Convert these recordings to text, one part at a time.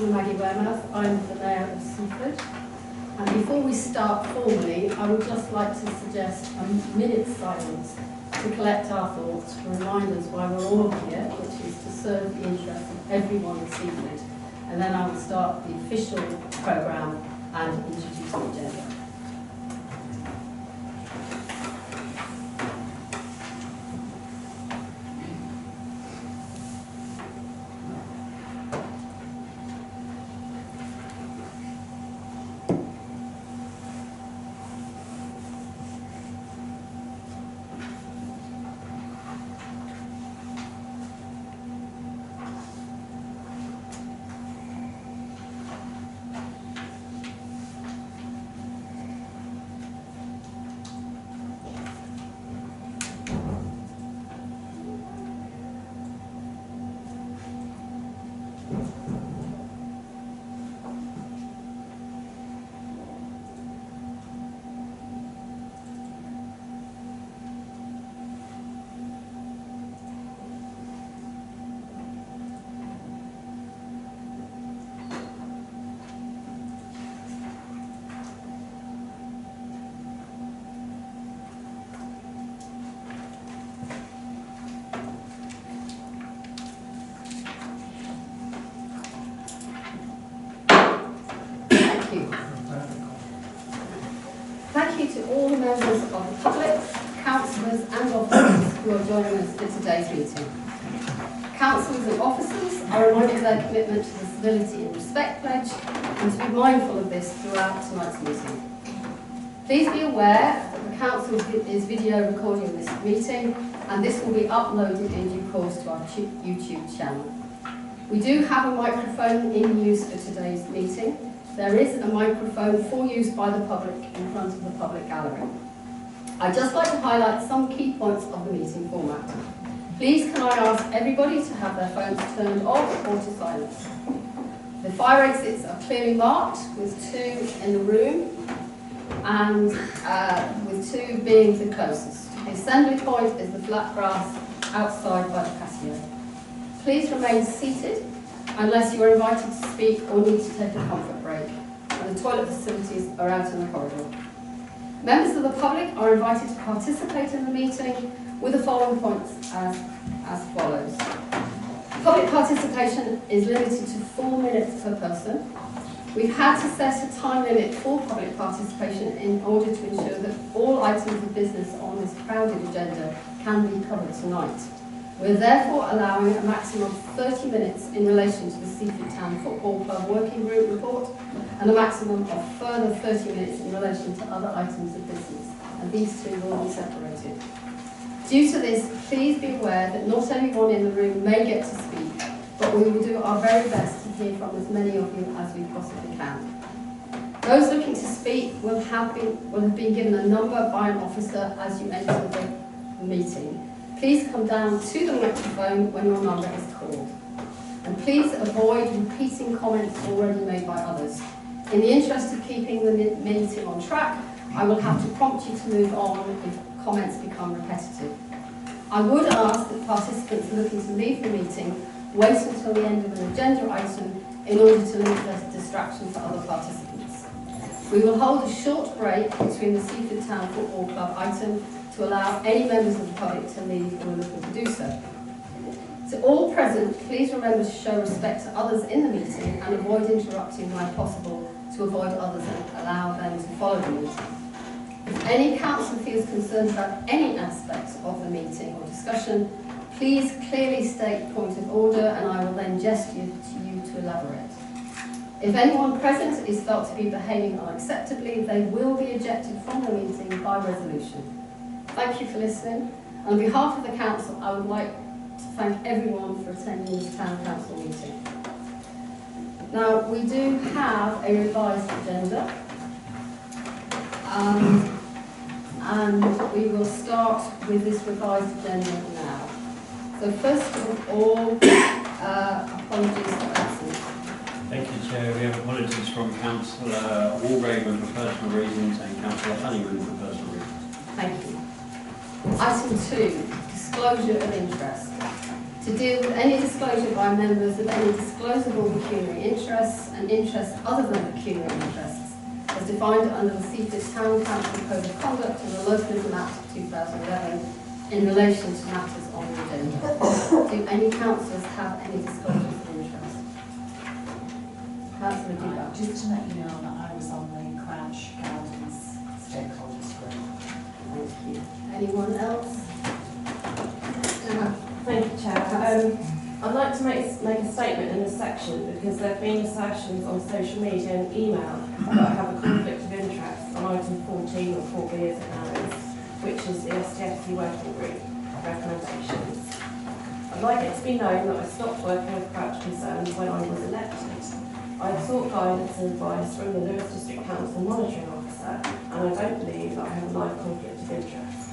Councillor Maggie Wearmouth. I'm the Mayor of Seaford. And before we start formally, I would just like to suggest a minute's silence to collect our thoughts, to remind us why we're all here, which is to serve the interests of everyone in Seaford. And then I will start the official programme and introduce the agenda. Thank you to all the members of the public, councillors and officers who are joining us for today's meeting. Councillors and officers are reminded of their commitment to the Civility and Respect Pledge and to be mindful of this throughout tonight's meeting. Please be aware that the Council is video recording this meeting and this will be uploaded in due course to our YouTube channel. We do have a microphone in use for today's meeting. There is a microphone for use by the public in front of the public gallery. I'd just like to highlight some key points of the meeting format. Please can I ask everybody to have their phones turned off or to silence. The fire exits are clearly marked with 2 in the room and with 2 being the closest. The assembly point is the flat grass outside by the patio. Please remain seated unless you are invited to speak or need to take a comfort break, and the toilet facilities are out in the corridor. Members of the public are invited to participate in the meeting with the following points as follows. Public participation is limited to 4 minutes per person. We've had to set a time limit for public participation in order to ensure that all items of business on this crowded agenda can be covered tonight. We're therefore allowing a maximum of 30 minutes in relation to the Seaford Town Football Club Working Group report and a maximum of further 30 minutes in relation to other items of business, and these 2 will be separated. Due to this, please be aware that not everyone in the room may get to speak, but we will do our very best to hear from as many of you as we possibly can. Those looking to speak will have been given a number by an officer as you enter the meeting. Please come down to the microphone when your number is called. And please avoid repeating comments already made by others. In the interest of keeping the meeting on track, I will have to prompt you to move on if comments become repetitive. I would ask that participants looking to leave the meeting wait until the end of an agenda item in order to limit the distraction for other participants. We will hold a short break between the Seaford Town Football Club item to allow any members of the public to leave who are looking to do so. To all present, please remember to show respect to others in the meeting and avoid interrupting where possible to avoid others and allow them to follow the meeting. If any council feels concerned about any aspects of the meeting or discussion, please clearly state the point of order and I will then gesture to you to elaborate. If anyone present is felt to be behaving unacceptably, they will be ejected from the meeting by resolution. Thank you for listening. On behalf of the Council, I would like to thank everyone for attending this Town Council meeting. Now, we do have a revised agenda, and we will start with this revised agenda now. So first of all, apologies for absence. Thank you, Chair. We have apologies from Councillor Walraven for personal reasons and Councillor Honeyman for personal reasons. Thank you. Item 2, disclosure of interest. to deal with any disclosure by members of any disclosable pecuniary interests and interests other than pecuniary interests, as defined under the Seaford Town Council Code of Conduct and the Localism Act of 2011 in relation to matters on the agenda. Do any councillors have any disclosures of interest? Councillor Dubak. Just to let you know that I was on the Crouch Gardens stakeholders group. Thank you. Anyone else? Thank you, Chair. I'd like to make a statement in this section because there have been assertions on social media and email that I have a conflict of interest on item 14 or 4B as it now is, which is the STFC working group recommendations. I'd like it to be known that I stopped working with Crouch concerns when I was elected. I have sought guidance and advice from the Lewis District Council Monitoring Officer, and I don't believe that I have a live conflict of interest.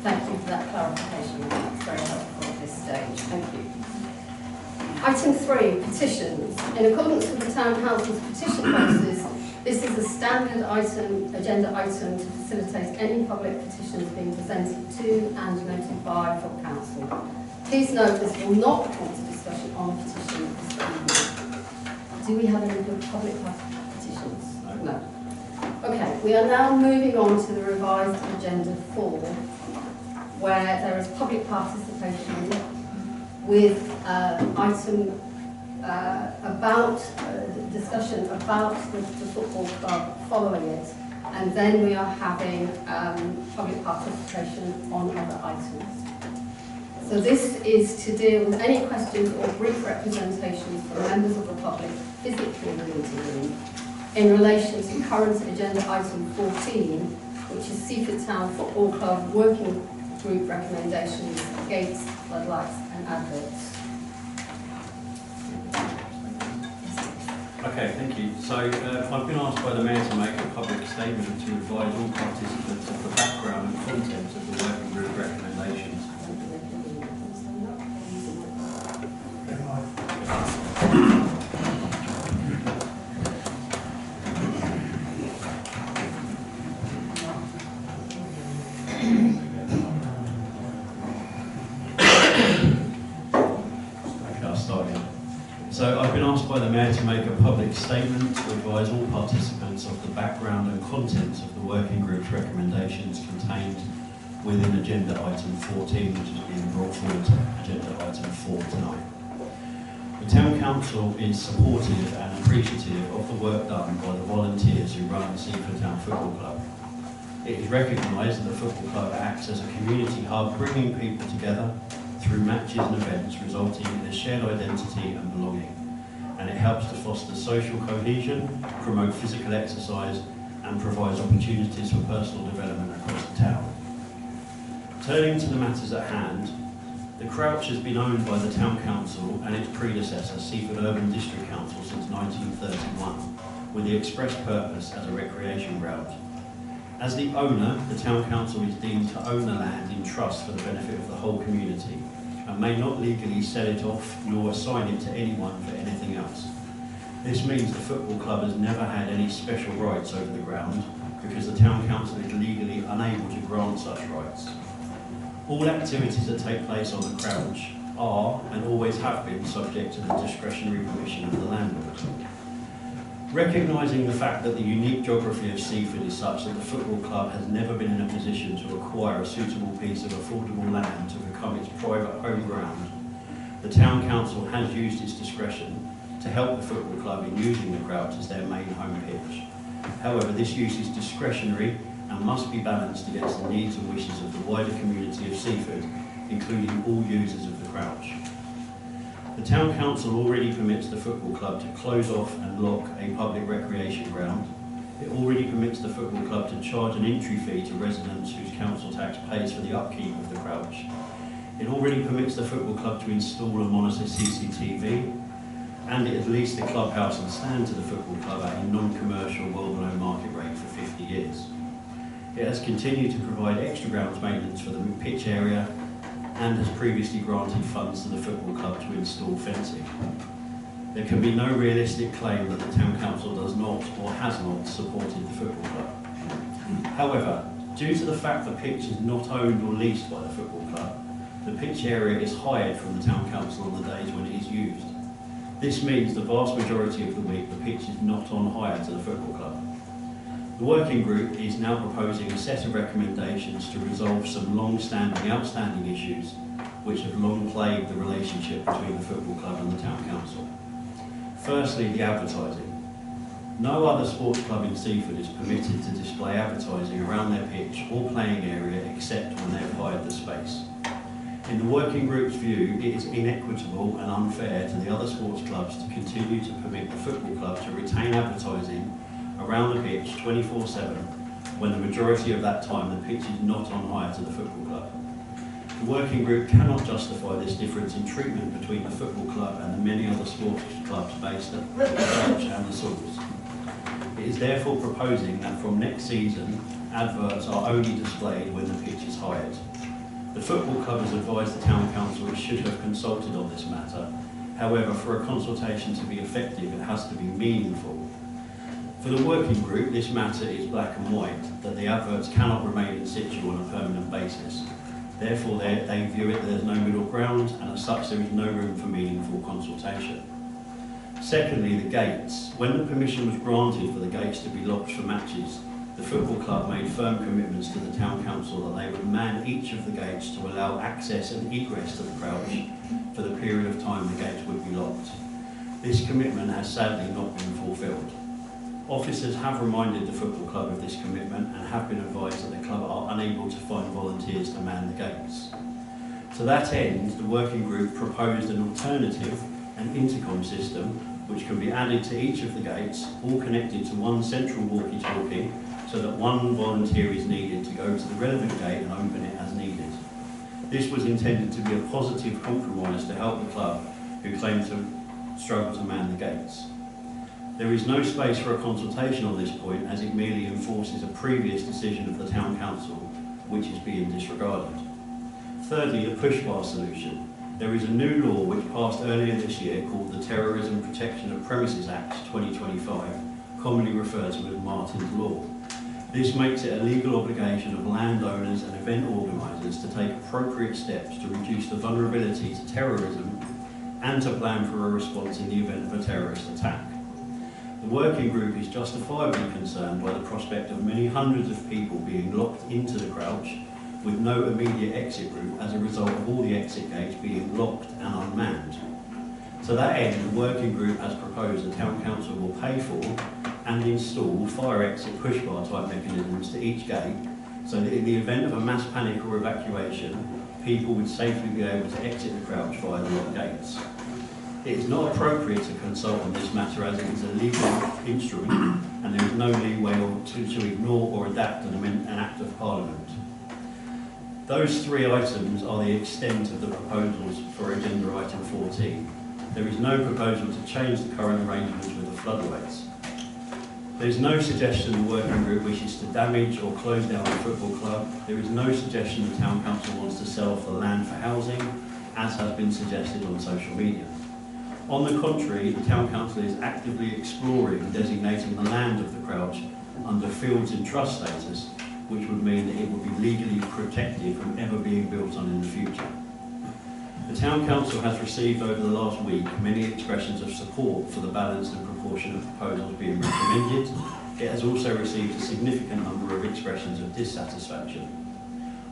Thank you for that clarification. It's very helpful at this stage. Thank you. Item 3, petitions. In accordance with the Town Council's petition process, this is a standard agenda item to facilitate any public petitions being presented to and noted by full council. Please note this will not come to discussion on petition this evening. Do we have any public petitions? No. Okay, we are now moving on to the revised agenda 4, where there is public participation with item about discussion about the football club following it, and then we are having public participation on other items. So this is to deal with any questions or brief representations from members of the public physically in the meeting room in relation to current agenda item 14, which is Seaford Town Football Club working group recommendations, gates, floodlights and adverts. Okay, thank you. So I've been asked by the Mayor to make a public statement to advise all participants of the background and contents of the working group recommendations. So I've been asked by the Mayor to make a public statement to advise all participants of the background and contents of the working group's recommendations contained within agenda item 14, which has been brought forward to agenda item 4 tonight. The Town Council is supportive and appreciative of the work done by the volunteers who run Seaford Town Football Club. It is recognised that the football club acts as a community hub, bringing people together through matches and events, resulting in a shared identity and belonging. And it helps to foster social cohesion, promote physical exercise, and provides opportunities for personal development across the town. Turning to the matters at hand, the Crouch has been owned by the Town Council and its predecessor, Seaford Urban District Council, since 1931, with the express purpose as a recreation ground. As the owner, the Town Council is deemed to own the land in trust for the benefit of the whole community and may not legally sell it off nor assign it to anyone for anything else. This means the football club has never had any special rights over the ground because the Town Council is legally unable to grant such rights. All activities that take place on the Crouch are and always have been subject to the discretionary permission of the landlord. Recognising the fact that the unique geography of Seaford is such that the football club has never been in a position to acquire a suitable piece of affordable land to become its private home ground, the Town Council has used its discretion to help the football club in using the Crouch as their main home pitch. However, this use is discretionary and must be balanced against the needs and wishes of the wider community of Seaford, including all users of the Crouch. The Town Council already permits the football club to close off and lock a public recreation ground. It already permits the football club to charge an entry fee to residents whose council tax pays for the upkeep of the Crouch. It already permits the football club to install and monitor CCTV, and it has leased the clubhouse and stand to the football club at a non-commercial, well-below market rate for 50 years. It has continued to provide extra grounds maintenance for the pitch area and has previously granted funds to the football club to install fencing. There can be no realistic claim that the Town Council does not or has not supported the football club. However, due to the fact the pitch is not owned or leased by the football club, The pitch area is hired from the Town Council on the days when it is used. This means the vast majority of the week the pitch is not on hire to the football club. The working group is now proposing a set of recommendations to resolve some long-standing outstanding issues which have long plagued the relationship between the football club and the Town Council. Firstly, the advertising. No other sports club in Seaford is permitted to display advertising around their pitch or playing area except when they have hired the space. In the working group's view, it is inequitable and unfair to the other sports clubs to continue to permit the football club to retain advertising around the pitch 24/7 when the majority of that time the pitch is not on hire to the football club. The working group cannot justify this difference in treatment between the football club and the many other sports clubs based at the church and the schools. It is therefore proposing that from next season, adverts are only displayed when the pitch is hired. The football club has advised the Town Council it should have consulted on this matter. However, for a consultation to be effective, it has to be meaningful. For the working group, this matter is black and white, that the adverts cannot remain in situ on a permanent basis. Therefore, they view it that there is no middle ground, and as such there is no room for meaningful consultation. Secondly, the gates. When the permission was granted for the gates to be locked for matches, the football club made firm commitments to the Town Council that they would man each of the gates to allow access and egress to the crouch for the period of time the gates would be locked. This commitment has sadly not been fulfilled. Officers have reminded the football club of this commitment and have been advised that the club are unable to find volunteers to man the gates. To that end, the working group proposed an alternative, an intercom system, which can be added to each of the gates, all connected to one central walkie-talkie, so that one volunteer is needed to go to the relevant gate and open it as needed. This was intended to be a positive compromise to help the club, who claim to struggle to man the gates. There is no space for a consultation on this point, as it merely enforces a previous decision of the Town Council, which is being disregarded. Thirdly, the push bar solution. There is a new law which passed earlier this year called the Terrorism Protection of Premises Act 2025, commonly referred to as Martin's Law. This makes it a legal obligation of landowners and event organisers to take appropriate steps to reduce the vulnerability to terrorism and to plan for a response in the event of a terrorist attack. The working group is justifiably concerned by the prospect of many hundreds of people being locked into the crouch with no immediate exit route as a result of all the exit gates being locked and unmanned. To that end, the working group has proposed the Town Council will pay for and install fire exit push bar type mechanisms to each gate, so that in the event of a mass panic or evacuation, people would safely be able to exit the crouch via the locked gates. It is not appropriate to consult on this matter as it is a legal instrument and there is no leeway to ignore or adapt an Act of Parliament. Those three items are the extent of the proposals for agenda item 14. There is no proposal to change the current arrangements with the floodways. There is no suggestion the working group wishes to damage or close down the football club. There is no suggestion the Town Council wants to sell off the land for housing, as has been suggested on social media. On the contrary, the Town Council is actively exploring designating the land of the crouch under fields in trust status, which would mean that it would be legally protected from ever being built on in the future. The Town Council has received over the last week many expressions of support for the balanced and proportionate proposals being recommended. It has also received a significant number of expressions of dissatisfaction.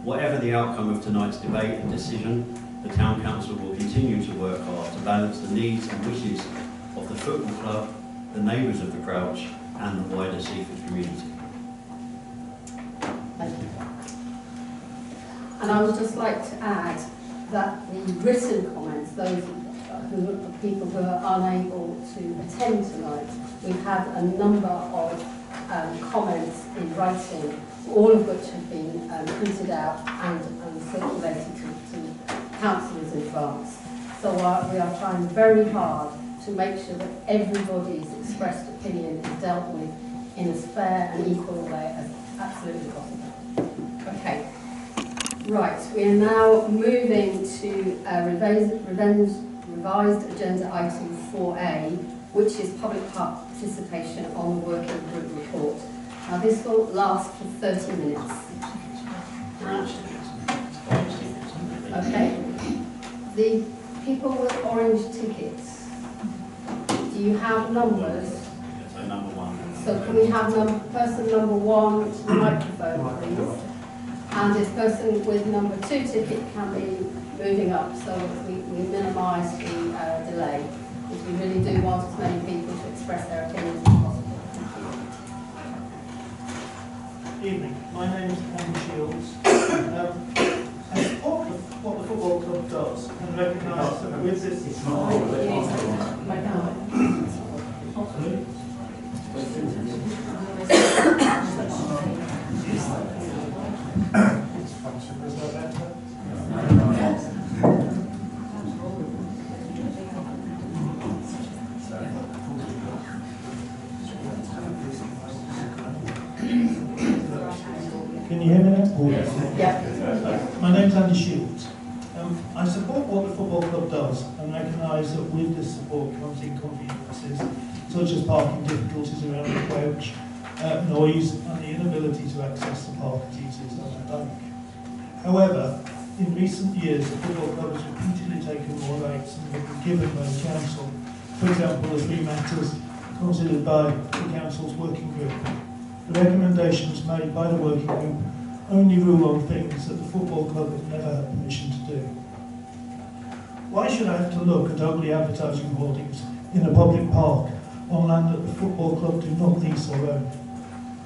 Whatever the outcome of tonight's debate and decision, the Town Council will continue to work hard to balance the needs and wishes of the football club, the neighbours of the crouch and the wider Seaford community. Thank you. And I would just like to add that the written comments, those people who are unable to attend tonight, we've had a number of comments in writing, all of which have been printed out and circulated to councillors in advance. So we are trying very hard to make sure that everybody's expressed opinion is dealt with in as fair and equal a way as absolutely possible. Okay. Right, we are now moving to revised agenda item 4A, which is public participation on the working group report. Now this will last for 30 minutes. Okay. The people with orange tickets, do you have numbers? So number one. So can we have person number 1 to the microphone, please? And if person with number 2 ticket can be moving up so that we minimise the delay, because we really do want as many people to express their opinions as possible. Evening. My name is Andy Shields. I support what the football club does and recognise that with this... Can you hear me now? Yeah. My name's Andy Shields. I support what the football club does and recognise that with this support comes inconveniences such as parking difficulties around the approach, noise and the inability to access the park as easily as I like. However, in recent years the football club has repeatedly taken more rights than they've been given by the council. For example, the 3 matters considered by the council's working group. The recommendations made by the working group only rule on things that the football club has never had permission to do. Why should I have to look at ugly advertising hoardings in a public park on land that the football club do not lease or own?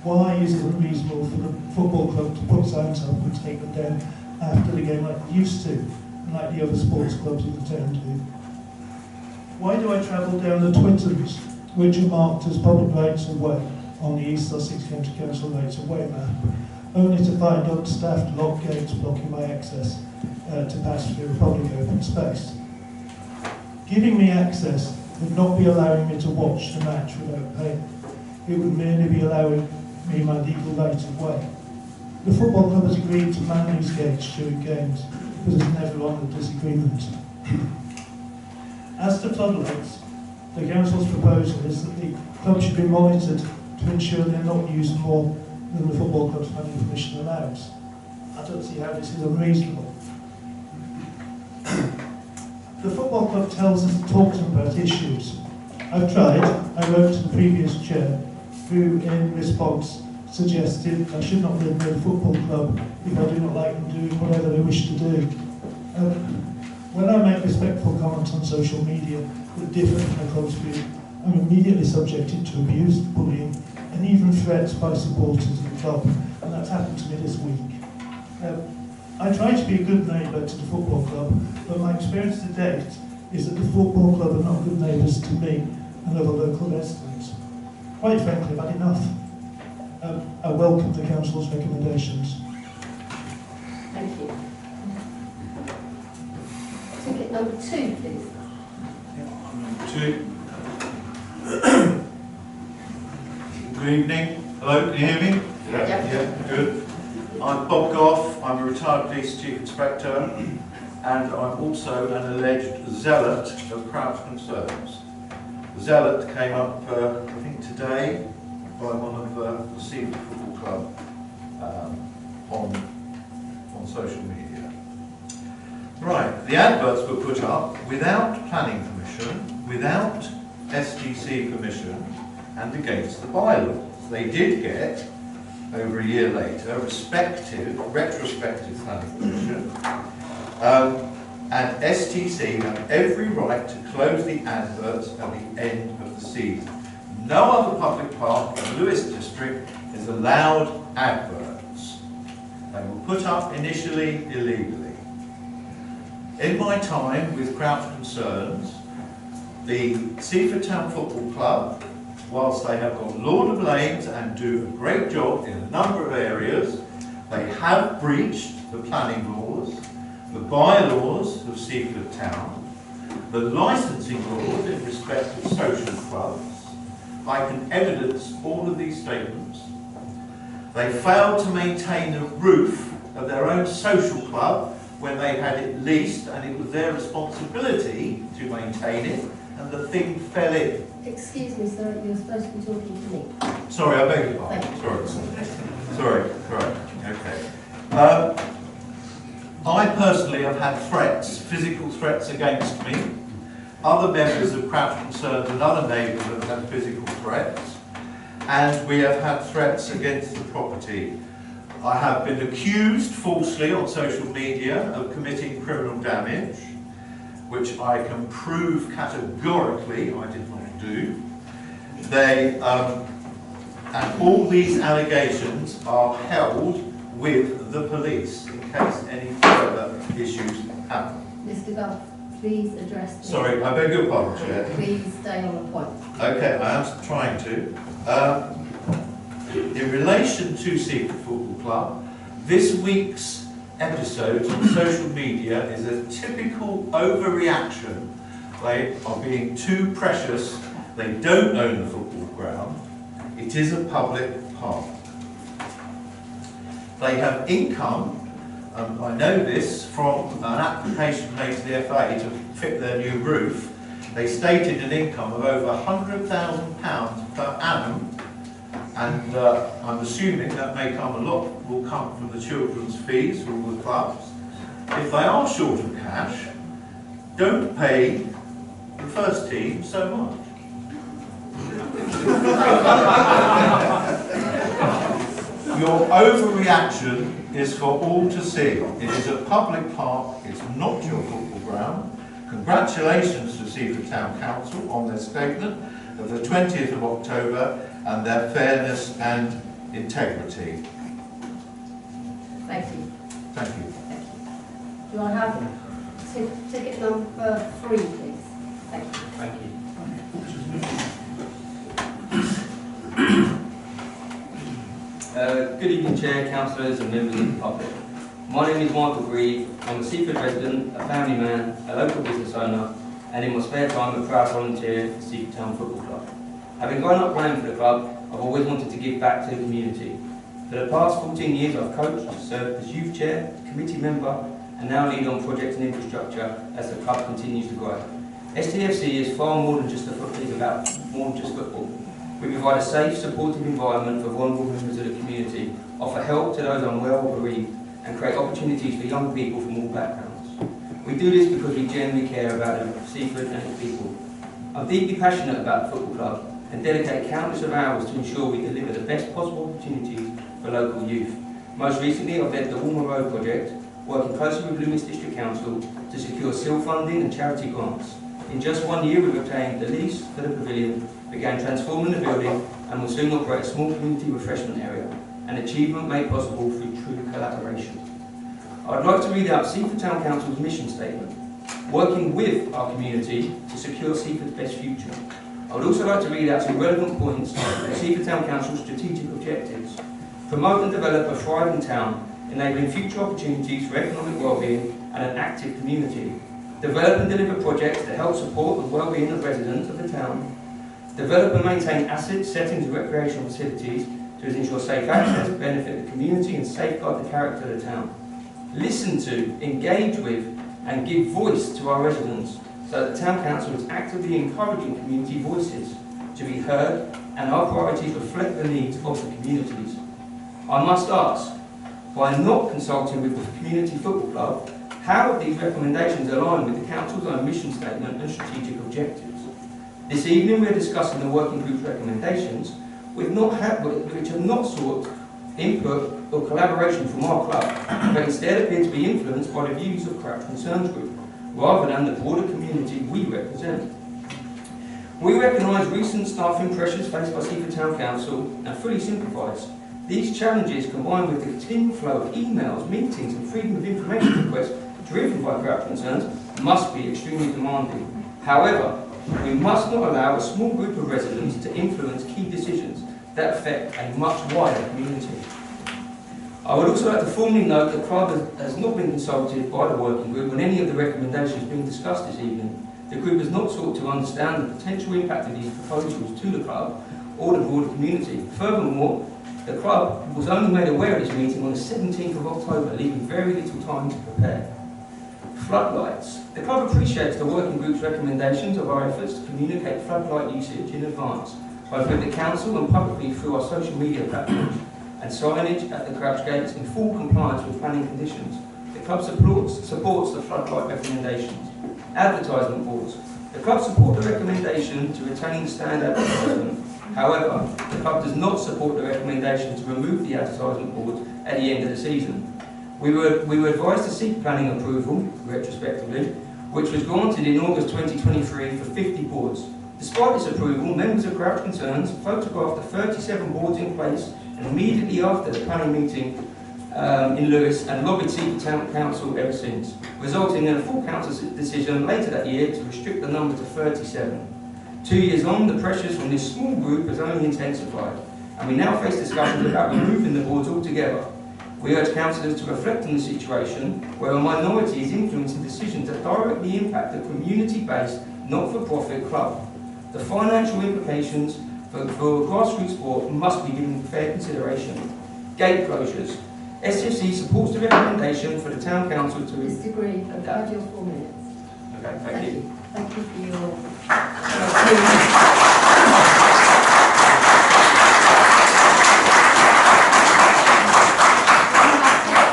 Why is it unreasonable for the football club to put signs up and take them down after the game like they used to, and like the other sports clubs in the town do? Why do I travel down the Twittons, which are marked as public rights of way on the East Sussex County Council rights of way map, only to find unstaffed lock gates blocking my access to pass through a public open space? Giving me access would not be allowing me to watch the match without paying. It would merely be allowing me my legal right of way. The football club has agreed to man these gates during games, but has never honoured this agreement. As to floodlights, the council's proposal is that the club should be monitored to ensure they are not used more than the football club's planning permission allows. I don't see how this is unreasonable. The football club tells us to talk to them about issues. I've tried. I wrote to the previous chair, who in response suggested I should not live near the football club if I do not like them doing whatever they wish to do. When I make respectful comments on social media that differ from the club's view, I'm immediately subjected to abuse, bullying, and even threats by supporters of the club, and that's happened to me this week. I try to be a good neighbour to the football club, but my experience to date is that the football club are not good neighbours to me and other local residents. Quite frankly, I've had enough. I welcome the council's recommendations. Thank you. Ticket number 2, please. Number 2. Good evening. Hello, can you hear me? Yeah, good. I'm Bob Goff. I'm a retired police chief inspector, and I'm also an alleged zealot of Crouch Concerns. The zealot came up, I think today, by one of the Seaford Football Club on social media. Right, the adverts were put up without planning permission, without SGC permission, and against the bylaws. They did get, over a year later, retrospective planning permission, and STC have every right to close the adverts at the end of the season. No other public park in the Lewis district is allowed adverts. They were put up initially illegally. In my time with Crouch Concerns, the Seaford Town Football Club, whilst they have got Lord of Lanes and do a great job in a number of areas, they have breached the planning laws, the bylaws of Seaford Town, the licensing laws in respect of social clubs. I can evidence all of these statements. They failed to maintain the roof of their own social club when they had it leased, and it was their responsibility to maintain it, and the thing fell in. Excuse me, sir, you're supposed to be talking to me. Sorry, I beg your pardon. Sorry. Okay. I personally have had threats, physical threats against me. Other members of Crouch Concerns and other neighbours have had physical threats. And we have had threats against the property. I have been accused falsely on social media of committing criminal damage, which I can prove categorically I did not do. And all these allegations are held with the police in case any further issues happen. Mr. Gough, please address me. Sorry, I beg your pardon, Chair. Please stay on the point. Okay, I am trying to. In relation to Seaford Football Club, this week's episode on social media is a typical overreaction. They are being too precious. They don't own the football ground. It is a public park. They have income, I know this from an application made to the FA to fit their new roof. They stated an income of over £100,000 per annum, and I'm assuming that may come a lot, will come from the children's fees for all the clubs. If they are short of cash, don't pay the first team so much. Your overreaction is for all to see. It is a public park, it's not your football ground. Congratulations to Seaford Town Council on their statement of the 20th of October and their fairness and integrity. Thank you. Thank you. Thank you. Do I have ticket number 3, please? Thank you. Thank you. Good evening, Chair, Councillors and members of the public. My name is Michael Grieve. I'm a Seaford resident, a family man, a local business owner, and in my spare time a proud volunteer for Seaford Town Football Club. Having grown up playing for the club, I've always wanted to give back to the community. For the past 14 years I've coached, served as youth chair, committee member, and now lead on projects and infrastructure as the club continues to grow. STFC is far more than just more than just football. We provide a safe, supportive environment for vulnerable members of the community, offer help to those unwell or bereaved, and create opportunities for young people from all backgrounds. We do this because we genuinely care about Seaford and its people. I'm deeply passionate about the football club and dedicate countless of hours to ensure we deliver the best possible opportunities for local youth. Most recently, I've led the Walmer Road project, working closely with Loomis District Council to secure SIL funding and charity grants. In just 1 year, we've obtained the lease for the pavilion, began transforming the building, and will soon operate a small community refreshment area, an achievement made possible through true collaboration. I'd like to read out Seaford Town Council's mission statement, working with our community to secure Seaford's best future. I would also like to read out some relevant points of Seaford Town Council's strategic objectives. Promote and develop a thriving town, enabling future opportunities for economic well-being and an active community. Develop and deliver projects that help support the well-being of residents of the town. Develop and maintain assets, settings and recreational facilities to ensure safe access, benefit the community and safeguard the character of the town. Listen to, engage with and give voice to our residents so that the Town Council is actively encouraging community voices to be heard and our priorities reflect the needs of the communities. I must ask, by not consulting with the Community Football Club, how have these recommendations aligned with the Council's own mission statement and strategic objectives? This evening we are discussing the working group's recommendations which have not sought input or collaboration from our club, but instead appear to be influenced by the views of Crouch Concerns Group, rather than the broader community we represent. We recognise recent staffing pressures faced by Seaford Town Council and fully sympathise. These challenges, combined with the continual flow of emails, meetings and freedom of information requests driven by Crouch Concerns, must be extremely demanding. However, we must not allow a small group of residents to influence key decisions that affect a much wider community. I would also like to formally note that the club has not been consulted by the working group on any of the recommendations being discussed this evening. The group has not sought to understand the potential impact of these proposals to the club or the broader community. Furthermore, the club was only made aware of this meeting on the 17th of October, leaving very little time to prepare. Floodlights. The club appreciates the working group's recommendations of our efforts to communicate floodlight usage in advance, both with the council and publicly through our social media platforms, and signage at the crouch gates in full compliance with planning conditions. The club supports the floodlight recommendations. Advertisement boards. The club support the recommendation to retain the stand advertisement. However, the club does not support the recommendation to remove the advertisement boards at the end of the season. We were advised to seek planning approval, retrospectively, which was granted in August 2023 for 50 boards. Despite this approval, members of Crouch Concerns photographed the 37 boards in place and immediately after the planning meeting in Lewis and lobbied Seaford Town Council ever since, resulting in a full council decision later that year to restrict the number to 37. 2 years on, the pressures from this small group has only intensified, and we now face discussions about removing the boards altogether. We urge councillors to reflect on the situation where a minority is influencing decisions that directly impact a community-based, not-for-profit club. The financial implications for grassroots sport must be given fair consideration. Gate closures. SFC supports the recommendation for the Town Council to... Mr. Green, I've had your 4 minutes. Okay, thank you. Thank you for your...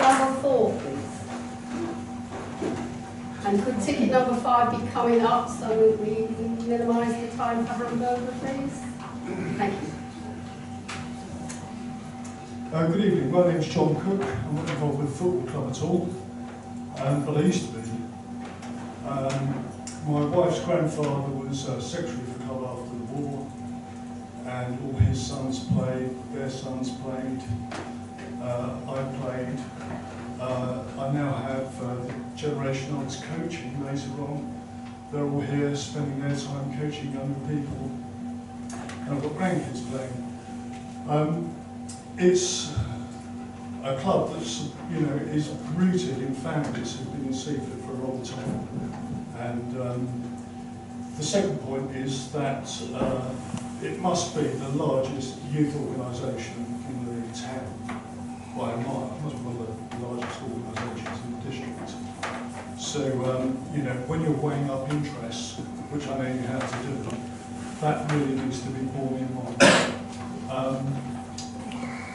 Number 4, please. And could ticket number 5 be coming up so we minimise the time for handover, please? Thank you. Good evening, my name's John Cook. I'm not involved with the football club at all, but I used to be. My wife's grandfather was secretary of the club after the war, and all his sons played, their sons played, I played. I now have the generation I was coaching later on. They're all here spending their time coaching younger people, and I've got grandkids playing. It's a club that's, is rooted in families who've been in Seaford for a long time. And the second point is that it must be the largest youth organisation in the town by a mile. It must be one of the largest organisations in the district. So, when you're weighing up interests, which I know you have to do, that really needs to be borne in mind.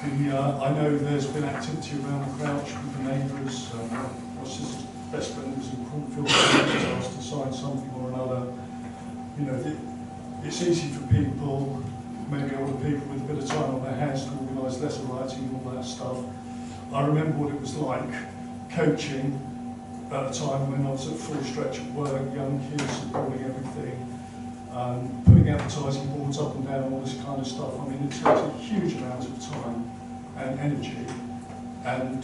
I know there's been activity around the Crouch with the neighbours. My sister's best friend was in Cornfield, was asked to sign something or another. It's easy for people, maybe older people with a bit of time on their hands, to organise letter writing and all that stuff. I remember what it was like coaching at a time when I was at full stretch of work, young kids supporting everything, putting advertising boards up and down, all this kind of stuff. I mean, it takes a huge amount of time and energy, and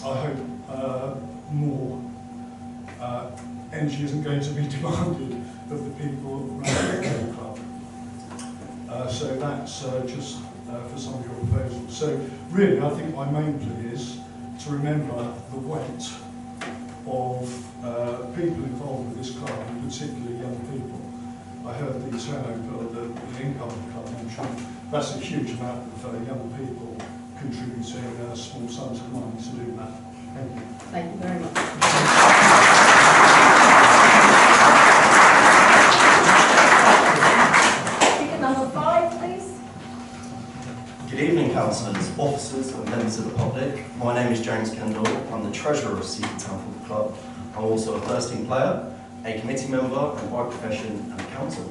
I hope more energy isn't going to be demanded of the people running the football club. So that's just for some of your proposals. So really, I think my main plea is to remember the weight of people involved with this club, and particularly young people. I heard the turnover, the income of the club mentioned. That's a huge amount of young people contributing small sums of money to do that. Thank you. Thank you very much. Ticket number 5, please. Good evening, councillors, officers and members of the public. My name is James Kendall. I'm the treasurer of Seaford Town Football Club. I'm also a first-team player, a committee member, and by profession an accountant.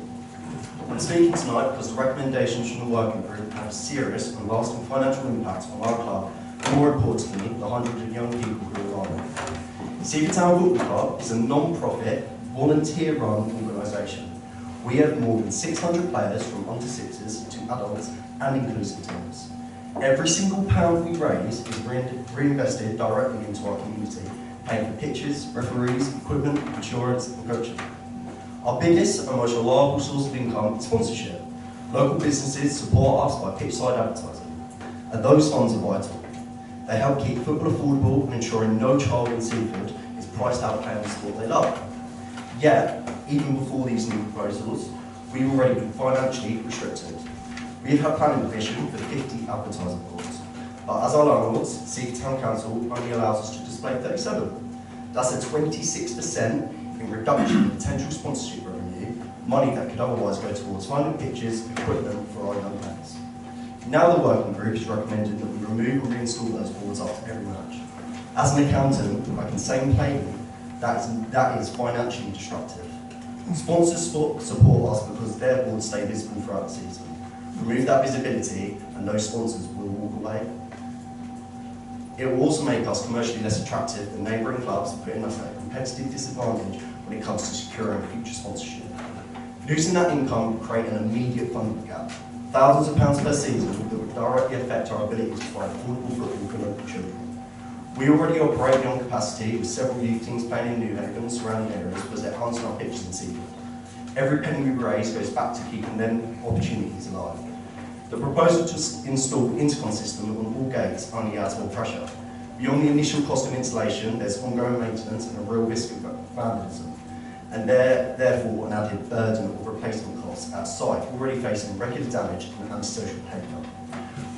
I'm speaking tonight because the recommendations from the working group have a serious and lasting financial impact on our club, and more importantly, the hundreds of young people who are on it. Seaford Town Football Club is a non-profit, volunteer-run organisation. We have more than 600 players from under 6s to adults and inclusive teams. Every single pound we raise is reinvested directly into our community, paying for pitches, referees, equipment, insurance and coaching. Our biggest and most reliable source of income is sponsorship. Local businesses support us by pitchside advertising, and those funds are vital. They help keep football affordable and ensuring no child in Seaford is priced out of playing the sport they love. Yet, even before these new proposals, we were already financially restricted. We have had planning permission for 50 advertising boards, but as our landlords, Seaford Town Council only allows us to display 37. That's a 26% in reduction in potential sponsorship revenue, money that could otherwise go towards funding pitches, equipment for our young players. Now the working group is recommending that we remove and reinstall those boards after every match. As an accountant, I can say plainly that is financially destructive. Sponsors support us because their boards stay visible throughout the season. Remove that visibility and those sponsors will walk away. It will also make us commercially less attractive than neighbouring clubs, putting us at a competitive disadvantage when it comes to securing future sponsorship. Losing that income will create an immediate funding gap. Thousands of pounds per season that would directly affect our ability to provide affordable football for local children. We already operate beyond capacity with several youth teams playing in New Haven and surrounding areas because they're enhancing our pitches in Seaford. Every penny we raise goes back to keeping them opportunities alive. The proposal to install the intercom system on all gates only adds more pressure. Beyond the initial cost of installation, there's ongoing maintenance and a real risk of vandalism, and therefore an added burden of replacement costs at site already facing regular damage and antisocial behaviour.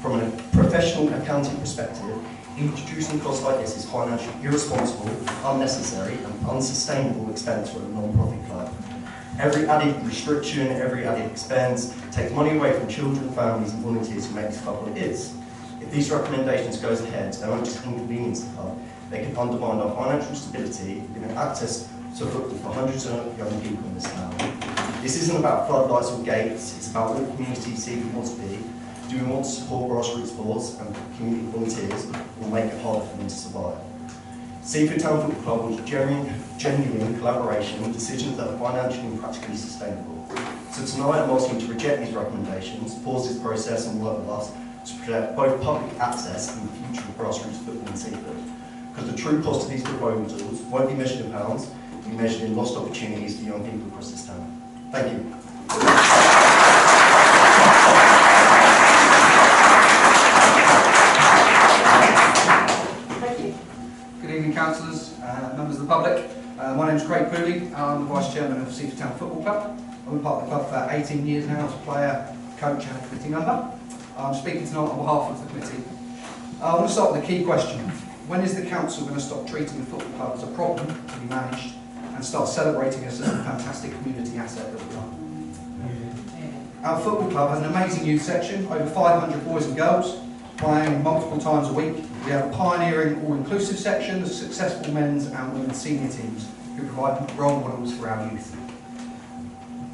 From a professional accounting perspective, introducing costs like this is financially irresponsible, unnecessary and unsustainable expense for a non-profit club. Every added restriction, every added expense takes money away from children, families and volunteers who make this club what it is. If these recommendations goes ahead, they won't just inconvenience the club, they can undermine our financial stability, giving access to football for hundreds of young people in this town. This isn't about floodlights or gates, it's about what the community Seaford wants to be. Do we want to support grassroots sports and community volunteers, or make it harder for them to survive? Seaford Town Football Club wants genuine collaboration and decisions that are financially and practically sustainable. So tonight I'm asking you to reject these recommendations, pause this process and work with us to protect both public access and the future of grassroots football in Seaford. Because the true cost of these proposals won't be measured in pounds, it'll be measured in lost opportunities for young people across this town. Thank you. Good evening, councillors, members of the public. My name is Craig Pooley. I'm the Vice Chairman of Seaford Town Football Club. I've been part of the club for 18 years now as a player, coach and a committee member. I'm speaking tonight on behalf of the committee. I want to start with a key question. When is the council going to stop treating the football club as a problem to be managed and start celebrating us as a fantastic community asset that we are? Our football club has an amazing youth section, over 500 boys and girls, playing multiple times a week. We have a pioneering all-inclusive section of successful men's and women's senior teams who provide role models for our youth.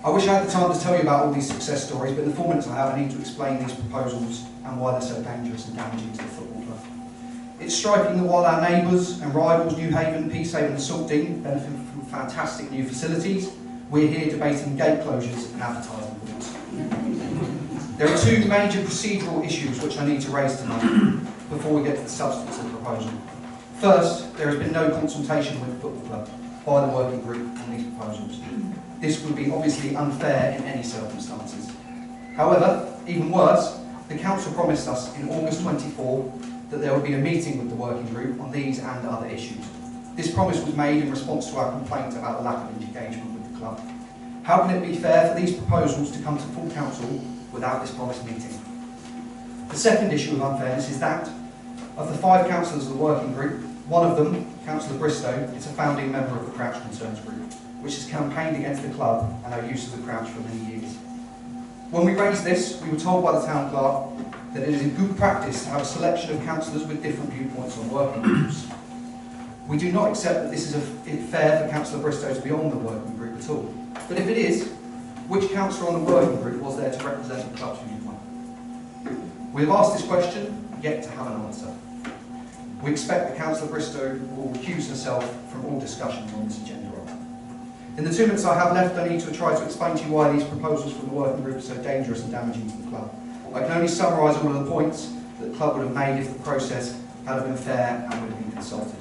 I wish I had the time to tell you about all these success stories, but in the 4 minutes I have, I need to explain these proposals and why they're so dangerous and damaging to the football club. It's striking that while our neighbours and rivals New Haven, Peacehaven and Saltdean benefit from fantastic new facilities, we're here debating gate closures and advertising boards. There are two major procedural issues which I need to raise tonight before we get to the substance of the proposal. First, there has been no consultation with the football club by the working group on these proposals. This would be obviously unfair in any circumstances. However, even worse, the council promised us in August 24 that there would be a meeting with the working group on these and other issues. This promise was made in response to our complaint about the lack of engagement with the club. How can it be fair for these proposals to come to full council without this promised meeting? The second issue of unfairness is that, of the 5 councillors of the working group, one of them, Councillor Bristow, is a founding member of the Crouch Concerns Group, which has campaigned against the club and our use of the Crouch for many years. When we raised this, we were told by the town clerk that it is a good practice to have a selection of councillors with different viewpoints on working groups. We do not accept that this is fair for Councillor Bristow to be on the working group at all. But if it is, which councillor on the working group was there to represent the club's viewpoint? We have asked this question, yet to have an answer. We expect that Councillor Bristow will recuse herself from all discussion on this agenda. In the 2 minutes I have left, I need to try to explain to you why these proposals from the working group are so dangerous and damaging to the club. I can only summarise all of the points that the club would have made if the process had been fair and would have been consulted.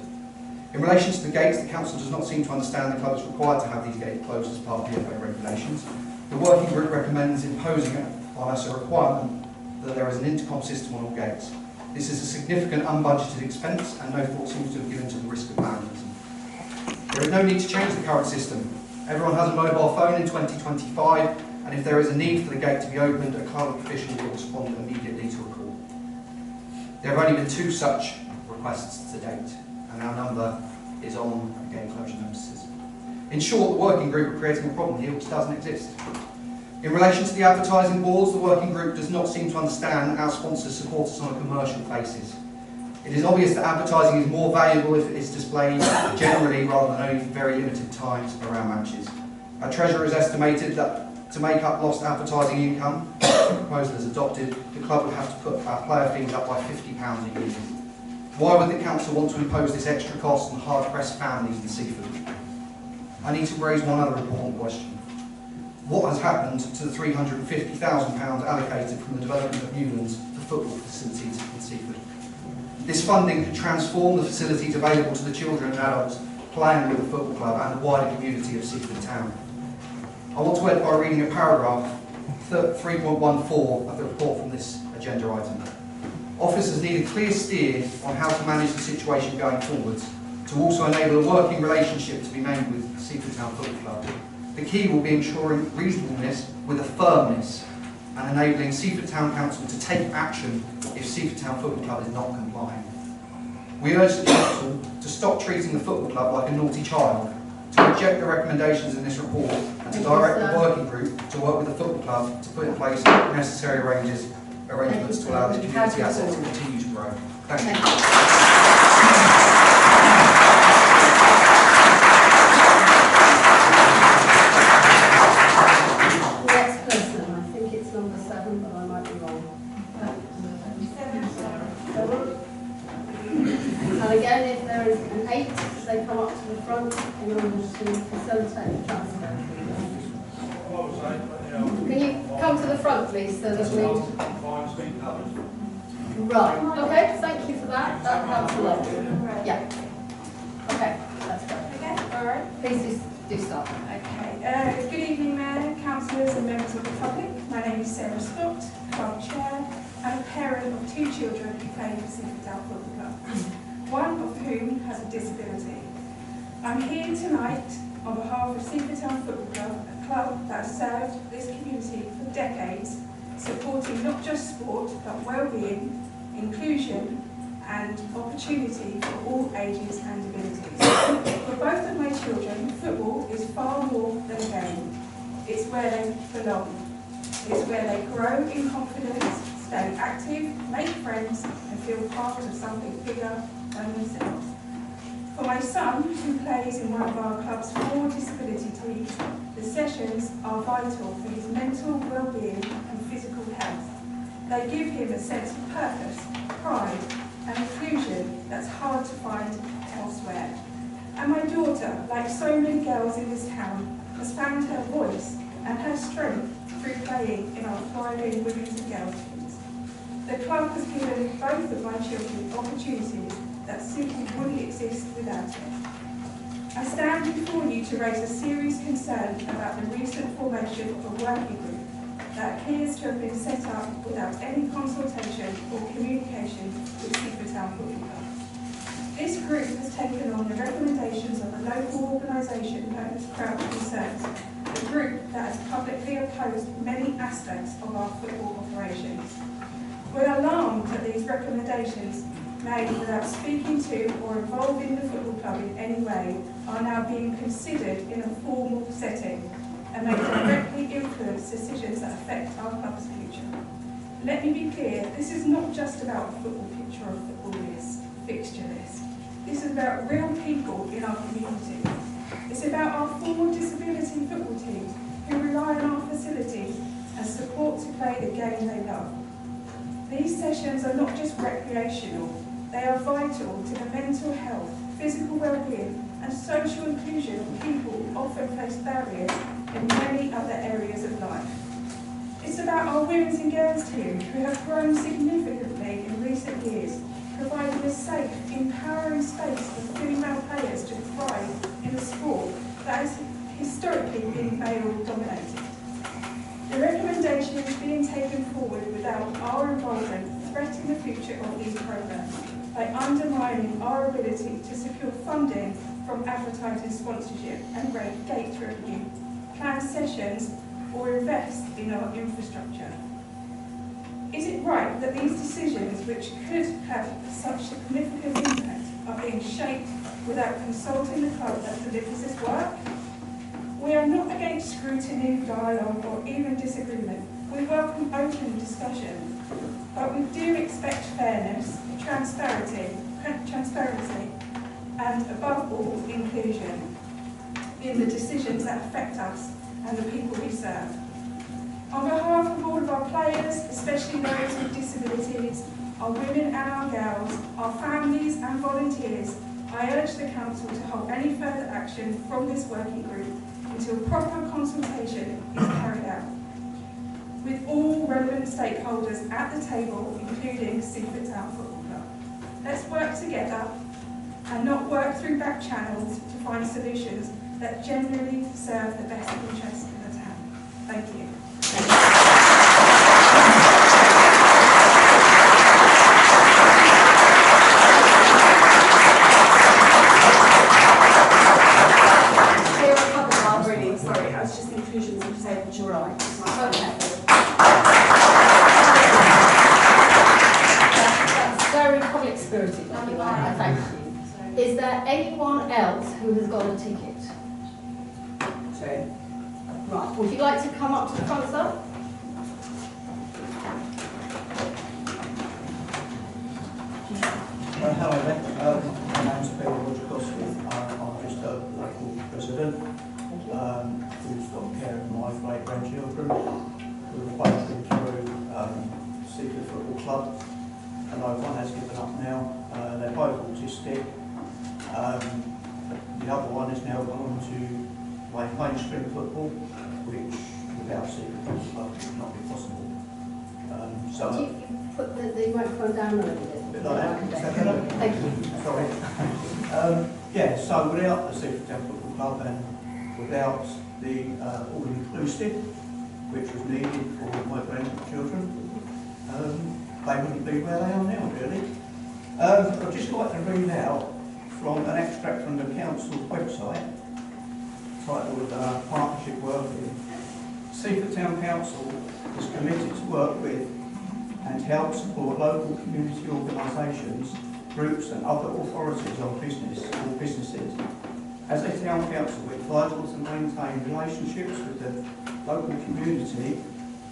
In relation to the gates, the council does not seem to understand the club is required to have these gates closed as part of the FA regulations. The working group recommends imposing on us a requirement that there is an intercom system on all gates. This is a significant unbudgeted expense and no thought seems to have given to the risk of vandalism. There is no need to change the current system. Everyone has a mobile phone in 2025, and if there is a need for the gate to be opened, a club official will respond immediately to a call. There have only been 2 such requests to date, and our number is on gate closure notices. In short, the working group are creating a problem here which doesn't exist. In relation to the advertising boards, the working group does not seem to understand our sponsors support us on a commercial basis. It is obvious that advertising is more valuable if it is displayed generally rather than only very limited times around matches. Our treasurer has estimated that to make up lost advertising income, if the proposal is adopted, the club would have to put our player fees up by £50 a year. Why would the council want to impose this extra cost on hard-pressed families in Seaford? I need to raise one other important question. What has happened to the £350,000 allocated from the development of Newlands for football facilities in Seaford? This funding could transform the facilities available to the children and adults playing with the football club and the wider community of Seaford Town. I want to end by reading a paragraph 3.14 of the report from this agenda item. Officers need a clear steer on how to manage the situation going forwards, to also enable a working relationship to be made with Seaford Town Football Club. The key will be ensuring reasonableness with a firmness and enabling Seaford Town Council to take action if Seaford Town Football Club is not complying. We urge the Council to stop treating the football club like a naughty child, to reject the recommendations in this report and to direct the working group to work with the football club to put in place necessary arrangements to allow this community asset to continue to grow. Thank you. And again, if there is an 8, they come up to the front in order to facilitate the transfer. Can you come to the front, please, so that we... Right, okay, thank you for that. That helps a lot. Yeah. Okay, that's great. Okay, all right. Please do start. Okay. Good evening, Mayor, councillors and members of the public. My name is Sarah Scott, club chair and a parent of 2 children who play for Seaford Town Football Club, one of whom has a disability. I'm here tonight on behalf of Seaford Town Football Club, a club that has served this community for decades, supporting not just sport but well-being, inclusion and opportunity for all ages and abilities. For both of my children, football is far more than a game. It's where they belong. It's where they grow in confidence, stay active, make friends and feel part of something bigger than themselves. For my son, who plays in one of our club's 4 disability teams, the sessions are vital for his mental well-being and physical health. They give him a sense of purpose, pride and inclusion that's hard to find elsewhere. And my daughter, like so many girls in this town, has found her voice and her strength through playing in our thriving women's and girls teams. The club has given both of my children opportunities that simply wouldn't exist without it. I stand before you to raise a serious concern about the recent formation of a working group that appears to have been set up without any consultation or communication with Seaford Town Football Club. This group has taken on the recommendations of a local organisation known as Crowd Concerns, a group that has publicly opposed many aspects of our football operations. We're alarmed that these recommendations, made without speaking to or involving the football club in any way, are now being considered in a formal setting and may directly influence decisions that affect our club's future. Let me be clear, this is not just about a football picture or a football fixture list. This is about real people in our community. It's about our 4 disability football teams who rely on our facilities and support to play the game they love. These sessions are not just recreational, they are vital to the mental health, physical well-being and social inclusion of people who often face barriers in many other areas of life. It's about our women's and girls team who have grown significantly in recent years, providing a safe, empowering space for female players to thrive in a sport that has historically been male-dominated. The recommendations being taken forward without our involvement threaten the future of these programmes by undermining our ability to secure funding from advertising sponsorship and gate revenue, plan sessions or invest in our infrastructure. Is it right that these decisions, which could have such significant impact, are being shaped without consulting the club that delivers this work? We are not against scrutiny, dialogue or even disagreement, We welcome open discussion, but we do expect fairness, transparency, and above all, inclusion in the decisions that affect us and the people we serve. On behalf of all of our players, especially those with disabilities, our women and our girls, our families and volunteers, I urge the Council to hold any further action from this working group until proper consultation is carried out, with all relevant stakeholders at the table, including Seaford Town Football Club. Let's work together and not work through back channels to find solutions that genuinely serve the best interests of the town. Thank you. Sorry, I was just inclusions and disabled, you're right. Okay. That's very public spirited, if you like. I thank you. Is there anyone else who has got a ticket? Right. Would you like to come up to the front, sir? Hello there. My name's Bill Roger. I'm just a local resident who's got care of my great grandchildren who have both been through Seaford Football Club. I know one has given up now. They're both autistic. The other one has now gone on to play mainstream football, which without Seaford Football Club would not be possible. Do you put the microphone down a little bit? Bit like that. Is that better? Thank you. Sorry. Yeah, so without the Seaford Town Football Club and without the all-inclusive, which was needed for my grandchildren, they wouldn't be where they are now, really. I'd just like to read out from an extract from the council's website, titled Partnership Working. Seaford Town Council is committed to work with and help support local community organisations, groups and other authorities on businesses. As a town council, we're vital to maintain relationships with the local community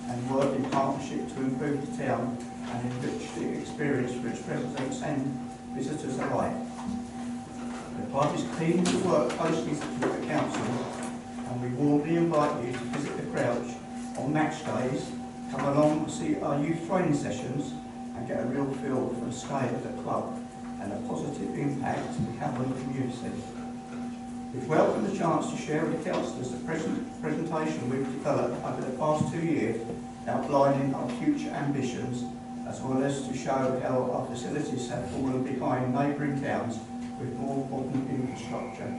and work in partnership to improve the town and enrich the experience for its residents and visitors alike. The club is keen to work closely with the council, and we warmly invite you to visit the Crouch on match days, come along and see our youth training sessions and get a real feel for the scale of the club and the positive impact we have on the community. We welcome the chance to share with the councillors the presentation we've developed over the past 2 years, outlining our future ambitions, as well as to show how our facilities have fallen behind neighbouring towns with more modern infrastructure.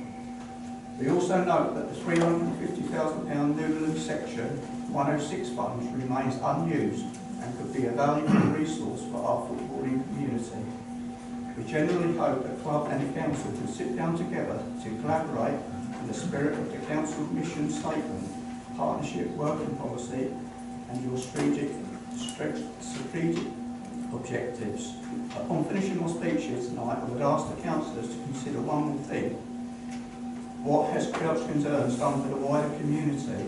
We also note that the £350,000 Newland Section 106 funds remains unused and could be a valuable resource for our footballing community. We genuinely hope the club and the council can sit down together to collaborate in the spirit of the council mission statement, partnership working policy and your strategic objectives. Upon finishing my speech here tonight, I would ask the councillors to consider one more thing. What has Crouch Concerns done for the wider community,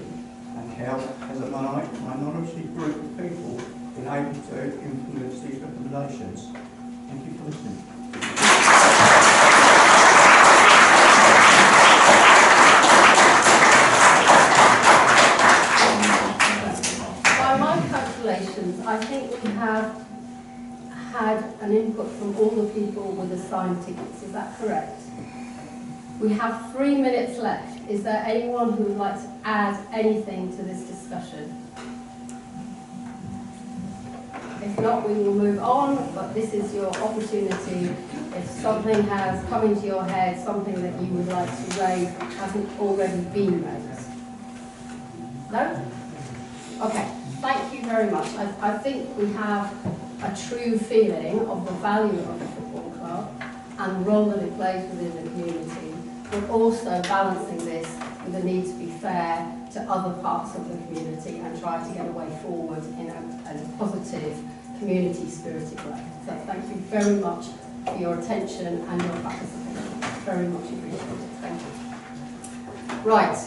and how has a minority group of people been able to influence these recommendations? Thank you for listening. By my calculations, I think we have had an input from all the people with assigned tickets. Is that correct? We have 3 minutes left. Is there anyone who would like to add anything to this discussion? If not, we will move on, but this is your opportunity. If something has come into your head, something that you would like to raise hasn't already been raised. No? Okay, thank you very much. I think we have a true feeling of the value of the football club and the role that it plays within the community, but also balancing this with the need to be fair to other parts of the community and try to get a way forward in a positive, community-spirited way. So thank you very much for your attention and your participation. Very much appreciated. Thank you. Right,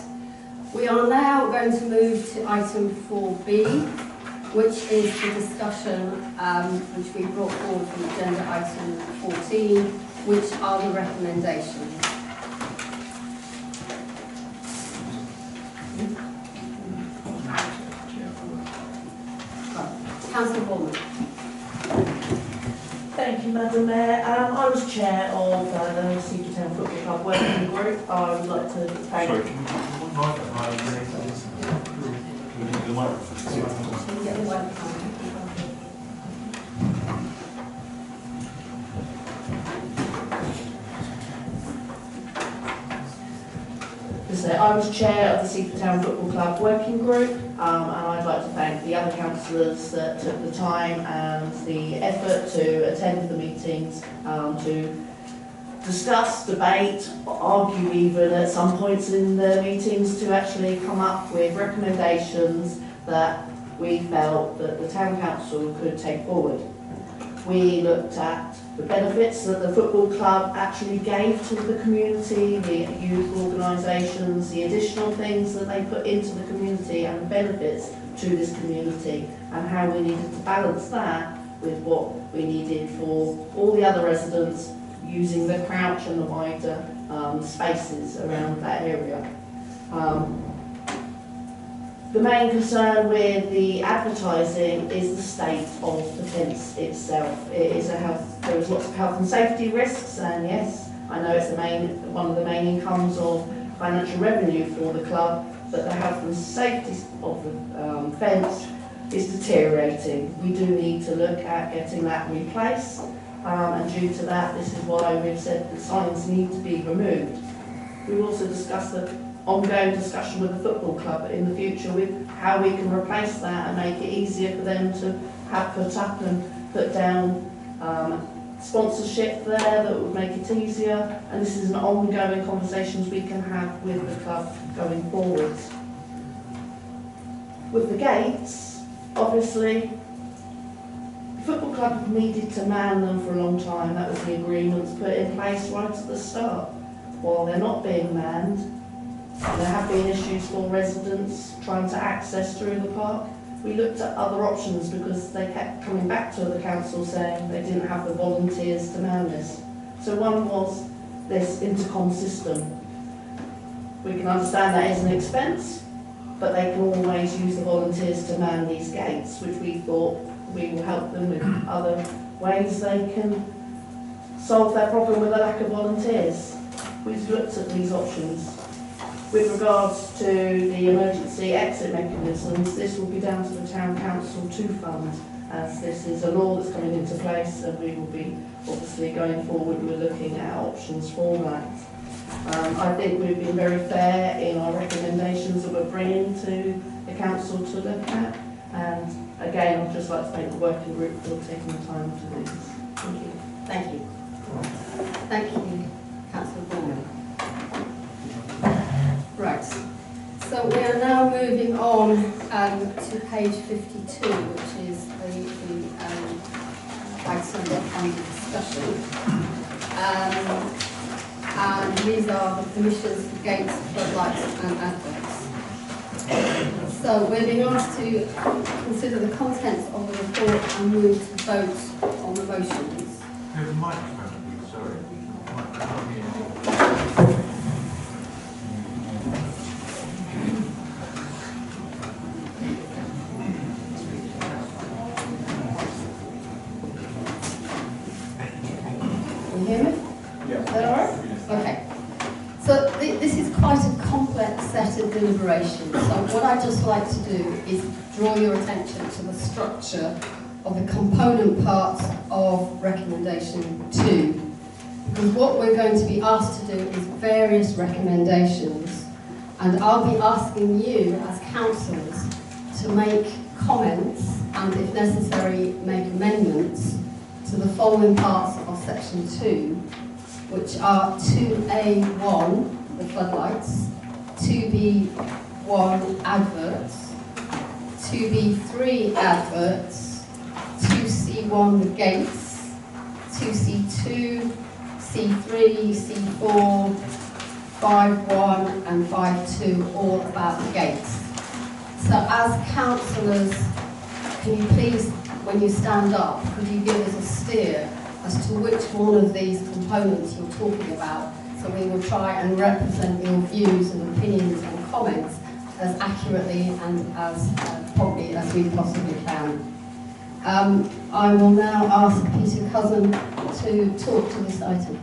we are now going to move to item 4B. which is the discussion which we brought forward from agenda item 14, which are the recommendations. Councillor Bournemouth. Thank you, Madam Mayor. I was chair of the Seaford Town Football Club working group. I would like to thank... Sorry, can you put one mic behind me? Can you get the microphone? Get the microphone. I was chair of the Seaford Town Football Club working group, and I'd like to thank the other councillors that took the time and the effort to attend the meetings, to discuss, debate, argue even at some points in the meetings to actually come up with recommendations that we felt that the Town Council could take forward. We looked at the benefits that the football club actually gave to the community, the youth organisations, the additional things that they put into the community and the benefits to this community, and how we needed to balance that with what we needed for all the other residents using the crouch and the wider spaces around that area. The main concern with the advertising is the state of the fence itself. It is there is lots of health and safety risks, and yes, I know it's one of the main incomes of financial revenue for the club, but the health and safety of the fence is deteriorating. We do need to look at getting that replaced, and due to that, this is why we've said the signs need to be removed. We've also discussed the ongoing discussion with the football club in the future with how we can replace that and make it easier for them to have put up and put down sponsorship there that would make it easier, and this is an ongoing conversations we can have with the club going forward. With the gates, obviously the football club have needed to man them for a long time. That was the agreements put in place right at the start. While they're not being manned, there have been issues for residents trying to access through the park. We looked at other options because they kept coming back to the council saying they didn't have the volunteers to man this. So one was this intercom system. We can understand that is an expense, but they can always use the volunteers to man these gates, which we thought we will help them with other ways they can solve their problem with a lack of volunteers. We've looked at these options. With regards to the emergency exit mechanisms, this will be down to the Town Council to fund, as this is a law that's coming into place, and we will be obviously going forward, we're looking at options for that. I think we've been very fair in our recommendations that we're bringing to the Council to look at, and again, I'd just like to thank the working group for taking the time to do this. Thank you. Thank you. Thank you, Councillor Bournemouth. Right, so we are now moving on to page 52, which is the item under discussion. And these are the permissions for gates, floodlights and adverts. So we're being asked to consider the contents of the report and move to vote on the motions. There's a microphone, sorry. Microphone here. Okay, so this is quite a complex set of deliberations. So what I'd just like to do is draw your attention to the structure of the component parts of recommendation 2. Because what we're going to be asked to do is various recommendations, and I'll be asking you as councillors to make comments and, if necessary, make amendments to the following parts of section 2, which are 2A1, the floodlights, 2B1 adverts, 2B3 adverts, 2C1 the gates, 2C2, C3, C4, 5.1 and 5.2, all about the gates. So as councillors can you please, when you stand up, could you give us a steer as to which one of these components you're talking about, so we will try and represent your views and opinions and comments as accurately and as properly as we possibly can. I will now ask Peter Cousin to talk to this item.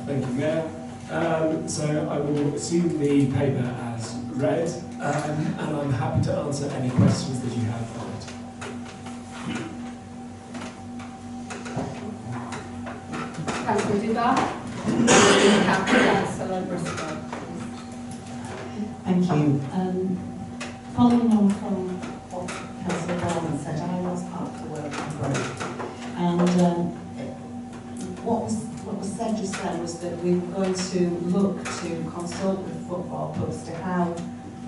Thank you, Mayor. So I will assume the paper as read, and I'm happy to answer any questions that you have on it. Councillor Dubar. Councillor Bristol. Thank you. Following on from what Councillor Darwin said, I was part of the working group, and what was said just then was that we were going to look to consult with football clubs to how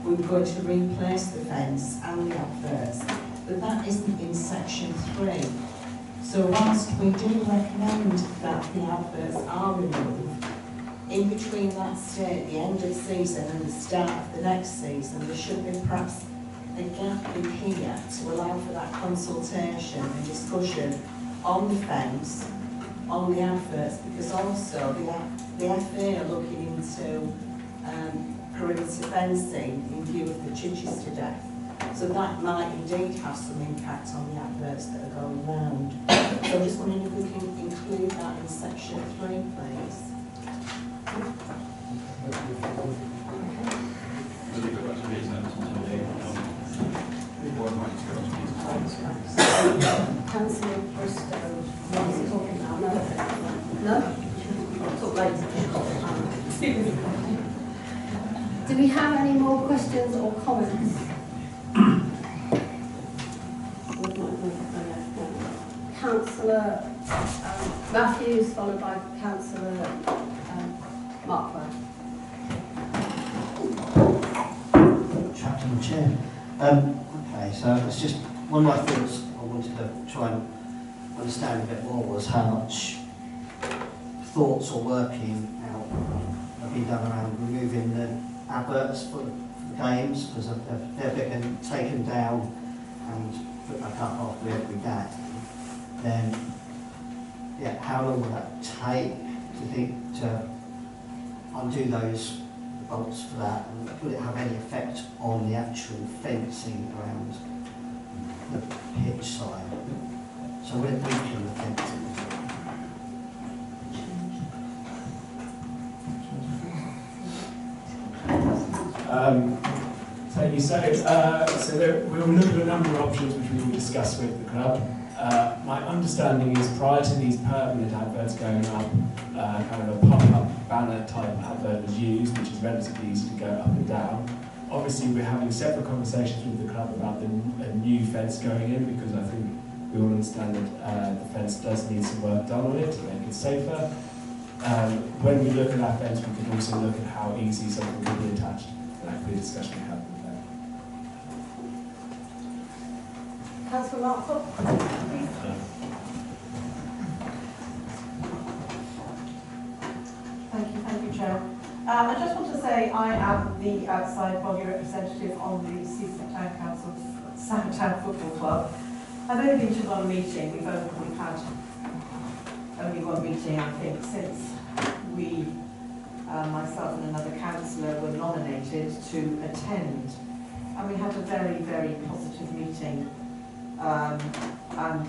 we were going to replace the fence and the adverts, but that isn't in section 3. So whilst we do recommend that the adverts are removed, in between that state, the end of the season and the start of the next season, there should be perhaps a gap in here to allow for that consultation and discussion on the fence, on the adverts, because also the FA are looking into perimeter fencing in view of the Chichester death. So that might indeed have some impact on the adverts that are going round. So I'm just wondering if we can include that in section 3, please. Councillor Bristow, what is he talking about? No? I'll talk later. Do we have any more questions or comments? Councillor Matthews, followed by Councillor Markwell. Captain Chair. Okay, so it's just one of my thoughts I wanted to try and understand a bit more was how much thoughts or working out have been done around removing the adverts for the games, because they've been taken down and put back up after every game. Then, yeah, how long will that take to undo those bolts for that, and will it have any effect on the actual fencing around the pitch side? So will it weaken the fencing? Thank you. So we will look at a number of options which we will discuss with the club. My understanding is prior to these permanent adverts going up, kind of a pop-up banner type advert was used, which is relatively easy to go up and down. Obviously, we're having several conversations with the club about a new fence going in, because I think we all understand that the fence does need some work done on it to make it safer. When we look at that fence, we can also look at how easy something can be attached. And that could be a discussion we have with them. Councillor Markwell, please. Thank you, Chair. I just want to say I am the outside body representative on the Seaford Town Council's Town Football Club. I've only been to one meeting. We've had only one meeting, I think, since we, myself and another councillor, were nominated to attend. And we had a very, very positive meeting and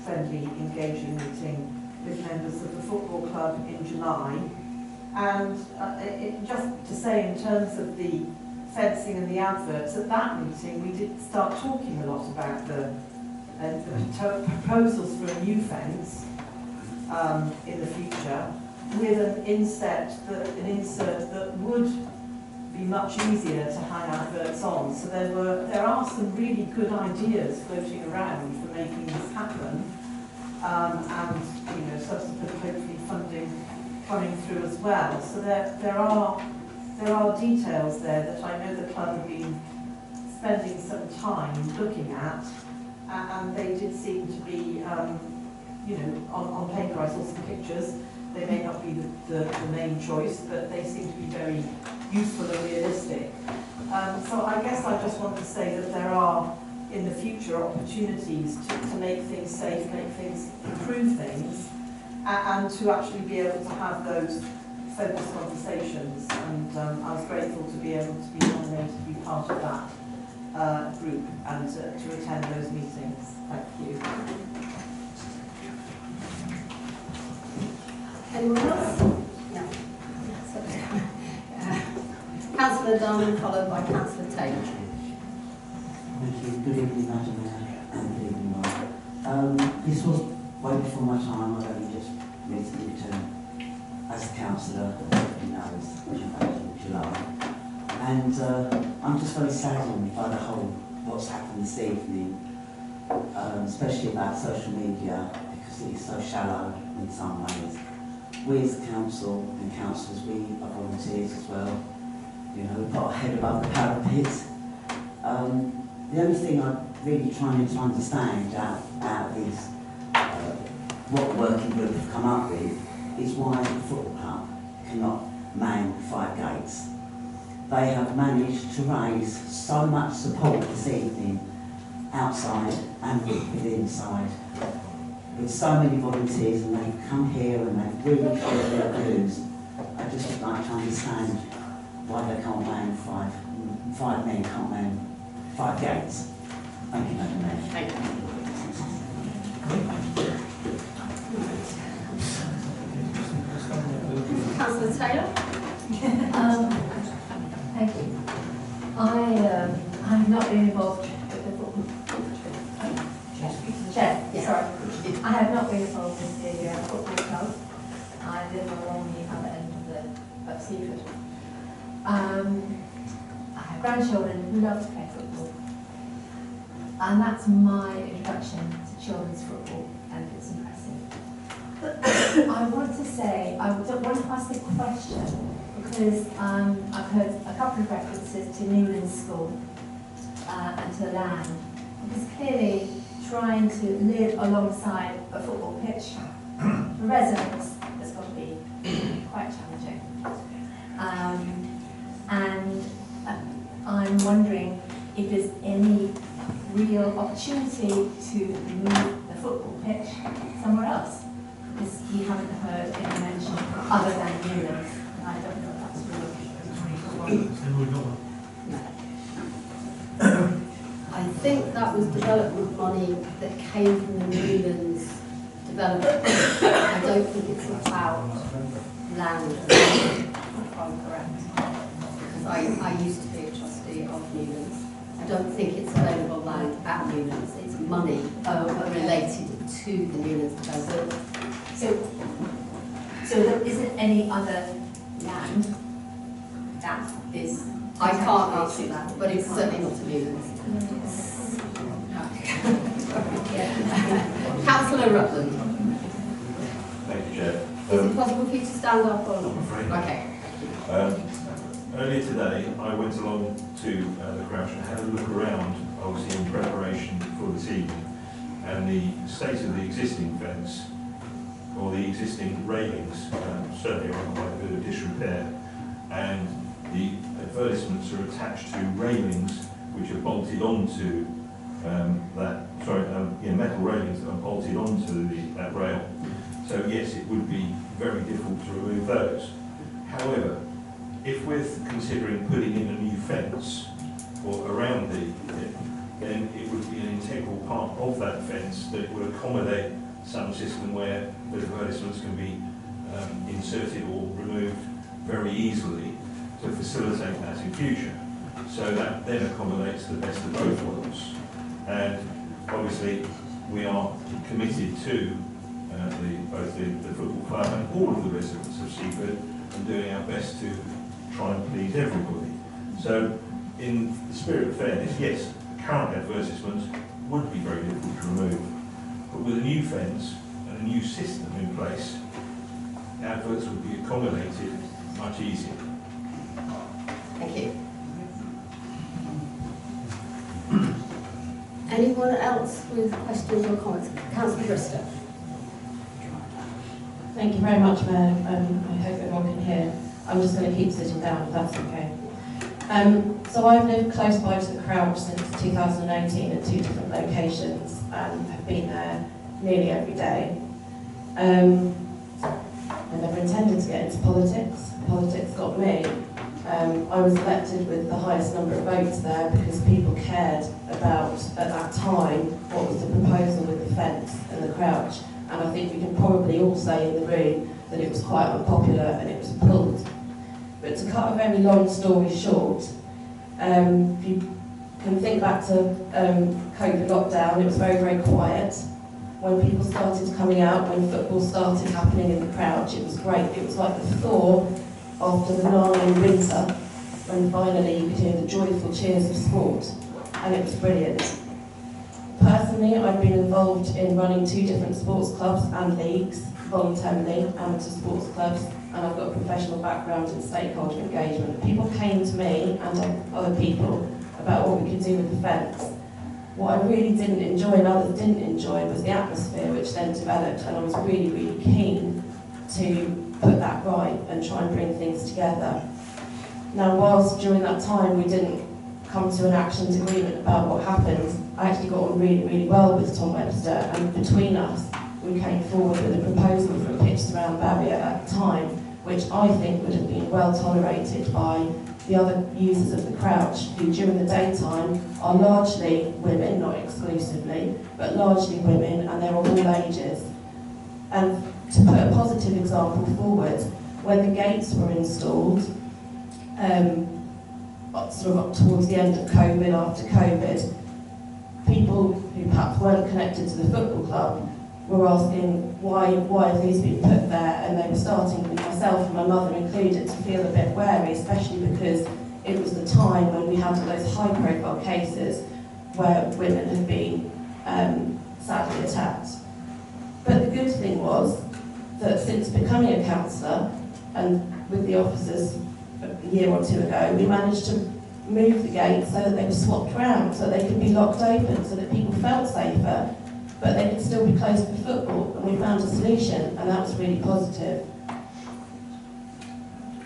friendly, engaging meeting with members of the football club in July. And just to say, in terms of the fencing and the adverts, at that meeting we did start talking a lot about the proposals for a new fence in the future, with an insert that would be much easier to hang adverts on. So there are some really good ideas floating around for making this happen, and subsequent hopefully funding coming through as well. So there are details there that I know the club have been spending some time looking at, and they did seem to be, on paper I saw some pictures, they may not be the main choice, but they seem to be very useful and realistic. So I guess I just want to say that there are, in the future, opportunities to make things safe, make things, improve things, and to actually be able to have those focused conversations. And I was grateful to be able to be nominated to be part of that group and to attend those meetings. Thank you. Anyone else? No. Councillor Dunn, followed by Councillor Taylor. Thank you. Good evening, Madam Mayor, and good evening, Mark. This was way before my time. I've only just recently returned as a councillor, you know, as July. And I'm just very saddened by the whole what's happened this evening, especially about social media, because it is so shallow in some ways. We as council and councillors, we are volunteers as well. You know, we've got our head above the parapet. The only thing I'm really trying to understand out of this, what the working group have come up with, is why the football club cannot man 5 gates. They have managed to raise so much support this evening, outside and within inside, with so many volunteers, and they've come here and they've really shared their views. I just would like to understand why they can't man 5 men can't man 5 gates. Thank you, Madam Mayor. Thank you. Councillor Taylor. Thank you. I have not been involved with the football. Chair, sorry. I have not been involved with the football club. I live along the other end of Seaford. I have grandchildren who love to play football. And that's my introduction to children's football, and it's impressive. I want to say, I want to ask a question, because I've heard a couple of references to Newlands School and to land. Because clearly trying to live alongside a football pitch for residents has got to be quite challenging. And I'm wondering if there's any real opportunity to move the football pitch somewhere else, because we haven't heard any mention other than Newlands. I don't know if that's real. I think that was development money that came from the Newlands development. I don't think it's about land, if I'm correct. Because I used to be a trustee of Newlands. I don't think it's available land at Newlands. It's money related to the Newlands development. So there isn't any other land that is... I can't answer that, but it's certainly not to Newlands. Councillor Rutland. Thank you, Chair. Is it possible for you to stand up or not? I'm afraid not. Okay. Earlier today, I went along to the Crouch and had a look around, obviously in preparation for this evening, and the state of the existing fence, or the existing railings, certainly are in quite a bit of disrepair, and the advertisements are attached to railings which are bolted onto metal railings that are bolted onto that rail. So yes, it would be very difficult to remove those. However, if we're considering putting in a new fence or around it, then it would be an integral part of that fence that would accommodate some system where the advertisements can be inserted or removed very easily to facilitate that in future. So that then accommodates the best of both worlds. And obviously we are committed to both the football club and all of the residents of Seaford and doing our best to try and please everybody. So in the spirit of fairness, yes, current advertisements would be very difficult to remove. But with a new fence and a new system in place, adverts would be accommodated much easier. Thank you. Anyone else with questions or comments? Councillor Bristow. Thank you very much, Mayor. I hope everyone can hear. I'm just going to keep sitting down, if that's okay. So I've lived close by to the Crouch since 2018 at 2 different locations and have been there nearly every day. I never intended to get into politics. Politics got me. I was elected with the highest number of votes there because people cared about, at that time, what was the proposal with the fence and the Crouch. And I think we can probably all say in the room that it was quite unpopular and it was pulled. But to cut a very long story short, if you can think back to COVID lockdown, it was very, very quiet. When people started coming out, when football started happening in the Crouch, it was great. It was like the thaw after the gnarly winter, when finally you could hear the joyful cheers of sport, and it was brilliant. Personally, I've been involved in running 2 different sports clubs and leagues, voluntarily, amateur sports clubs, and I've got a professional background in stakeholder engagement. People came to me and other people about what we could do with the fence. What I really didn't enjoy and others didn't enjoy was the atmosphere which then developed, and I was really, really keen to put that right and try and bring things together. Now, whilst during that time we didn't come to an actions agreement about what happened, I actually got on really, really well with Tom Webster, and between us we came forward with a proposal for a pitched around barrier at the time, which I think would have been well tolerated by the other users of the Crouch, who during the daytime are largely women, not exclusively, but largely women, and they're of all ages. And to put a positive example forward, when the gates were installed, sort of towards the end of COVID, after COVID, people who perhaps weren't connected to the football club were asking why have these been put there, and they were starting, myself and my mother included, to feel a bit wary, especially because it was the time when we had those high profile cases where women had been sadly attacked. But the good thing was that since becoming a councillor and with the officers a year or 2 ago, we managed to move the gates so that they were swapped round, so they could be locked open, so that people felt safer, but they could still be close to football, and we found a solution, and that was really positive.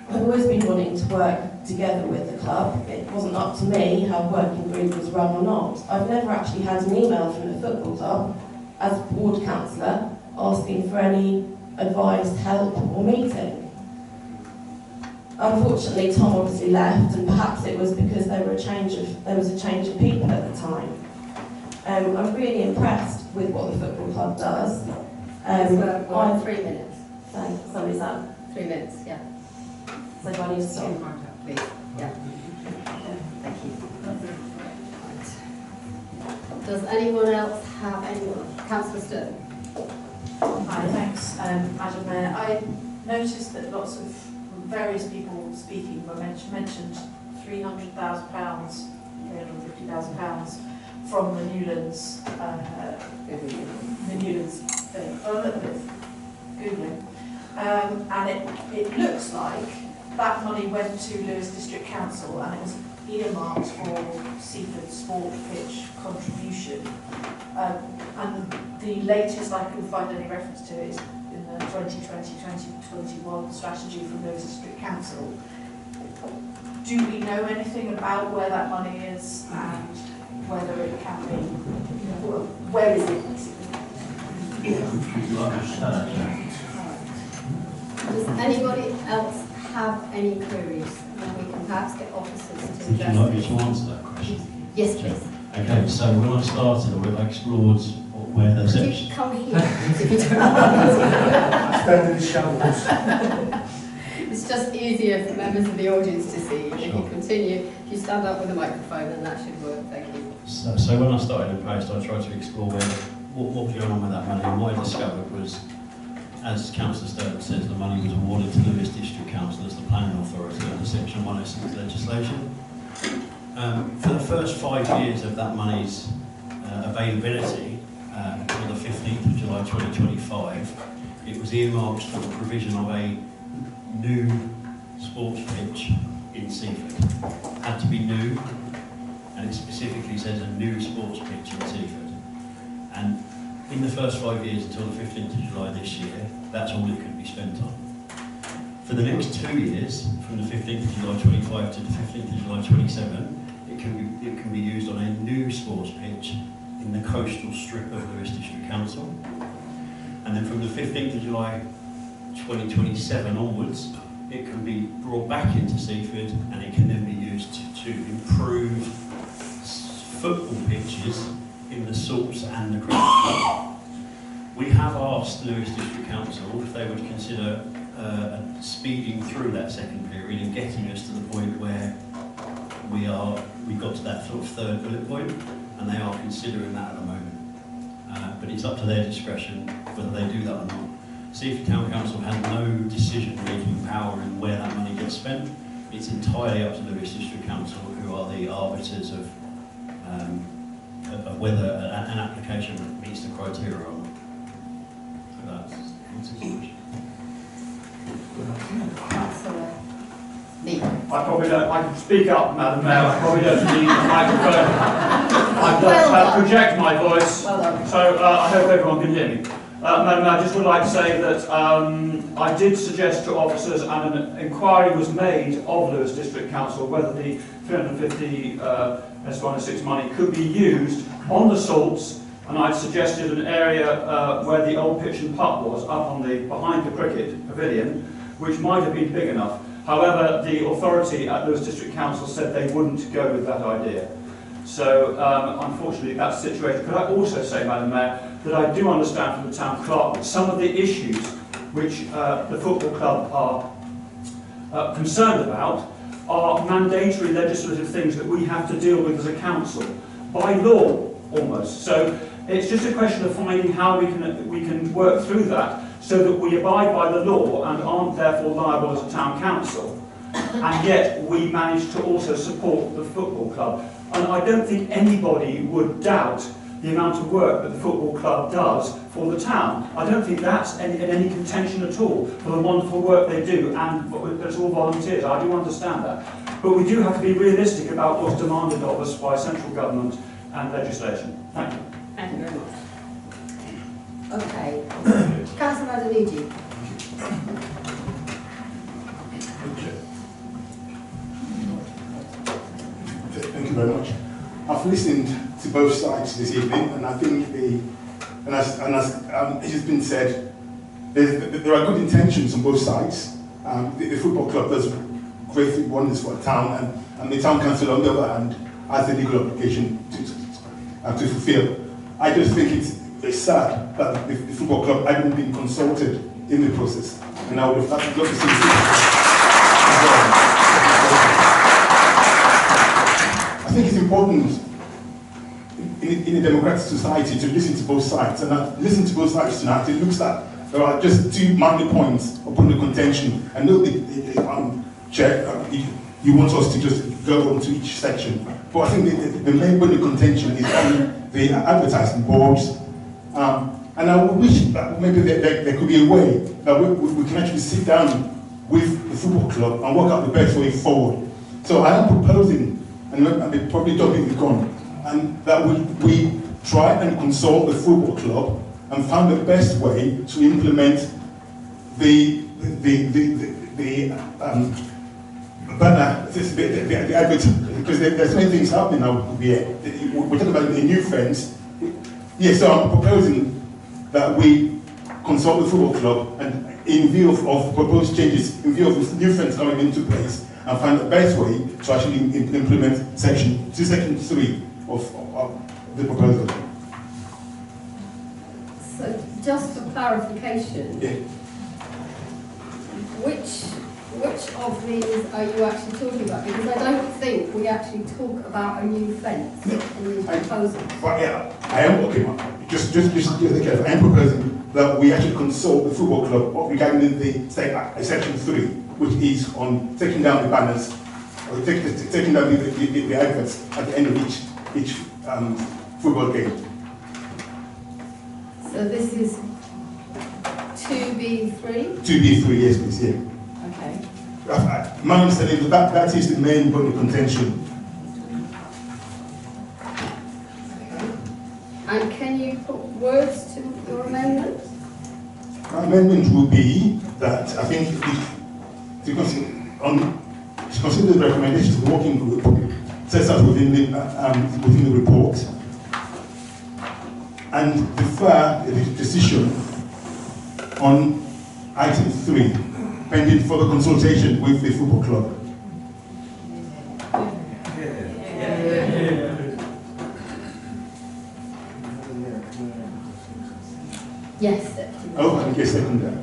I've always been wanting to work together with the club. It wasn't up to me how working group was run or not. I've never actually had an email from the football club as ward councillor asking for any advice, help or meeting. Unfortunately, Tom obviously left, and perhaps it was because there was a change of people at the time. I'm really impressed with what the football club does. We're on 3 minutes. Thanks. So is that 3 minutes? Yeah. So do I need to stop? Please. Yeah. Thank you. Right. Does anyone else have anyone? Councillor Stone. Hi, thanks, Madam Mayor. I noticed that lots of various people speaking mentioned £300,000, £350,000 from the Newlands thing. Oh, look at this, Googling. And it looks like that money went to Lewes District Council and it was earmarked for Seaford Sport Pitch contribution. And the latest I can find any reference to it is in the 2020-2021 strategy from Lewes District Council. Do we know anything about where that money is and whether it can be, where is it basically? Does anybody else have any queries? And we can perhaps get officers to Would you address like me to answer that question? Yes, please. Okay, so when I started, I explored where there's Could you come here? Standing shovels. It's just easier for members of the audience to see. If you continue, if you stand up with a microphone, then that should work. Thank you. So when I started in post, I tried to explore what was going on with that money, and what I discovered was, as Councillor Stone says, the money was awarded to Lewes District Council as the planning authority under Section 106 legislation. For the first 5 years of that money's availability, until the 15th of July 2025, it was earmarked for the provision of a new sports pitch in Seaford. It had to be new, and it specifically says a new sports pitch in Seaford. And in the first 5 years until the 15th of July this year, that's all it could be spent on. For the next 2 years, from the 15th of July 25 to the 15th of July 27, it can be used on a new sports pitch in the coastal strip of Lewes District Council. And then from the 15th of July 2027 onwards, it can be brought back into Seaford and it can then be used to improve football pitches in the Salts and the Cricket. We have asked Lewes District Council if they would consider speeding through that second period and getting us to the point where we got to that sort of third bullet point, and they are considering that at the moment. But it's up to their discretion whether they do that or not. Seaford Town Council has no decision-making power in where that money gets spent. It's entirely up to the Lewes District Council, who are the arbiters of whether an application meets the criteria or not. So that's answers the question. I probably don't, I can speak up, Madam Mayor, I probably don't need a microphone. I project my voice, so I hope everyone can hear me. Madam Mayor, I just would like to say that I did suggest to officers, and an inquiry was made of Lewes District Council whether the 350 S106 money could be used on the Salts, and I'd suggested an area where the old pitch and putt was, up on the behind the cricket pavilion, which might have been big enough. However, the authority at Lewes District Council said they wouldn't go with that idea. So, unfortunately, that's the situation. Could I also say, Madam Mayor, that I do understand from the town clerk that some of the issues which the football club are concerned about are mandatory legislative things that we have to deal with as a council, by law almost. So it's just a question of finding how we can work through that so that we abide by the law and aren't therefore liable as a town council, and yet we manage to also support the football club. And I don't think anybody would doubt the amount of work that the football club does for the town. I don't think that's in any contention at all for the wonderful work they do, and it's all volunteers. I do understand that. But we do have to be realistic about what's demanded of us by central government and legislation. Thank you. Thank you very much. Okay. Councillor Adeliji. Thank you very much. I've listened to both sides this evening, and I think as it has been said, there are good intentions on both sides. The football club does great wonders for the town, and the town council, on the other hand, has a legal obligation to fulfil. I just think it's sad that the football club hadn't been consulted in the process, and I would have loved to see I think it's important in a democratic society to listen to both sides, and I listen to both sides tonight. It looks like there are just two minor points upon the contention. I know Chair, you want us to just go on to each section, but I think the main point of contention is on the advertising boards. And I wish that maybe there could be a way that we can actually sit down with the football club and work out the best way forward. So I am proposing, and they probably don't think we've gone, and that we try and consult the football club and find the best way to implement the banner, the advert, because there's many things happening now. We're talking about the new fence. Yeah, so I'm proposing that we consult the football club and in view of proposed changes, in view of the new fence coming into place, and find the best way to actually implement section 3 of the proposal. So, just for clarification, yeah. Which of these are you actually talking about? Because I don't think we actually talk about a new fence in these proposals. But yeah, I am okay. Just I am proposing that we actually consult the football club regarding the section 3, which is on taking down the banners, or taking down the adverts at the end of each football game. So this is 2B3? 2B3, yes, please, yeah. Okay. My understanding is that is the main point of contention. Okay. And can you put words to Your amendment? My amendment will be that I think to consider the recommendations of the working group set out within the report and defer the decision on item 3, pending further consultation with the football club. Yes. Oh, I guess second there.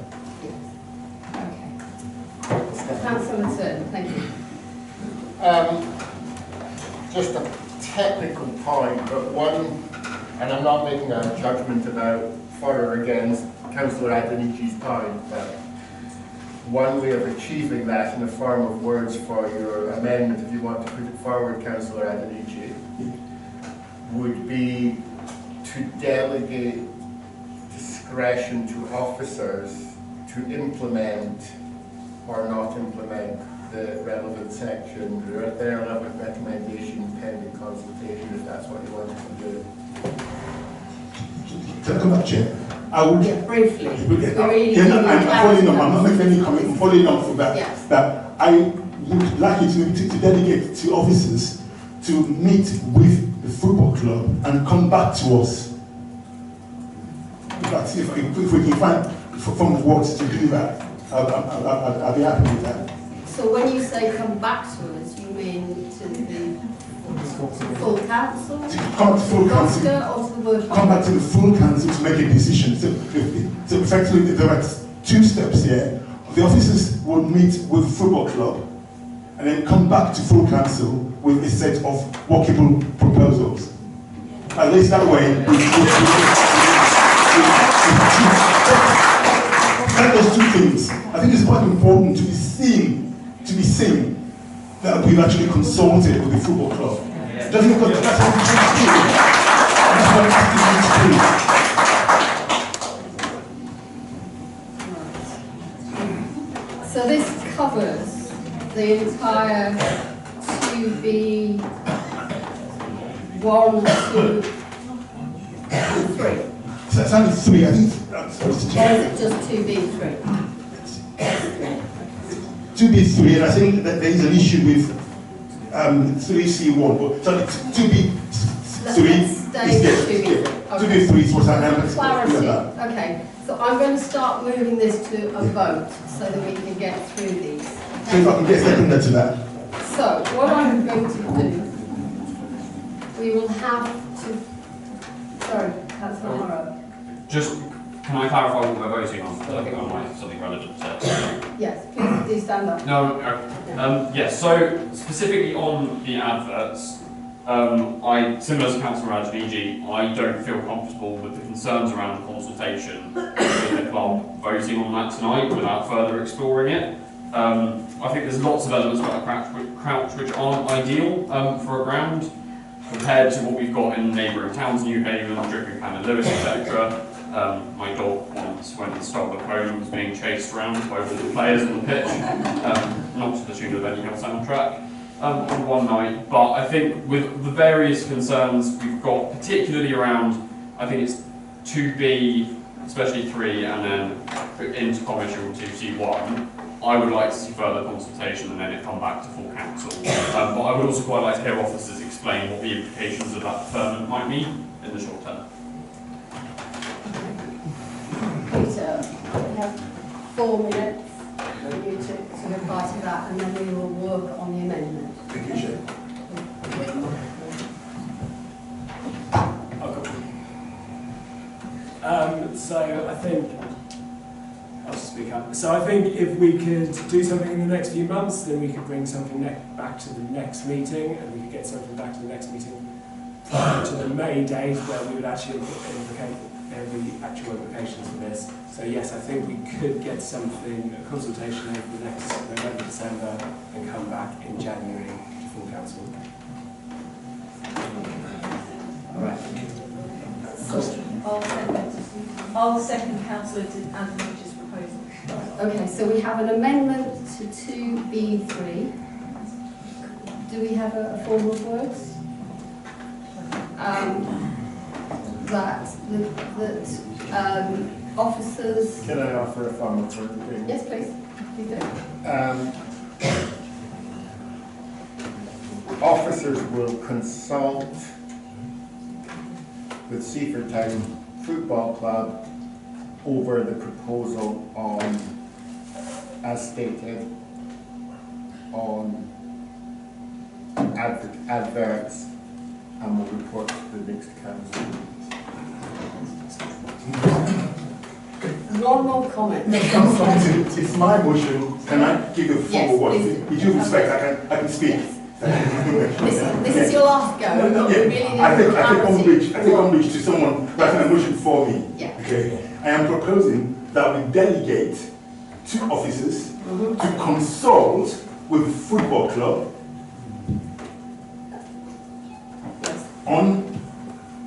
Councillor Turner, thank you. Just a technical point, but one, and I'm not making a judgment about for or against Councillor Adenici's point, but one way of achieving that in the form of words for your amendment, if you want to put it forward, Councillor Adenici, would be to delegate discretion to officers to implement or not implement the relevant section, their recommendation pending consultation, if that's what you want to do. Can I come back, Chair? I would briefly. I'm following up. I'm not making any comment. I'm following up for that. Yes. That I would like you to delegate to officers to meet with the football club and come back to us. If we can find from the works to do that, I'll be happy with that. So when you say come back to us, you mean to the full council? Come to full council. Or to the work Come back to the full council to make a decision. So effectively, there are 2 steps here. The officers will meet with the football club and then come back to full council with a set of workable proposals. At least that way, those 2 things. I think it's quite important to be seen that we've actually consulted with the football club. Doesn't because that's what we should do. That's what it's So this covers the entire 2B1, 2, and 3. So it's only 3, I think. Or is it just 2B3? 2B3, and I think that there is an issue with 3C1, but sorry, 2B3 2B3 is what I am. Clarity. Okay, so I'm going to start moving this to a vote so that we can get through these. So if I can get a second to that. So what I'm going to do, we will have to. Sorry, Councillor Morrow. Just, can I clarify what we're voting on? Because I think I might have something relevant to say. Yes, please do stand up. No, yes, so specifically on the adverts, similar to Councillor Adenici, I don't feel comfortable with the concerns around consultation with the club voting on that tonight without further exploring it. I think there's lots of elements about Crouch which aren't ideal for a ground compared to what we've got in neighbouring towns, New Haven, Dripping Pan and Lewis, etc. My dog once, when he stole the home, was being chased around by all the players on the pitch, not to the tune of any Hill soundtrack, on one night. But I think with the various concerns we've got, particularly around, I think it's 2B, especially 3, and then into commission 2C1, I would like to see further consultation and then it come back to full council. But I would also quite like to hear officers explain what the implications of that deferment might mean in the short term. Peter, we have 4 minutes for you to reply to that, and then we will work on the amendment. Thank you, Chair. So I think, I'll speak up. So I think if we could do something in the next few months, then we could bring something back to the next meeting, and we could get something back to the next meeting prior to the May date, where we would actually implicate the actual implications of this. So yes, I think we could get something, a consultation over the next November, December, and come back in January to full council. All right. I'll second Councillor Antonici's proposal. Okay, so we have an amendment to 2B3. Do we have a form of words? That Officers. Can I offer a final thing? Yes, please. Please do. Officers will consult with Seaford Town Football Club over the proposal on, as stated, on adverts, and will report to the next council. One more comment. It's my motion. Can I give the floor? Yes, What? please. With due respect, I can speak. This is your last go. We really need I take umbrage to someone writing a motion for me. Yeah. Okay. I am proposing that we delegate 2 officers to consult with the football club on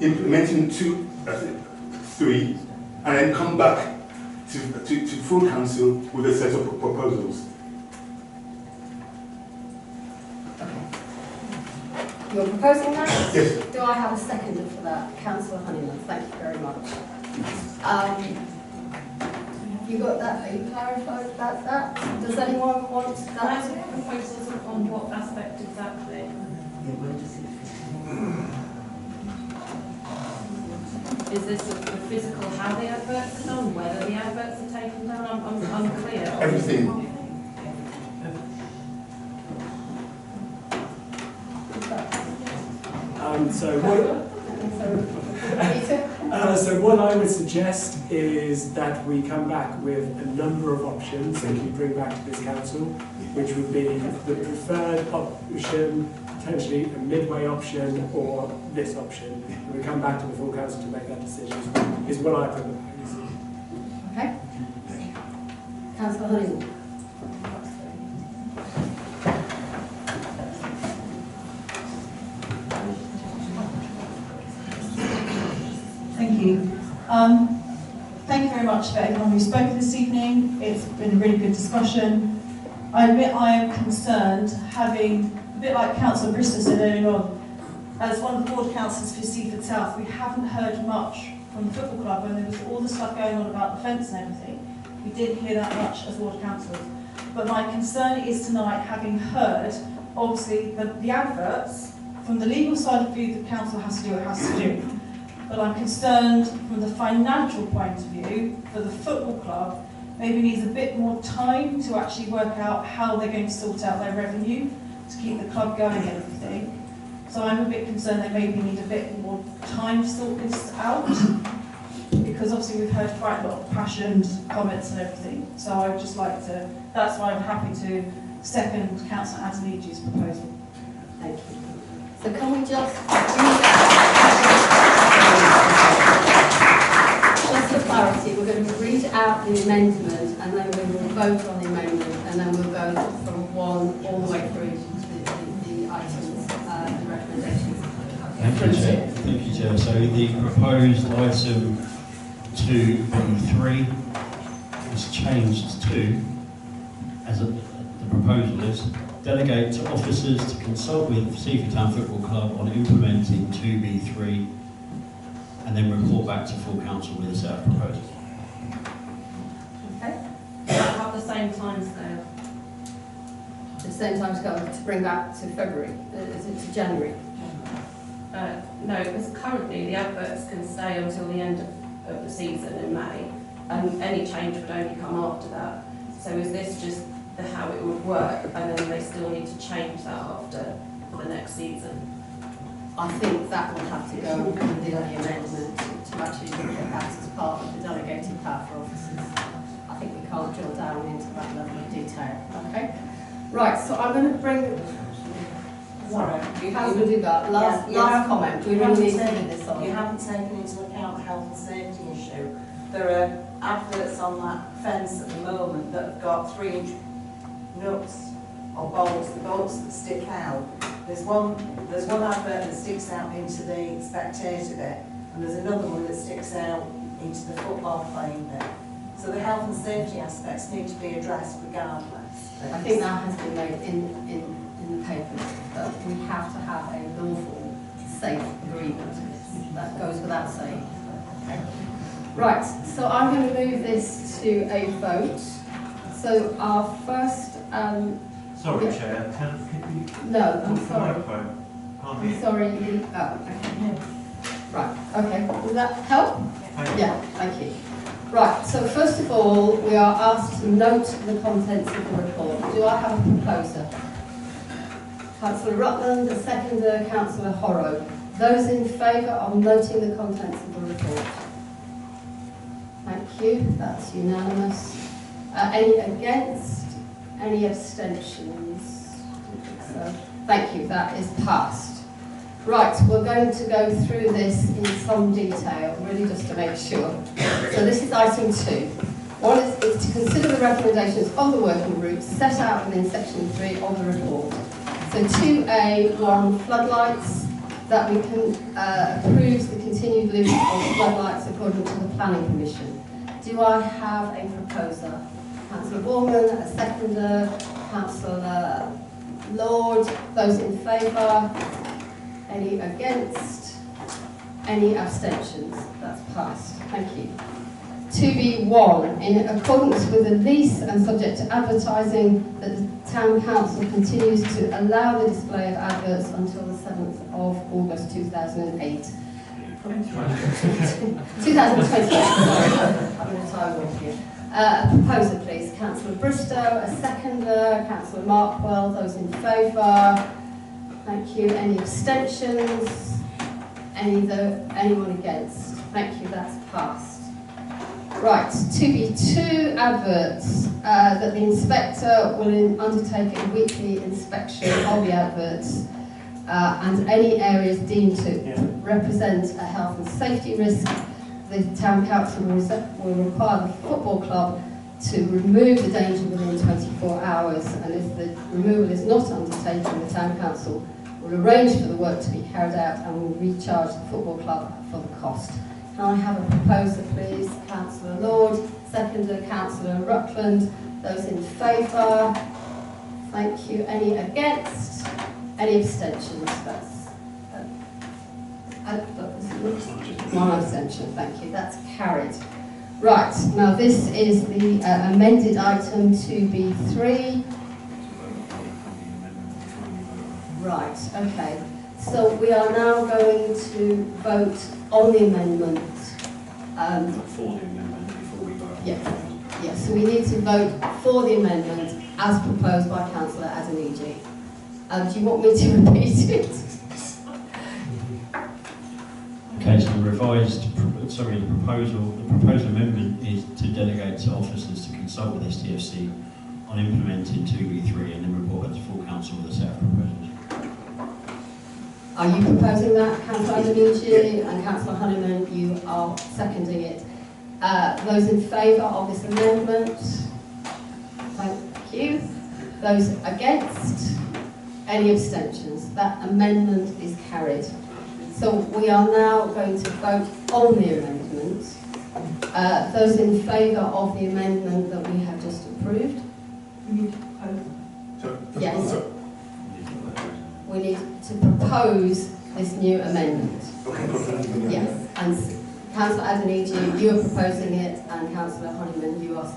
implementing 2, 3, and then come back to full council with a set of proposals. You're proposing that? Yes. Do I have a seconder for that? Councillor Honeyman, thank you very much. You got that? Are you clarified about that? Does anyone want Can I that? ask proposals on what aspect exactly? Is this the physical, how the adverts are done, whether the adverts are taken down? I'm unclear. Everything. So what I would suggest is that we come back with a number of options that we bring back to this council, which would be the preferred option, potentially a midway option, or this option. And we come back to the full council to make that decision, is what I propose. Okay. Councillor Honeyman. Thank you. Thank you very much for everyone who's spoken this evening. It's been a really good discussion. I admit I am concerned, having, a bit like Councillor Bristow said earlier on, as one of the board councillors for Seaford South, we haven't heard much from the football club when there was all the stuff going on about the fence and everything. We didn't hear that much as ward councillors. But my concern is tonight, having heard, obviously, the adverts, from the legal side of view, the council has to do what it has to do. But I'm concerned from the financial point of view for the football club, maybe needs a bit more time to actually work out how they're going to sort out their revenue to keep the club going and everything. So I'm a bit concerned they maybe need a bit more time to sort this out, because obviously we've heard quite a lot of passionate comments and everything. So I'd just like to, that's why I'm happy to second Councillor Antonici's proposal. Thank you. So can we just for clarity, we're going to read out the amendment and then we will vote on the amendment and then we'll go from 1 all the way through to the items, the recommendations. Thank you, Chair. Thank you, Chair. So the proposed item 2B3 is changed to, as the proposal is, delegate to officers to consult with Seaford Town Football Club on implementing 2B3 and then report back to full council with a set of proposals. Okay. Does that have the same timescale? The same timescale to bring back to February, is it to January? No, because currently the adverts can stay until the end of the season in May, and any change would only come after that. So is this just how it would work, and then they still need to change that after the next season? I think that will have to go within the amendment to actually look at that as part of the delegated power for officers. I think we can't drill down into that level of detail. Okay? Right, so I'm going to bring... Sorry, how do we do that? Last comment. We really need to do this on. You haven't taken into account the health and safety issue. There are adverts on that fence at the moment that have got 3-inch nuts or bolts, the bolts that stick out. There's one advert that sticks out into the spectator bit, and there's another one that sticks out into the football playing bit. So the health and safety aspects need to be addressed regardless. I think that has been made in the papers, that we have to have a lawful, safe agreement. That goes without saying. Okay. Right, so I'm going to move this to a vote. So our first... Sorry, yeah. Chair, can you... No, I'm sorry. Microphone. Can't I'm hear. sorry. Okay. Right, okay. Does that help? Yeah, thank you. Right, so first of all, we are asked to note the contents of the report. Do I have a proposer? Councillor Rutland, a seconder, Councillor Horrow. Those in favour of noting the contents of the report? Thank you, that's unanimous. Any against? Any abstentions? So, thank you, that is passed. Right, we're going to go through this in some detail, really just to make sure. So this is item 2. One is to consider the recommendations of the working group set out within section 3 of the report. So 2A1 floodlights, that we can approve the continued use of floodlights according to the Planning Commission. Do I have a proposer? Councillor Borman, a seconder, Councillor Lord, those in favour? Any against? Any abstentions? That's passed. Thank you. 2B1, in accordance with the lease and subject to advertising, that the Town Council continues to allow the display of adverts until the 7th of August 2008. 2028, sorry. I'm going to time off here. A proposer, please. Councillor Bristow, a seconder, Councillor Markwell, those in favour? Thank you. Any abstentions? Anyone against? Thank you, that's passed. Right, 2B2 adverts, that the inspector will undertake a weekly inspection of the adverts and any areas deemed to represent a health and safety risk. The Town Council will require the football club to remove the danger within 24 hours, and if the removal is not undertaken, the Town Council will arrange for the work to be carried out and will recharge the football club for the cost. Can I have a proposer, please? Councillor Lord, seconder, Councillor Rutland. Those in favour? Thank you. Any against? Any abstentions? That's one abstention. Thank you. That's carried. Right. Now this is the amended item 2B3. Right. Okay. So we are now going to vote on the amendment. For the amendment before we vote. Yeah, so we need to vote for the amendment as proposed by Councillor Adeniji. Do you want me to repeat it? Okay, so the proposed amendment is to delegate to officers to consult with STFC on implementing 2B3 and then report back to full council with a set of proposals. Are you proposing that, Councillor Adeniji and Councillor Honeyman? You are seconding it. Those in favour of this amendment? Thank you. Those against? Any abstentions? That amendment is carried. So we are now going to vote on the amendment. Those in favour of the amendment that we have just approved? We need to propose. Yes. We need to propose this new amendment. Yes. And Councillor Adeniji, you are proposing it, and Councillor Honeyman, you are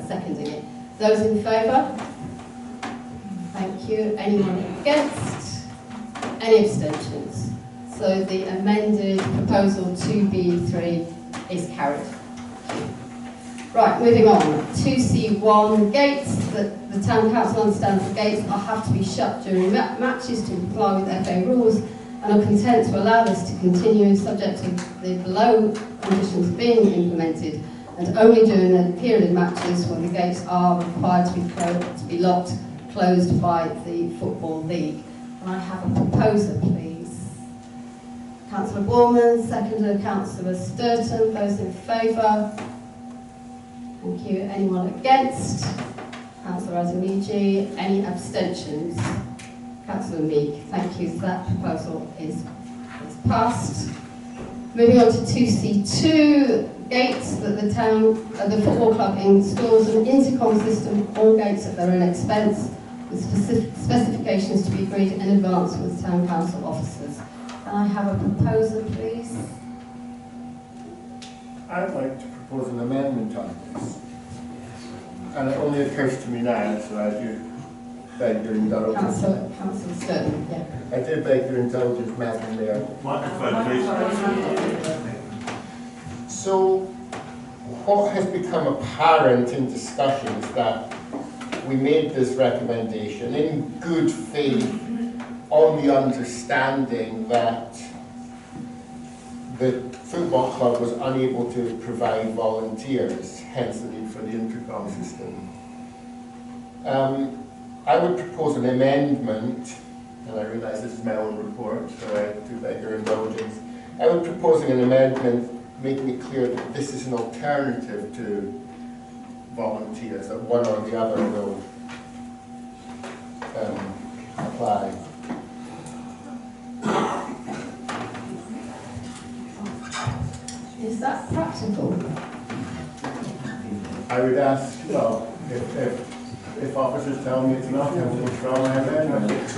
seconding it. Those in favour? Thank you. Anyone against? Any abstentions? So the amended proposal 2B3 is carried. Right, moving on. 2C1, gates. The Town Council understands the gates have to be shut during matches to comply with FA rules, and are content to allow this to continue subject to the below conditions being implemented, and only during the period of matches when the gates are required to be locked, closed by the Football League. Can I have a proposer, please? Councillor Borman, seconder, Councillor Sturton. Those in favour? Thank you. Anyone against? Councillor Adeniji. Any abstentions? Councillor Meek. Thank you. That proposal is passed. Moving on to 2C2, gates that the football club installs an intercom system, all gates at their own expense, with specifications to be agreed in advance with Town Council officers. Can I have a proposer, please? I'd like to propose an amendment on this. And it only occurs to me now, so I do beg your indulgence. Councillor Sturton, yeah. I do beg your indulgence, Madam Mayor. Microphone, please. So, what has become apparent in discussion is that we made this recommendation in good faith on the understanding that the football club was unable to provide volunteers, hence the need for the intercom system. I would propose an amendment, and I realise this is my own report, so I do beg your indulgence. I would propose an amendment making it clear that this is an alternative to volunteers, that one or the other will apply. Is that practical? I would ask, well, if officers tell me it's not, I will withdraw my amendment.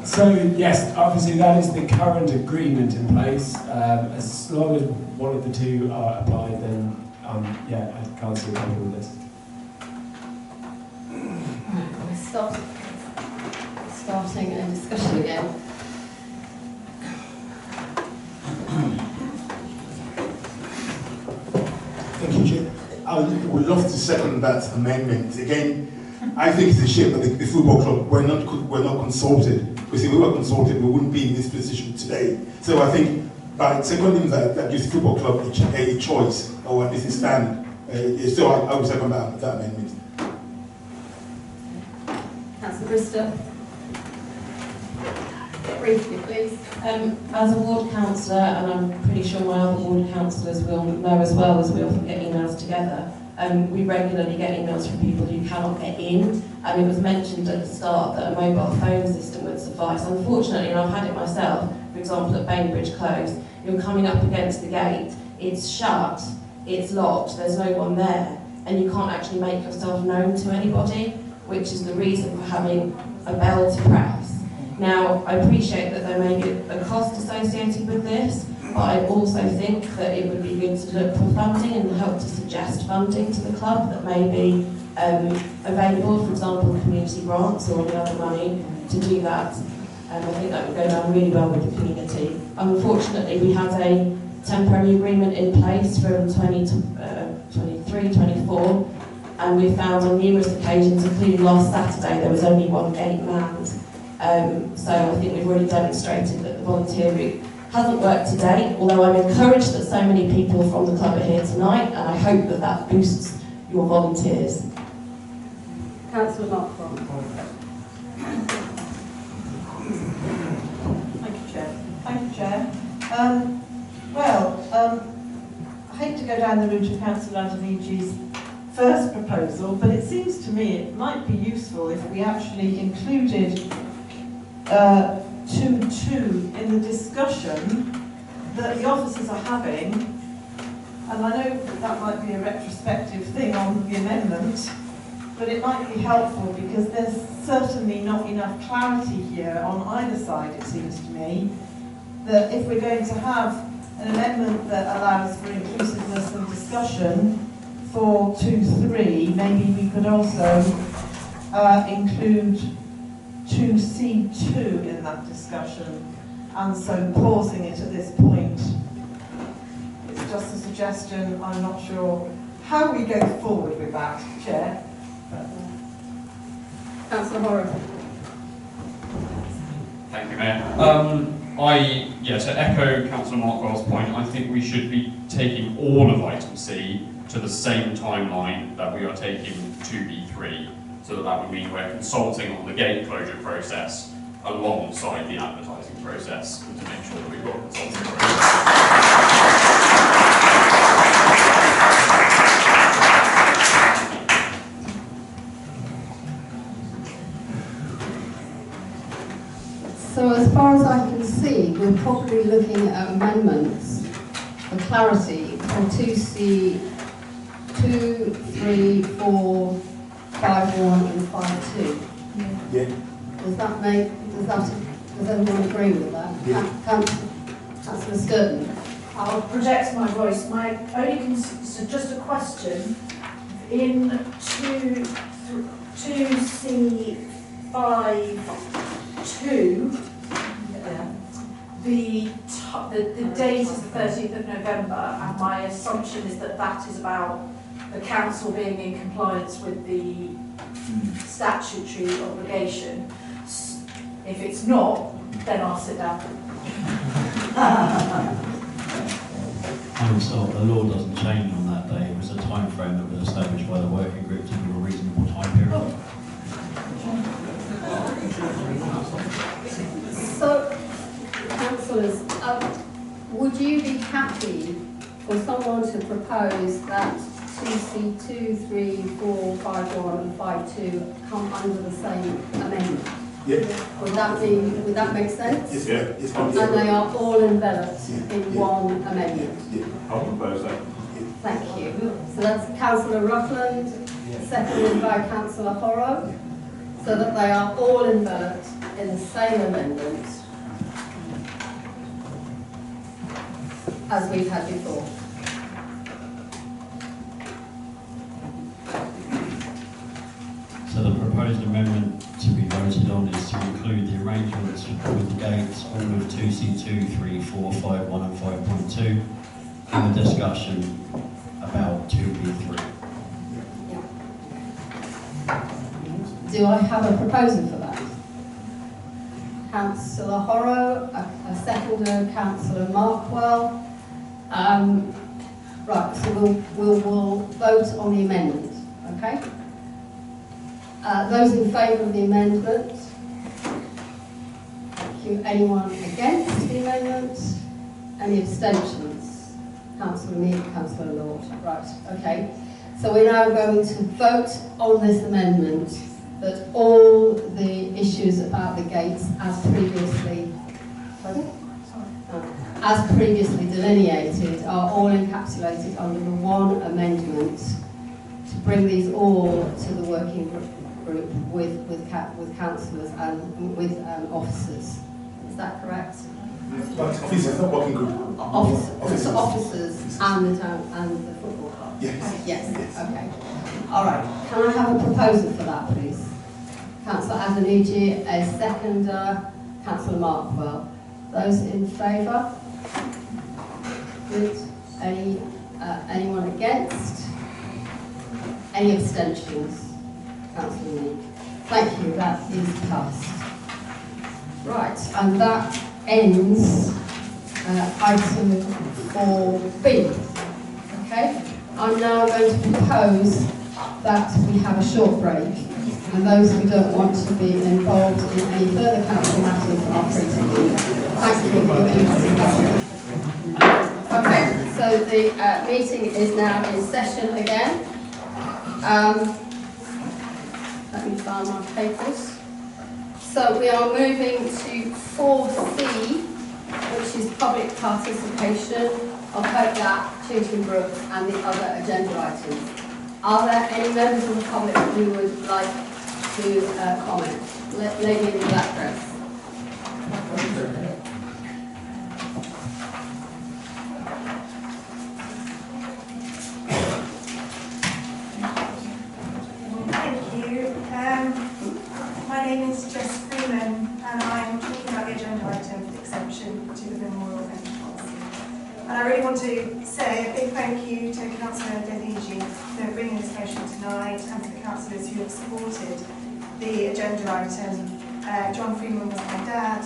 So yes, obviously that is the current agreement in place. As long as one of the two are applied, then yeah, I can't see a problem with this. Right, starting a discussion again. Thank you, Chair. I would love to second that amendment. Again, I think it's a shame that the football club were not consulted. Because if we were consulted, we wouldn't be in this position today. So I think by seconding that gives the football club a choice, or at least a stand. So I would second that amendment. Councillor Bristol. Briefly, please. As a ward councillor, and I'm pretty sure my other ward councillors will know as well, as we often get emails together, we regularly get emails from people who cannot get in. It was mentioned at the start that a mobile phone system would suffice. Unfortunately, and I've had it myself, for example at Bainbridge Close, you're coming up against the gate, it's shut, it's locked, there's no one there, and you can't actually make yourself known to anybody, which is the reason for having a bell to press. Now, I appreciate that there may be a cost associated with this, but I also think that it would be good to look for funding and help to suggest funding to the club that may be available, for example, community grants or any other money to do that. I think that would go down really well with the community. Unfortunately, we had a temporary agreement in place from 23-24, and we found on numerous occasions, including last Saturday, there was only one gate manned. So I think we've already demonstrated that the volunteer route hasn't worked to date, although I'm encouraged that so many people from the club are here tonight, and I hope that that boosts your volunteers. Councillor Mark. Thank you, Chair. Thank you, Chair. I hate to go down the route of Councillor Adonici's first proposal, but it seems to me it might be useful if we actually included 2.2 in the discussion that the officers are having, and I know that might be a retrospective thing on the amendment, but it might be helpful because there's certainly not enough clarity here on either side, it seems to me, that if we're going to have an amendment that allows for inclusiveness and discussion for 2.3, maybe we could also include 2C2 in that discussion, and so pausing it at this point. It's just a suggestion, I'm not sure how we go forward with that, Chair. Councillor Horrocks. Thank you, Mayor. To echo Councillor Markwell's point, I think we should be taking all of item C to the same timeline that we are taking 2B3, so that would mean we're consulting on the gate closure process alongside the advertising process to make sure that we've got a consulting process. So as far as I can see, we're probably looking at amendments for clarity for 2C, 2, 3, 4, 5, 1 and 5, 2. Yeah. Does everyone agree with that? Yeah. Councillor Sturton? I'll project my voice. My only so just a question. In 2C5(2), the date is the 30th of November, and my assumption is that that is about the council being in compliance with the statutory obligation. If it's not, then I'll sit down. And also, the law doesn't change on that day. It was a time frame that was established by the working group to give a reasonable time period. So, councillors, would you be happy for someone to propose that 2C2, 3, 4, 5.1 and 5.2 come under the same amendment? Yeah. Would that make sense? Yes, yeah. Yes, and they are all enveloped in one amendment? Yeah. I'll propose that. Thank you. So that's Councillor Rutland, seconded by Councillor Horrow, so that they are all enveloped in the same amendment as we've had before. So the proposed amendment to be voted on is to include the arrangements with the gates, all of 2C2, 3, 4, 5, 1 and 5.2, and the discussion about 2B3. Do I have a proposal for that? Councillor Horrow, a seconder, Councillor Markwell. Right, so we'll vote on the amendment, okay? Those in favour of the amendment? Thank you. Anyone against the amendment? Any abstentions? Councillor Mead, Councillor Lord. Right, okay. So we're now going to vote on this amendment that all the issues about the gates as previously delineated are all encapsulated under the one amendment to bring these all to the working group with councillors and with officers. Is that correct? Officers, not working group. Officers and the town and the football club. Yes. Yes. Okay. All right. Can I have a proposal for that, please? Councillor Adeniji, a seconder, Councillor Markwell. Those in favour? Good. Anyone against? Any abstentions? Councillor Mead. Thank you, that is passed. Right, and that ends item 4B. Okay, I'm now going to propose that we have a short break, and those who don't want to be involved in any further council matters are free to leave. Thank you for your interest. Okay, so the meeting is now in session again. Let me find my papers. So we are moving to 4C, which is public participation of Hope Gap, Chewton Brook and the other agenda items. Are there any members of the public who would like to comment? Lady in the black dress. My name is Jess Freeman, and I'm talking about the agenda item, exemption to the memorial event policy. And I really want to say a big thank you to Councillor Deniji for bringing this motion tonight, and to the councillors who have supported the agenda item. John Freeman was my dad.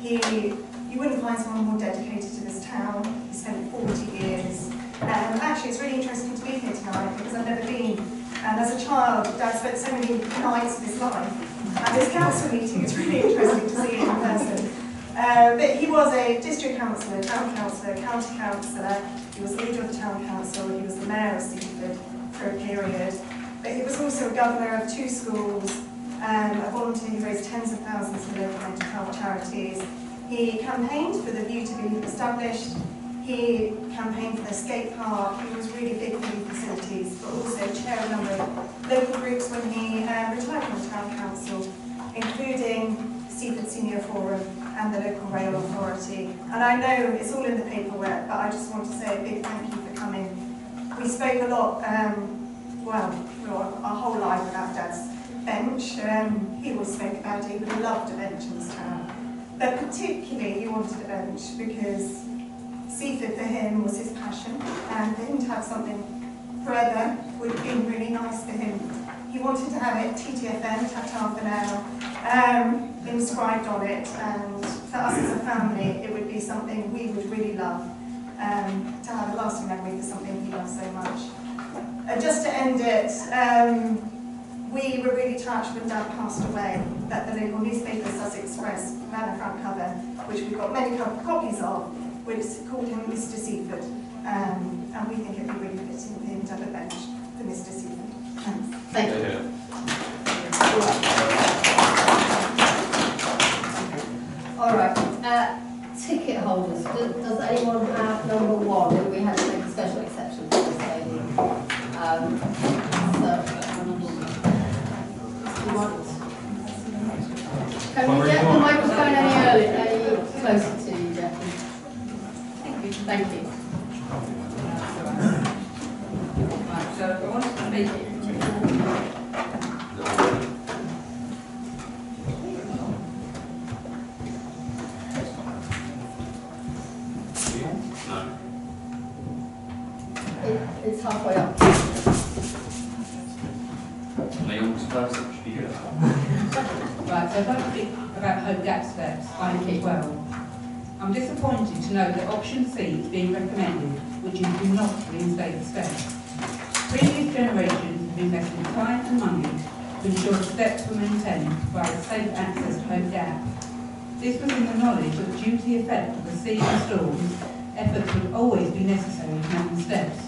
You wouldn't find someone more dedicated to this town. He spent 40 years. Actually, it's really interesting to be here tonight because I've never been. And as a child, Dad spent so many nights of his life. And this council meeting is really interesting to see in person. But he was a district councillor, town councillor, county councillor. He was leader of the town council. He was the mayor of Seaford for a period. But he was also a governor of 2 schools, a volunteer who raised tens of thousands for local mental health charities. He campaigned for the View to be established. He campaigned for the skate park. He was really big for the facilities, but also chaired a number of local groups when he retired from the town council, including Seaford Senior Forum and the local rail authority. And I know it's all in the paperwork, but I just want to say a big thank you for coming. We spoke a lot, our whole life about Dad's bench. He always spoke about it, he would have loved a bench in this town. But particularly he wanted a bench because Seaford for him was his passion, and for him to have something further would have been really nice for him. He wanted to have it TTFN, tapped half an hour, inscribed on it, and for us as a family it would be something we would really love, to have a lasting memory for something he loved so much. Just to end it, we were really touched when Dad passed away that the local newspaper Sussex Express ran a front cover, which we've got many copies of, which called him Mr. Seaford, and we think it'd be really fitting for him to have a bench for Mr. Seaford. Thanks. Thank you. All right. Ticket holders. Does anyone have number 1? We had to make a special exception for this lady. Can we get the microphone any closer to you, Jackie? Thank you. Right, so I want to make it. It's halfway up. Leon's first, it should be good. Right, so I'd like to speak about Hope Gap steps, as well. I'm disappointed to know that option C is being recommended, which is do not reinstate the steps. Previous generations have invested time and money to ensure the steps were maintained to provide safe access to Hope Gap. This was in the knowledge that due to the effect of the sea and storms, efforts would always be necessary to man the steps.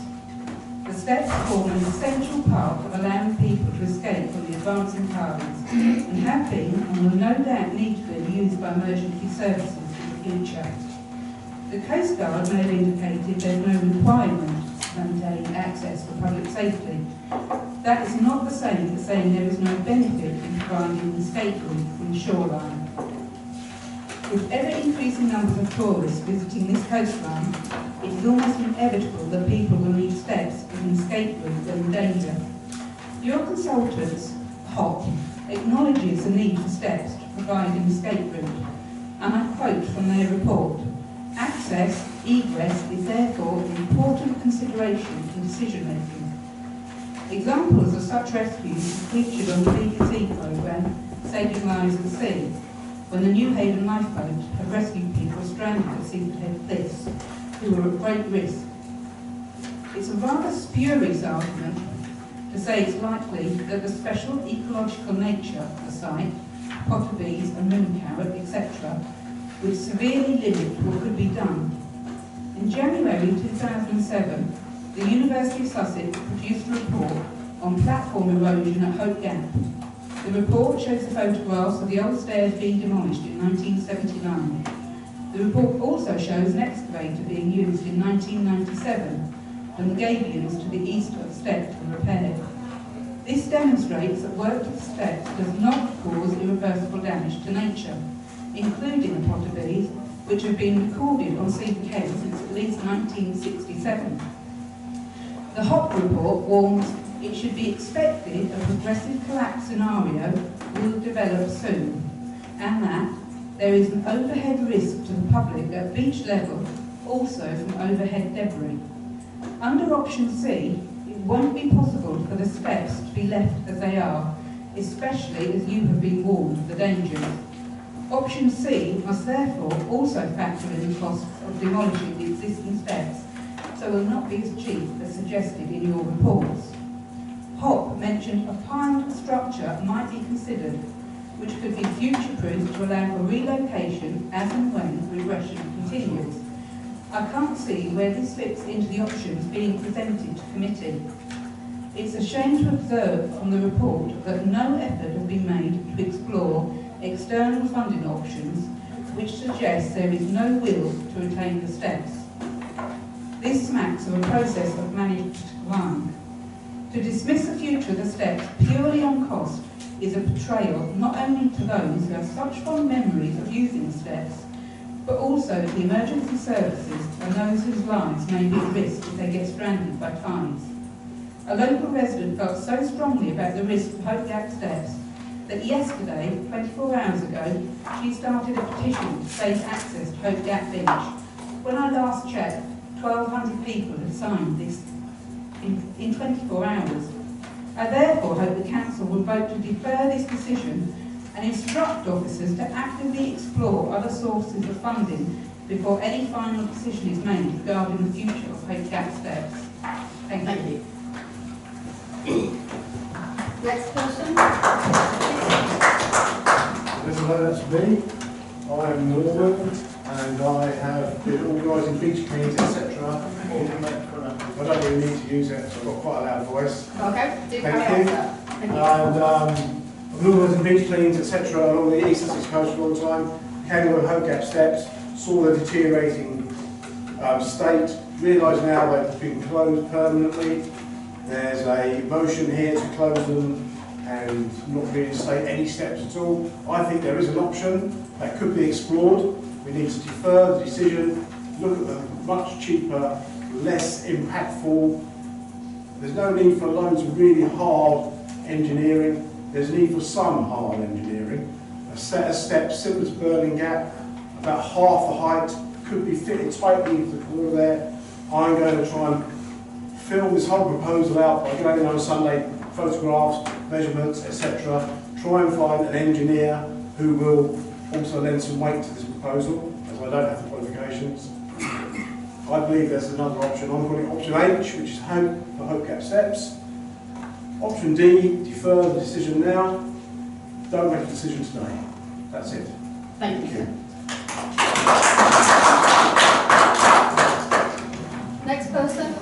The steps form an essential part of allowing people to escape from the advancing currents and have been and will no doubt need to be used by emergency services in the future. The Coast Guard may have indicated there is no requirement to maintain access for public safety. That is not the same as saying there is no benefit in providing an escape route from the shoreline. With ever-increasing numbers of tourists visiting this coastline, it is almost inevitable that people will need steps as an escape route when in danger. Your consultants, HOP, acknowledges the need for steps to provide an escape route, and I quote from their report, "Access, egress is therefore an important consideration in decision-making." Examples of such rescues featured on the BBC programme Saving Lives at Sea, when the New Haven lifeboat had rescued people stranded at Seaford Head Cliffs who were at great risk. It's a rather spurious argument to say it's likely that the special ecological nature of the site, potterbees and moon carrot, etc., would severely limit what could be done. In January 2007, the University of Sussex produced a report on platform erosion at Hope Gap. The report shows the photographs of the old stairs being demolished in 1979. The report also shows an excavator being used in 1997 when the gabions to the east of the steps were repaired. This demonstrates that work to the steps does not cause irreversible damage to nature, including the potterbees, which have been recorded on Seaford Head since at least 1967. The HOP report warns it should be expected a progressive collapse scenario will develop soon, and that there is an overhead risk to the public at beach level, also from overhead debris. Under option C, it won't be possible for the steps to be left as they are, especially as you have been warned of the dangers. Option C must therefore also factor in the costs of demolishing the existing steps, so will not be as cheap as suggested in your reports. HOP mentioned a piled structure might be considered, which could be future-proofed to allow for relocation as and when regression continues. I can't see where this fits into the options being presented to committee. It's a shame to observe from the report that no effort has been made to explore external funding options, which suggests there is no will to retain the steps. This smacks of a process of managed lying. To dismiss the future of the steps purely on cost is a betrayal not only to those who have such fond memories of using the steps, but also to the emergency services and those whose lives may be at risk if they get stranded by tides. A local resident felt so strongly about the risk of Hope Gap steps that yesterday, 24 hours ago, she started a petition to safe access to Hope Gap Beach. When I last checked, 1,200 people had signed this in 24 hours. I therefore hope the Council will vote to defer this decision and instruct officers to actively explore other sources of funding before any final decision is made regarding the future of Hope Gap steps. Thank you. Next person. Hello, that's me. I'm Norman and I have been organising beach cleans, etc. I don't really need to use it, so I've got quite a loud voice. Okay, do Thank carry you. on, sir. Thank you. And I've been organising beach cleans, etc. along the East Sussex coast for a long time. Came on Hope Gap steps, saw the deteriorating state, realise now they've been closed permanently. There's a motion here to close them and not reinstate any steps at all. I think there is an option that could be explored. We need to defer the decision, look at them much cheaper, less impactful. There's no need for loads of really hard engineering. There's a need for some hard engineering. A set of steps, similar to Burling Gap, about half the height, could be fitted tightly into the corner there. I'm going to try and fill this whole proposal out by going in on Sunday, photographs, measurements, etc. Try and find an engineer who will also lend some weight to this proposal, as I don't have the qualifications. I believe there's another option. I'm calling option H, which is Hope for Hope Gap steps. Option D, defer the decision now. Don't make a decision today. That's it. Thank you. Next person.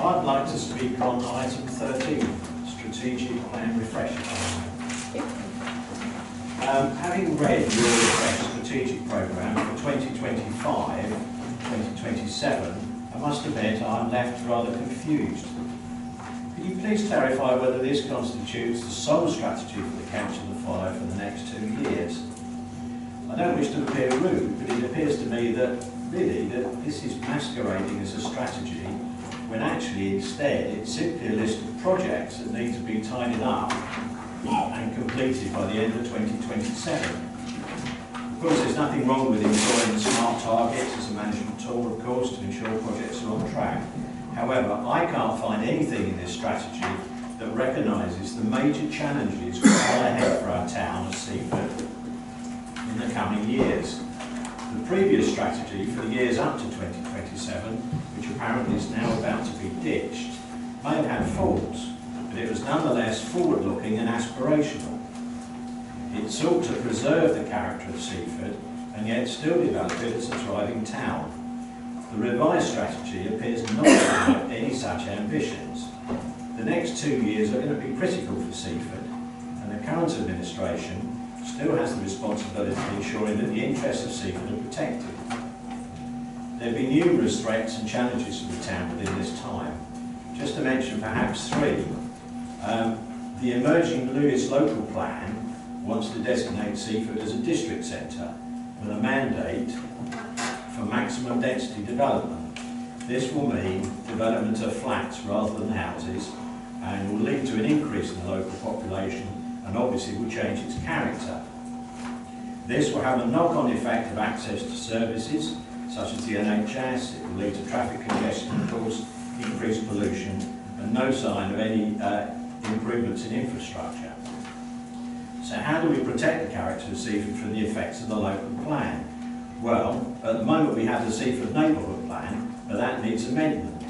I'd like to speak on item 13, strategic plan refresh. Having read your refresh strategic programme for 2025-2027, I must admit I'm left rather confused. Could you please clarify whether this constitutes the sole strategy for the Council to follow for the next 2 years? I don't wish to appear rude, but it appears to me that really that this is masquerading as a strategy when actually instead it's simply a list of projects that need to be tidied up and completed by the end of 2027. Of course, there's nothing wrong with employing smart targets as a management tool, of course, to ensure projects are on track. However, I can't find anything in this strategy that recognises the major challenges which lie ahead for our town of Seaford in the coming years. The previous strategy for the years up to 2027, which apparently is now about to be ditched, may have had faults, but it was nonetheless forward-looking and aspirational. It sought to preserve the character of Seaford and yet still develop it as a thriving town. The revised strategy appears not to have any such ambitions. The next 2 years are going to be critical for Seaford, and the current administration still has the responsibility of ensuring that the interests of Seaford are protected. There have been numerous threats and challenges for the town within this time. Just to mention perhaps 3, the emerging Lewis local plan wants to designate Seaford as a district centre with a mandate for maximum density development. This will mean development of flats rather than houses and will lead to an increase in the local population and obviously will change its character. This will have a knock-on effect of access to services such as the NHS. It will lead to traffic congestion, of course, increased pollution and no sign of any improvements in infrastructure. So how do we protect the character of Seaford from the effects of the local plan? Well, at the moment we have the Seaford neighbourhood plan, but that needs amendment.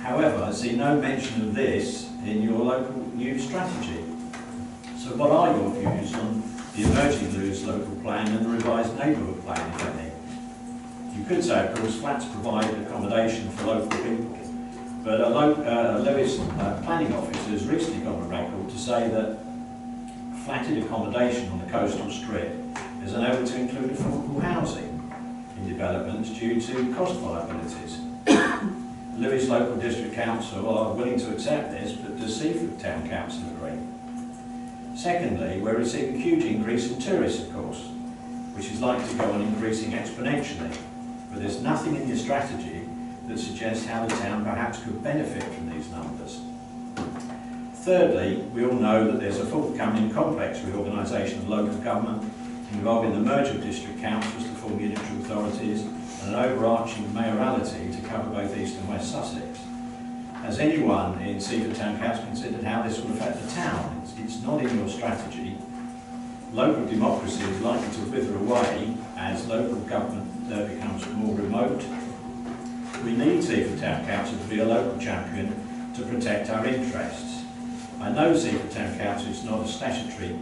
However, I see no mention of this in your local new strategy. So what are your views on the emerging Lewis local plan and the revised neighbourhood plan, if any? You could say, of course, flats provide accommodation for local people, but a Lewis planning officer has recently gone on record to say that flatted accommodation on the coastal strip is unable to include affordable housing. in developments due to cost viabilities. Lewes Local District Council are willing to accept this, but does Seaford Town Council agree? Secondly, we're receiving a huge increase in tourists, of course, which is likely to go on increasing exponentially, but there's nothing in your strategy that suggests how the town perhaps could benefit from these numbers. Thirdly, we all know that there's a forthcoming complex reorganisation of local government involving the merger of district councils to form unitary authorities and an overarching mayoralty to cover both East and West Sussex. Has anyone in Seaford Town Council considered how this will affect the town? It's not in your strategy. Local democracy is likely to wither away as local government becomes more remote. We need Seaford Town Council to be a local champion to protect our interests. I know Seaford Town Council is not a statutory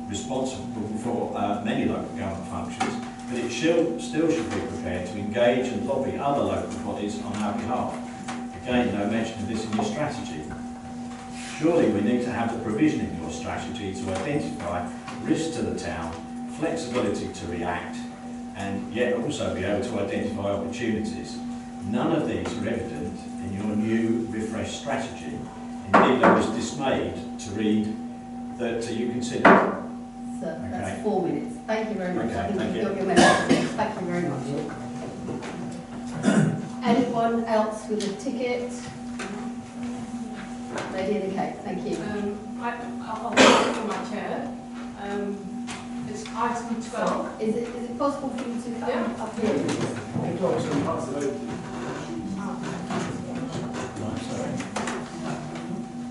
responsible for many local government functions, but it still should be prepared to engage and lobby other local bodies on our behalf. Again, no mention of this in your strategy. Surely we need to have the provision in your strategy to identify risks to the town, flexibility to react, and yet also be able to identify opportunities. None of these are evident in your new refreshed strategy. Indeed, I was dismayed to read that you considered... Sir, that's 4 minutes. Thank you very much. Okay, I think thank you've you. got your message. Thank you very much. Anyone else with a ticket? Lady in the cake, thank you. I'll speak for my chair. It's item 12. Is it possible for you to come up here?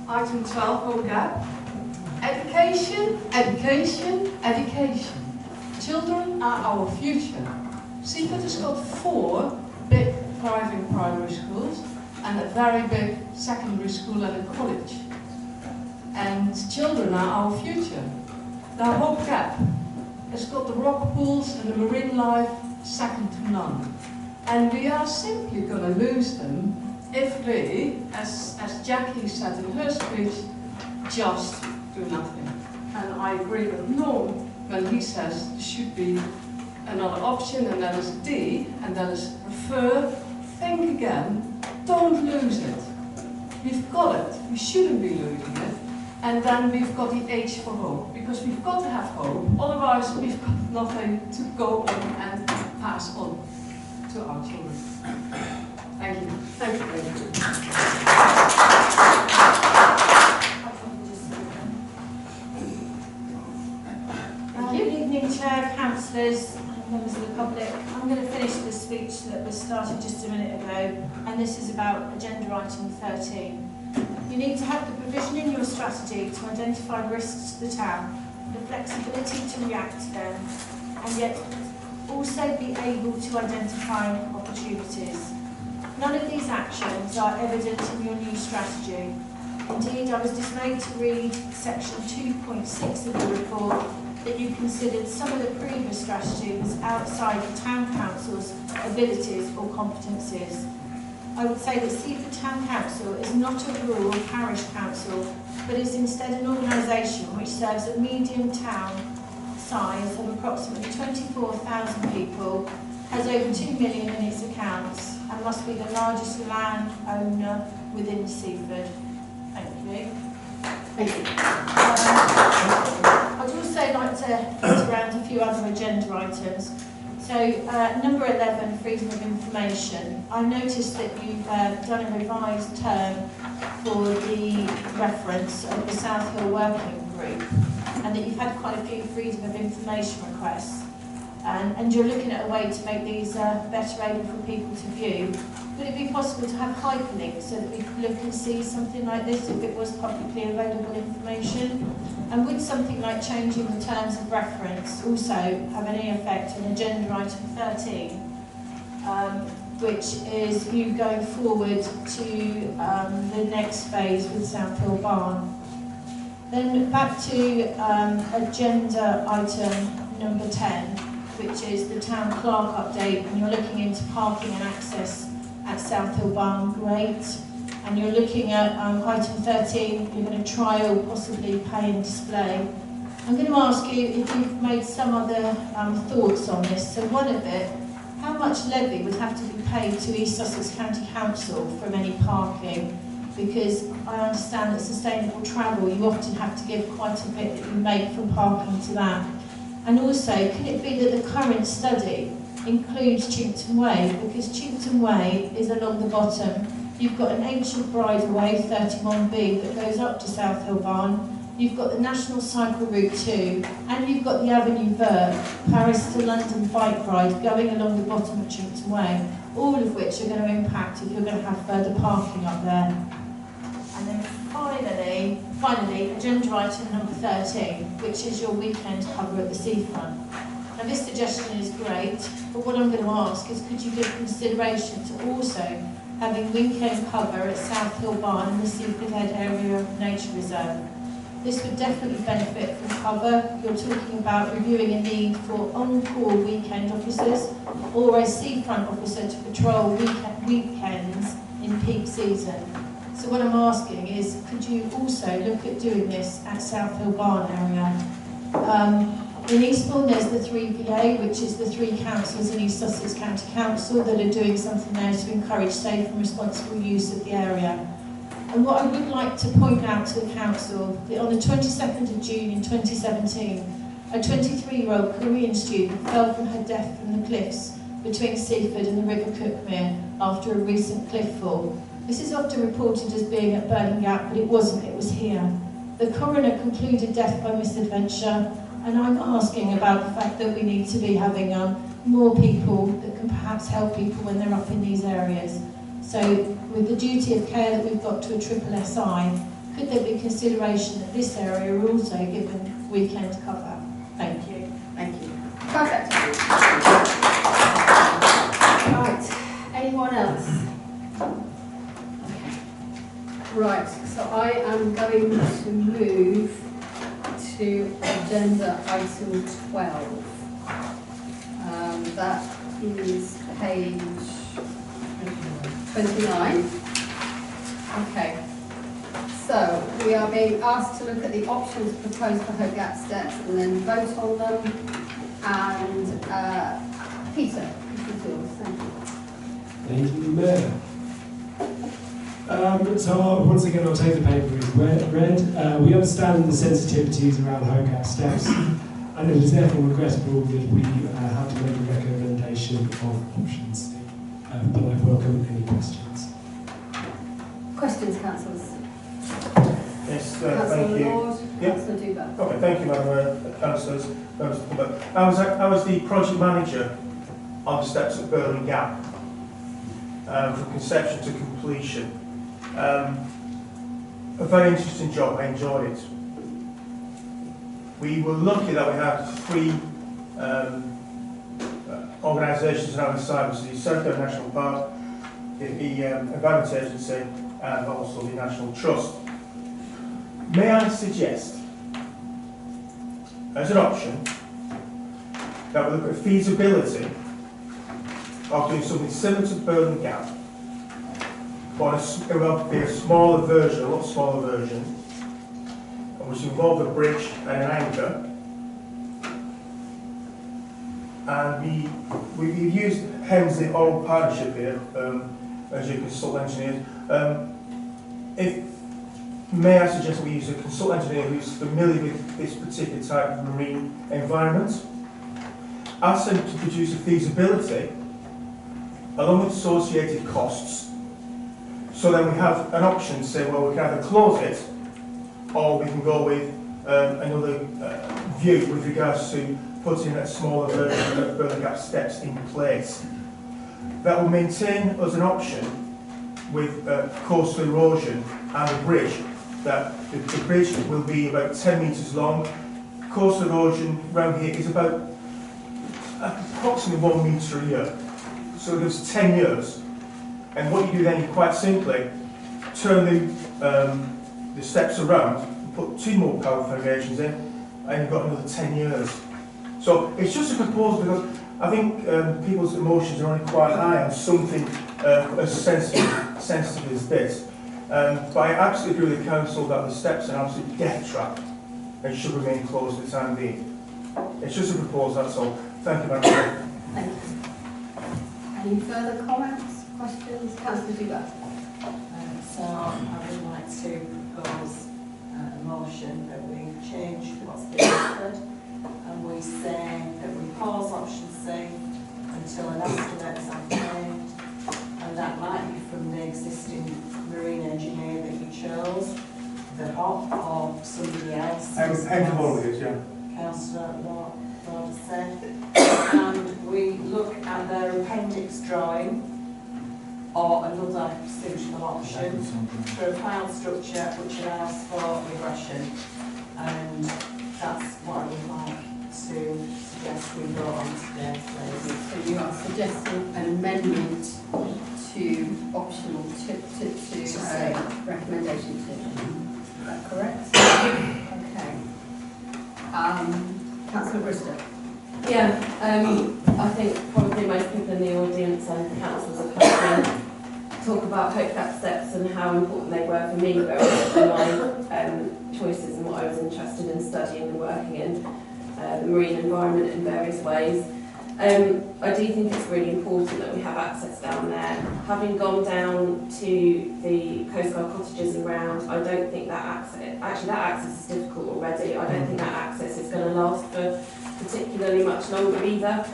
Item 12, hold gap. Education, education, education. Children are our future. Seaford has got 4 big thriving primary schools and a very big secondary school and a college. And children are our future. The Hope Gap has got the rock pools and the marine life second to none. And we are simply going to lose them if we, as Jackie said in her speech, just do nothing. And I agree with Norm when he says there should be another option, and that is D, and that is refer, think again, don't lose it. We've got it, we shouldn't be losing it. And then we've got the H for hope, because we've got to have hope, otherwise we've got nothing to go on and pass on to our children. Thank you. Thank you very much. Good evening, Chair, councillors and members of the public. I'm going to finish the speech that was started just a minute ago, and this is about agenda item 13. You need to have the provision in your strategy to identify risks to the town, the flexibility to react to them, and yet also be able to identify opportunities. None of these actions are evident in your new strategy. Indeed, I was dismayed to read section 2.6 of the report that you considered some of the previous strategy was outside the town council's abilities or competencies. I would say that Seaford Town Council is not a rural parish council, but is instead an organisation which serves a medium town size of approximately 24,000 people, has over 2 million in its accounts, and must be the largest land owner within Seaford. Thank you. Thank you. I'd also like to get around a few other agenda items. So, number 11, freedom of information. I noticed that you've done a revised term for the reference of the South Hill Working Group, and that you've had quite a few freedom of information requests. And you're looking at a way to make these better able for people to view. Would it be possible to have hyperlinks so that we could look and see something like this if it was publicly available information? And would something like changing the terms of reference also have any effect on agenda item 13, which is you going forward to the next phase with South Hill Barn? Then back to agenda item number 10, which is the town clerk update, and you're looking into parking and access at South Hill Barn, great. And you're looking at item 13, you're going to trial, possibly pay and display. I'm going to ask you if you've made some other thoughts on this. So one of it, how much levy would have to be paid to East Sussex County Council from any parking? Because I understand that sustainable travel, you often have to give quite a bit that you make from parking to that. And also, could it be that the current study includes Chimpton Way? Because Chimpton Way is along the bottom. You've got an ancient bridleway, 31B, that goes up to South Hill Barn. You've got the National Cycle Route 2, and you've got the Avenue Vert, Paris to London bike ride going along the bottom of Chimpton Way, all of which are going to impact if you're going to have further parking up there. And then finally, agenda item number 13, which is your weekend cover at the seafront. Now this suggestion is great, but what I'm going to ask is could you give consideration to also having weekend cover at South Hill Barn and the Seaford Head area of nature reserve? This would definitely benefit from cover. You're talking about reviewing a need for on-call weekend officers or a seafront officer to patrol weekends in peak season. So what I'm asking is, could you also look at doing this at South Hill Barn area? In Eastbourne there's the 3VA, which is the 3 councillors in East Sussex County Council that are doing something there to encourage safe and responsible use of the area. And what I would like to point out to the council, that on the 22nd of June in 2017, a 23-year-old Korean student fell from her death from the cliffs between Seaford and the River Cuckmere after a recent cliff fall. This is often reported as being at Burning Gap, but it wasn't, it was here. The coroner concluded death by misadventure, and I'm asking about the fact that we need to be having more people that can perhaps help people when they're up in these areas. So with the duty of care that we've got to a SSSI, could there be consideration that this area are also given weekend cover? Thank you. Thank you. Perfect. Right. Anyone else? Right. So I am going to move to agenda item 12. That is page 29. Okay. So we are being asked to look at the options proposed for Hope Gap steps and then vote on them. And Peter, this is yours. Thank you. Thank you, Mayor. So once again, I'll take the paper as read. We understand the sensitivities around Hope Gap steps, and it is therefore regrettable that we have to make a recommendation of options. But I welcome any questions. Questions, councillors? Yes, Councillor thank you. Lord, Councillor Duba. Okay, thank you, Madam Councillors. I was the project manager on the steps at Burning Gap from conception to completion. A very interesting job, I enjoyed it. We were lucky that we had 3 organisations around the site, which is the Seaford National Park, the Environment Agency, and also the National Trust. May I suggest, as an option, that we look at feasibility of doing something similar to Burning Gap, but it will be a smaller version, a lot smaller version, which involves a bridge and an anchor. And we've used Hemsley Oral Partnership here as your consult engineers. May I suggest we use a consult engineer who's familiar with this particular type of marine environment? Ask them to produce a feasibility along with associated costs. So then we have an option to say, well, we can either close it or we can go with another view with regards to putting a smaller version of Burning Gap steps in place. That will maintain as an option with coastal erosion and a bridge. That the bridge will be about 10 metres long. Coastal erosion around here is about approximately 1 metre a year. So it gives 10 years. And what you do then, you quite simply turn the steps around, put 2 more power foundations in, and you've got another 10 years. So it's just a proposal because I think people's emotions are only quite high on something as sensitive as this. But I absolutely agree with the council that the steps are an absolute death trap and should remain closed for the time being. It's just a proposal, that's all. Thank you very much. Thank you. Any further comments, questions? Councillor Dubert. So I would like to propose a motion that we change what's been offered and we say that we pause option C until an estimate is obtained, and that might be from the existing marine engineer that you chose, the HOP or somebody else. Councillor Lord said. And we look at their appendix drawing or another suitable option for a pile structure which allows for regression. And that's what I would like to suggest we go on today, please. So you are suggesting an amendment to optional to recommendation 2. Is that correct? Okay. Councillor Bristol. Yeah, I think probably most people in the audience and councillors have heard me talk about Hope Gap steps and how important they were for me for my choices and what I was interested in studying and working in the marine environment in various ways. I do think it's really important that we have access down there. Having gone down to the Coast Guard cottages and round, I don't think that access is difficult already. I don't think that access is going to last for particularly much longer either.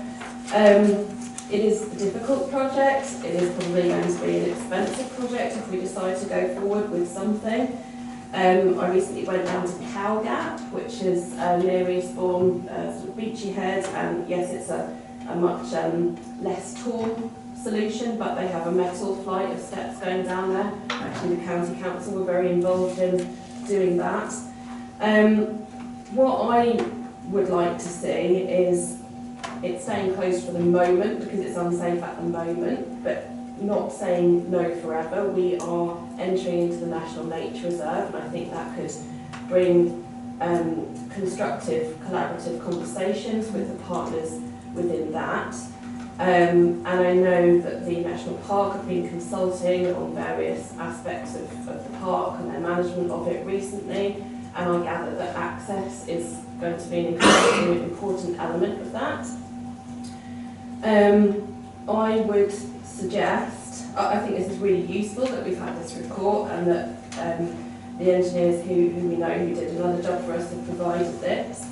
It is a difficult project. It is probably going to be an expensive project if we decide to go forward with something. I recently went down to Cow Gap, which is near Eastbourne, sort of beachy head, and yes, it's a much less tall solution, but they have a metal flight of steps going down there. Actually, the County Council were very involved in doing that. What I would like to see is it staying closed for the moment because it's unsafe at the moment, but not saying no forever. We are entering into the National Nature Reserve, and I think that could bring constructive, collaborative conversations with the partners within that. And I know that the National Park have been consulting on various aspects of the park and their management of it recently, and I gather that access is going to be an incredibly important element of that. I would suggest, I think this is really useful that we've had this report and that the engineers who we know who did another job for us have provided this.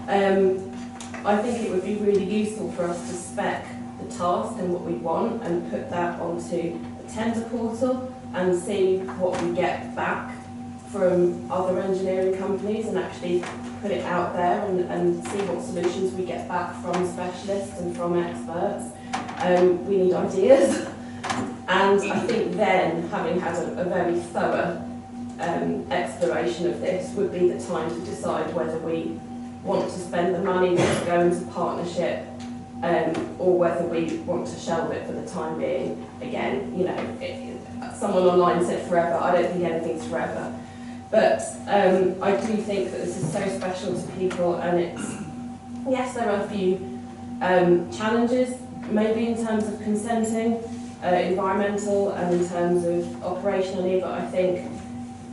I think it would be really useful for us to spec the task and what we want and put that onto the tender portal and see what we get back from other engineering companies and actually put it out there and see what solutions we get back from specialists and from experts. We need ideas, and I think then, having had a very thorough exploration of this, would be the time to decide whether we want to spend the money to go into partnership or whether we want to shelve it for the time being. Again, you know, someone online said forever. I don't think anything's forever. But I do think that this is so special to people, and it's, yes, there are a few challenges, maybe in terms of consenting, environmental and in terms of operationally, but I think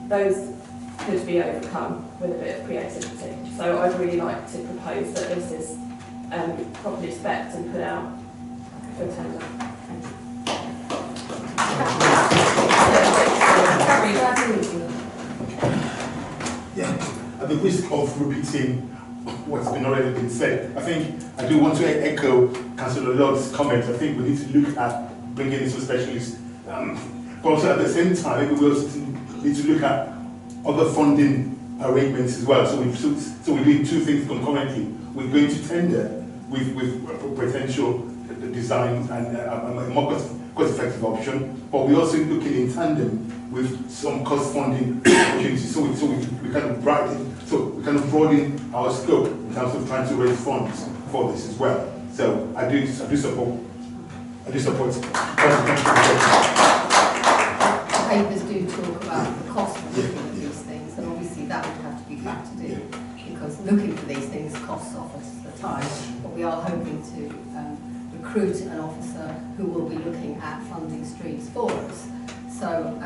those could be overcome with a bit of creativity. So I'd really like to propose that this is properly spec'd and put out for tender. Yeah, at the risk of repeating what's already been said, I think I do want to echo Councillor Lord's comments. I think we need to look at bringing in some specialists, but also at the same time, we also need to look at other funding arrangements as well. So we're doing two things concurrently. We're going to tender with potential design and a more cost-effective option, but we're also looking in tandem with some cost funding opportunities, so we kind of broaden our scope in terms of trying to raise funds for this as well. So I do support. Papers do talk about the cost of looking at these things, and obviously that would have to be factored in because looking for these things costs us the time. But we are hoping to recruit an officer who will be looking at funding streams for us. So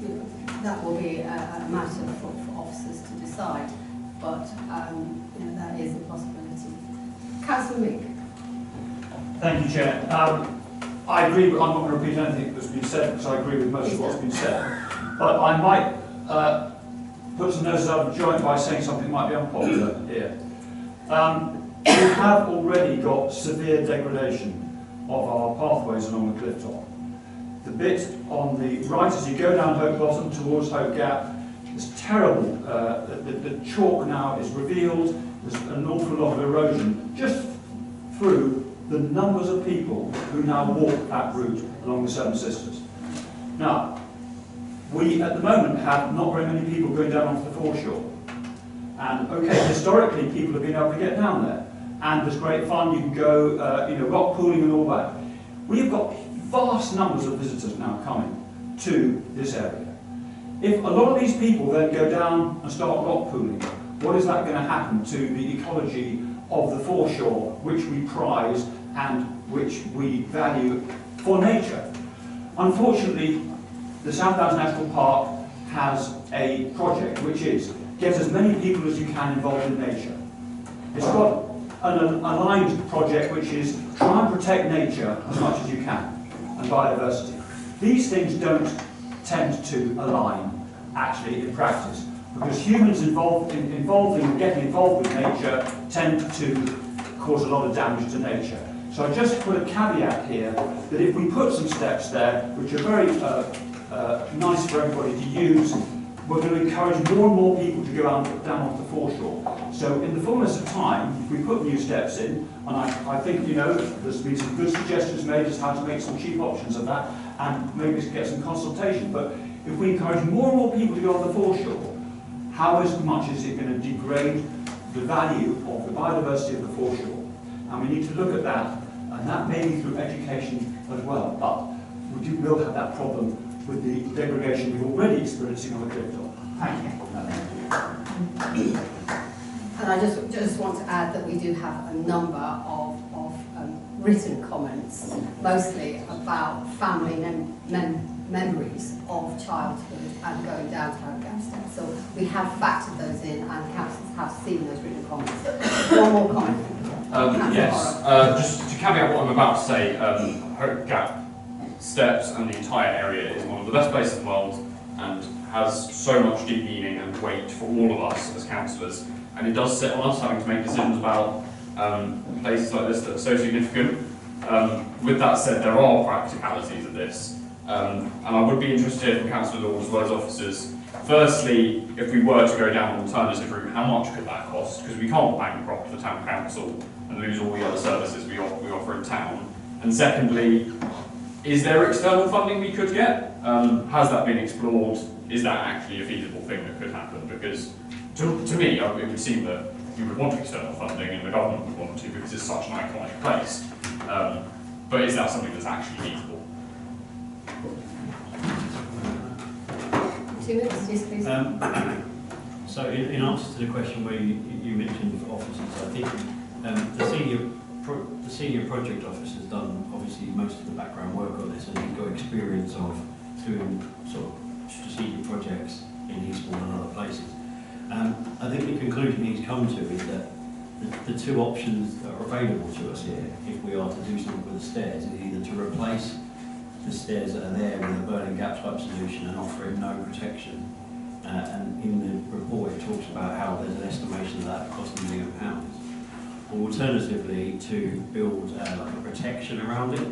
you know, that will be a matter for officers to decide, but you know, that is a possibility. Councillor Meek. Thank you, Chair. I agree with, I'm not going to repeat anything that's been said because I agree with most of what's been said. But I might put some noses out of joint by saying something might be unpopular here. We have already got severe degradation of our pathways along the cliff top. The bit on the right as you go down Hope Bottom towards Hope Gap is terrible. The chalk now is revealed. There's an awful lot of erosion just through the numbers of people who now walk that route along the Seven Sisters. Now, we at the moment have not very many people going down onto the foreshore. And okay, historically people have been able to get down there. And there's great fun, you can go, rock pooling and all that. We've got vast numbers of visitors now coming to this area. If a lot of these people then go down and start rock pooling, what is that going to happen to the ecology of the foreshore, which we prize and which we value for nature? Unfortunately, the South Downs National Park has a project which is get as many people as you can involved in nature. It's got an aligned project which is try and protect nature as much as you can and biodiversity. These things don't tend to align actually in practice because humans getting involved with nature tend to cause a lot of damage to nature. So I just put a caveat here that if we put some steps there which are very nice for everybody to use, we're going to encourage more and more people to go down off the foreshore. So in the fullness of time, if we put new steps in, and I think, there's been some good suggestions made as how to make some cheap options of that, and maybe get some consultation, but if we encourage more and more people to go on the foreshore, how much is it going to degrade the value of the biodiversity of the foreshore? And we need to look at that, and that may be through education as well, but we will have that problem with the degradation we're already experiencing on the cliff top. Thank you. And I just want to add that we do have a number of written comments, mostly about family memories of childhood and going down to Hope Gap Steps. So we have factored those in, and councils have seen those written comments. One more comment. Yes, just to caveat what I'm about to say, Hope Gap Steps and the entire area is one of the best places in the world and has so much deep meaning and weight for all of us as councillors, and it does sit on us having to make decisions about places like this that are so significant. With that said, there are practicalities of this, and I would be interested from Councillor Lord as well as officers. Firstly, if we were to go down an alternative route, how much could that cost? Because we can't bankrupt the town council and lose all the other services we offer in town. And secondly, is there external funding we could get? Has that been explored? Is that actually a feasible thing that could happen? Because to me, it would seem that you would want external funding and the government would want to because it's such an iconic place. But is that something that's actually feasible? 2 minutes, yes, please. So in answer to the question where you mentioned officers, I think the senior project officer has done obviously most of the background work on this, and he's got experience of doing sort of strategic projects in Eastbourne and other places. I think the conclusion he's come to is that the two options that are available to us here, if we are to do something with the stairs, is either to replace the stairs that are there with a burning gap type solution and offering no protection. And in the report it talks about how there's an estimation of that cost £1 million. Or alternatively, to build like a protection around it,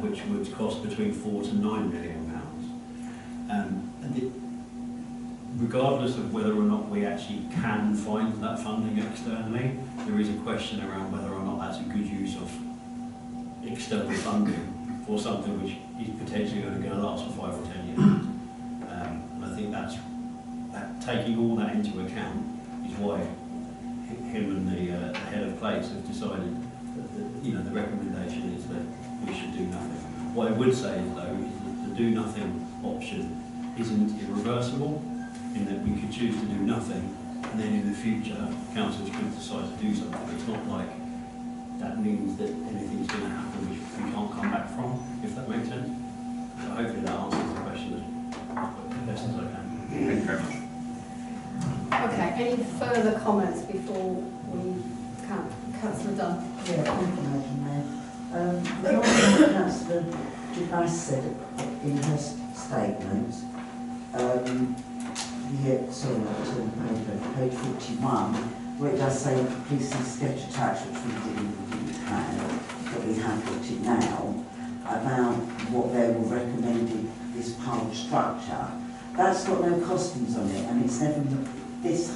which would cost between £4 to £9 million. Regardless of whether or not we actually can find that funding externally, there is a question around whether or not that's a good use of external funding for something which is potentially going to last for 5 or 10 years. And I think that taking all that into account is why him and the head of place have decided that the recommendation is that we should do nothing. What I would say is though is that the do nothing option isn't irreversible, in that we could choose to do nothing and then in the future councils could decide to do something. It's not like that means that anything's going to happen which we can't come back from, if that makes sense. So hopefully that answers the question as best as I can. Thank you very much. Okay, any further comments before we Councillor Dunn? Yeah, information there. What Councillor Dumas said in her statement, sorry, page 41, where it does say please see sketch attached, which we didn't have, but we have got it now, about what they were recommending this pole structure. That's got no costings on it, and it's never, this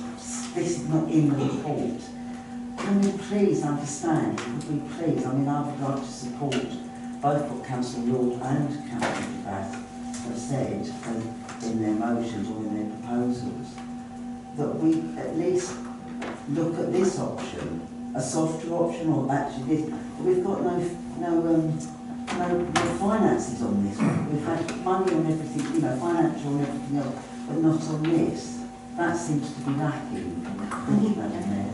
is not in the report. Can we please understand, could we please, I mean, I would like to support both what Councillor Lord and Councillor Bath have said in their motions or in their proposals, that we at least look at this option, a softer option, or actually this. We've got no finances on this. We've had money on everything, you know, financial and everything else, but not on this. That seems to be lacking. Thank you, Madam Mayor.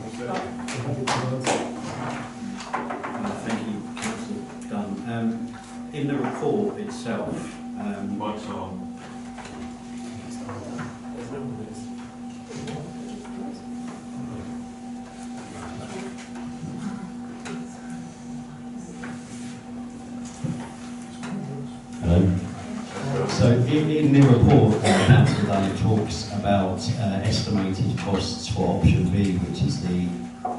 Thank you, Councillor Dunn. In the report itself, Mike's on. Hello. So in the report, Councillor Dunn, it talks about estimated costs for option B, which is the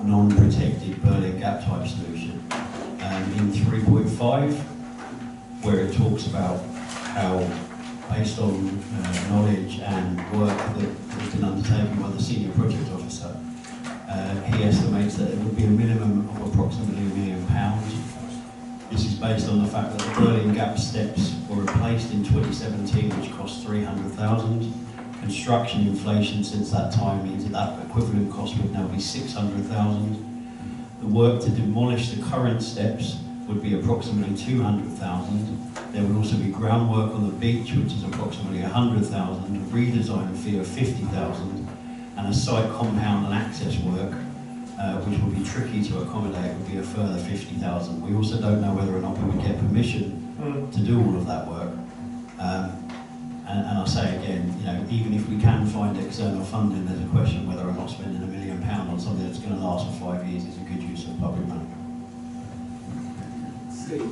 non-protected Berlin gap type solution. In 3.5, where it talks about how, based on knowledge and work that has been undertaken by the senior project officer, he estimates that it would be a minimum of approximately £1 million. This is based on the fact that the Berlin gap steps were replaced in 2017, which cost £300,000. Construction inflation since that time means that that equivalent cost would now be £600,000. The work to demolish the current steps would be approximately £200,000. There would also be groundwork on the beach, which is approximately £100,000, a redesign fee of £50,000, and a site compound and access work, which would be tricky to accommodate, would be a further £50,000. We also don't know whether or not we would get permission to do all of that work. And I'll say again, you know, even if we can find external funding, there's a question whether or not spending £1 million on something that's going to last for 5 years is a good use of public money. Steve,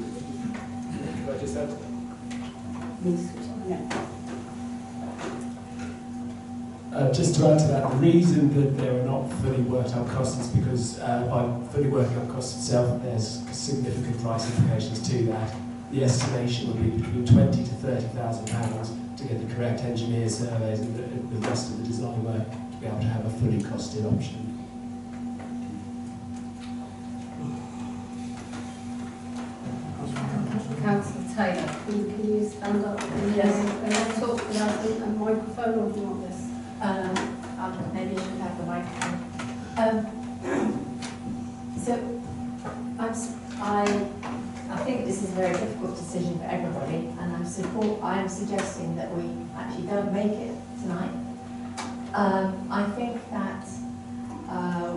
could I just add to that? Just to add to that, the reason that there are not fully worked out costs is because by fully working out costs itself, there's significant price implications to that. The estimation would be between £20,000 to £30,000 to get the correct engineer surveys and the rest of the design work to be able to have a fully costed option. Councillor Taylor, can you stand up? Yes. And talk without a microphone, or do you want this? Maybe you should have the microphone. I think this is a very difficult decision for everybody, and I am suggesting that we actually don't make it tonight. I think that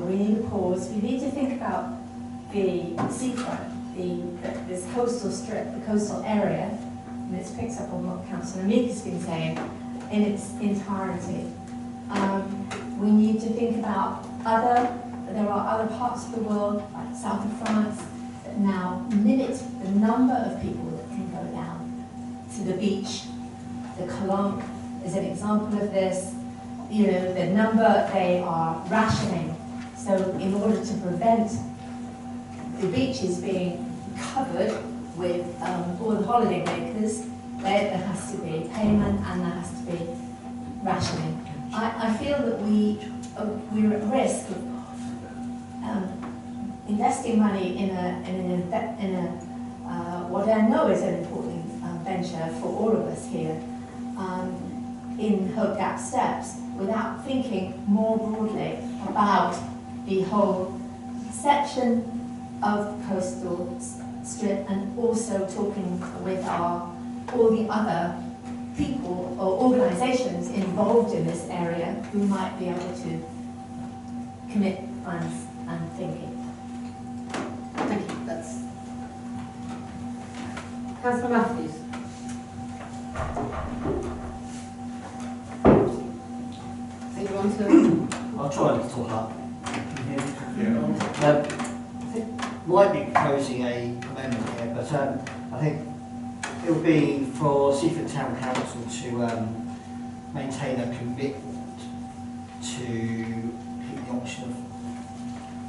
we need a pause. We need to think about the seafront, this coastal strip, the coastal area, and this picks up on what Councillor Meek has been saying, in its entirety. We need to think about there are other parts of the world, like south of France, that now limit the number of people that can go down to the beach. The Calanque is an example of this. You know, the number, they are rationing. So in order to prevent the beaches being covered with all the holiday makers, there has to be payment and there has to be rationing. I feel that we're at risk of investing money in what I know is an important venture for all of us here in Hope Gap Steps, without thinking more broadly about the whole section of coastal strip, and also talking with all the other people or organisations involved in this area who might be able to commit funds and thinking. Thank you. That's Councillor Matthews. So you want to? I'll try to talk up. Can you hear me? Yeah. might be proposing a amendment here, but I think it would be for Seaford Town Council to maintain a commitment to keep the option of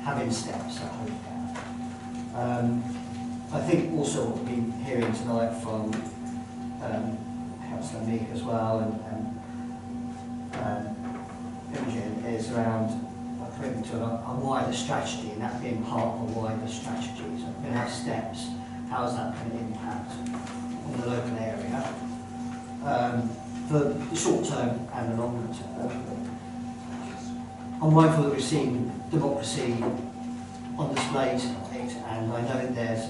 having steps at home. I think also what we've been hearing tonight from Councillor Meek as well and Imogen is around a commitment to a wider strategy, and that being part of a wider strategy. So we're going to have steps. How is that going to impact on the local area for the short term and the longer term? I'm mindful that we've seen democracy on display tonight, and I know there's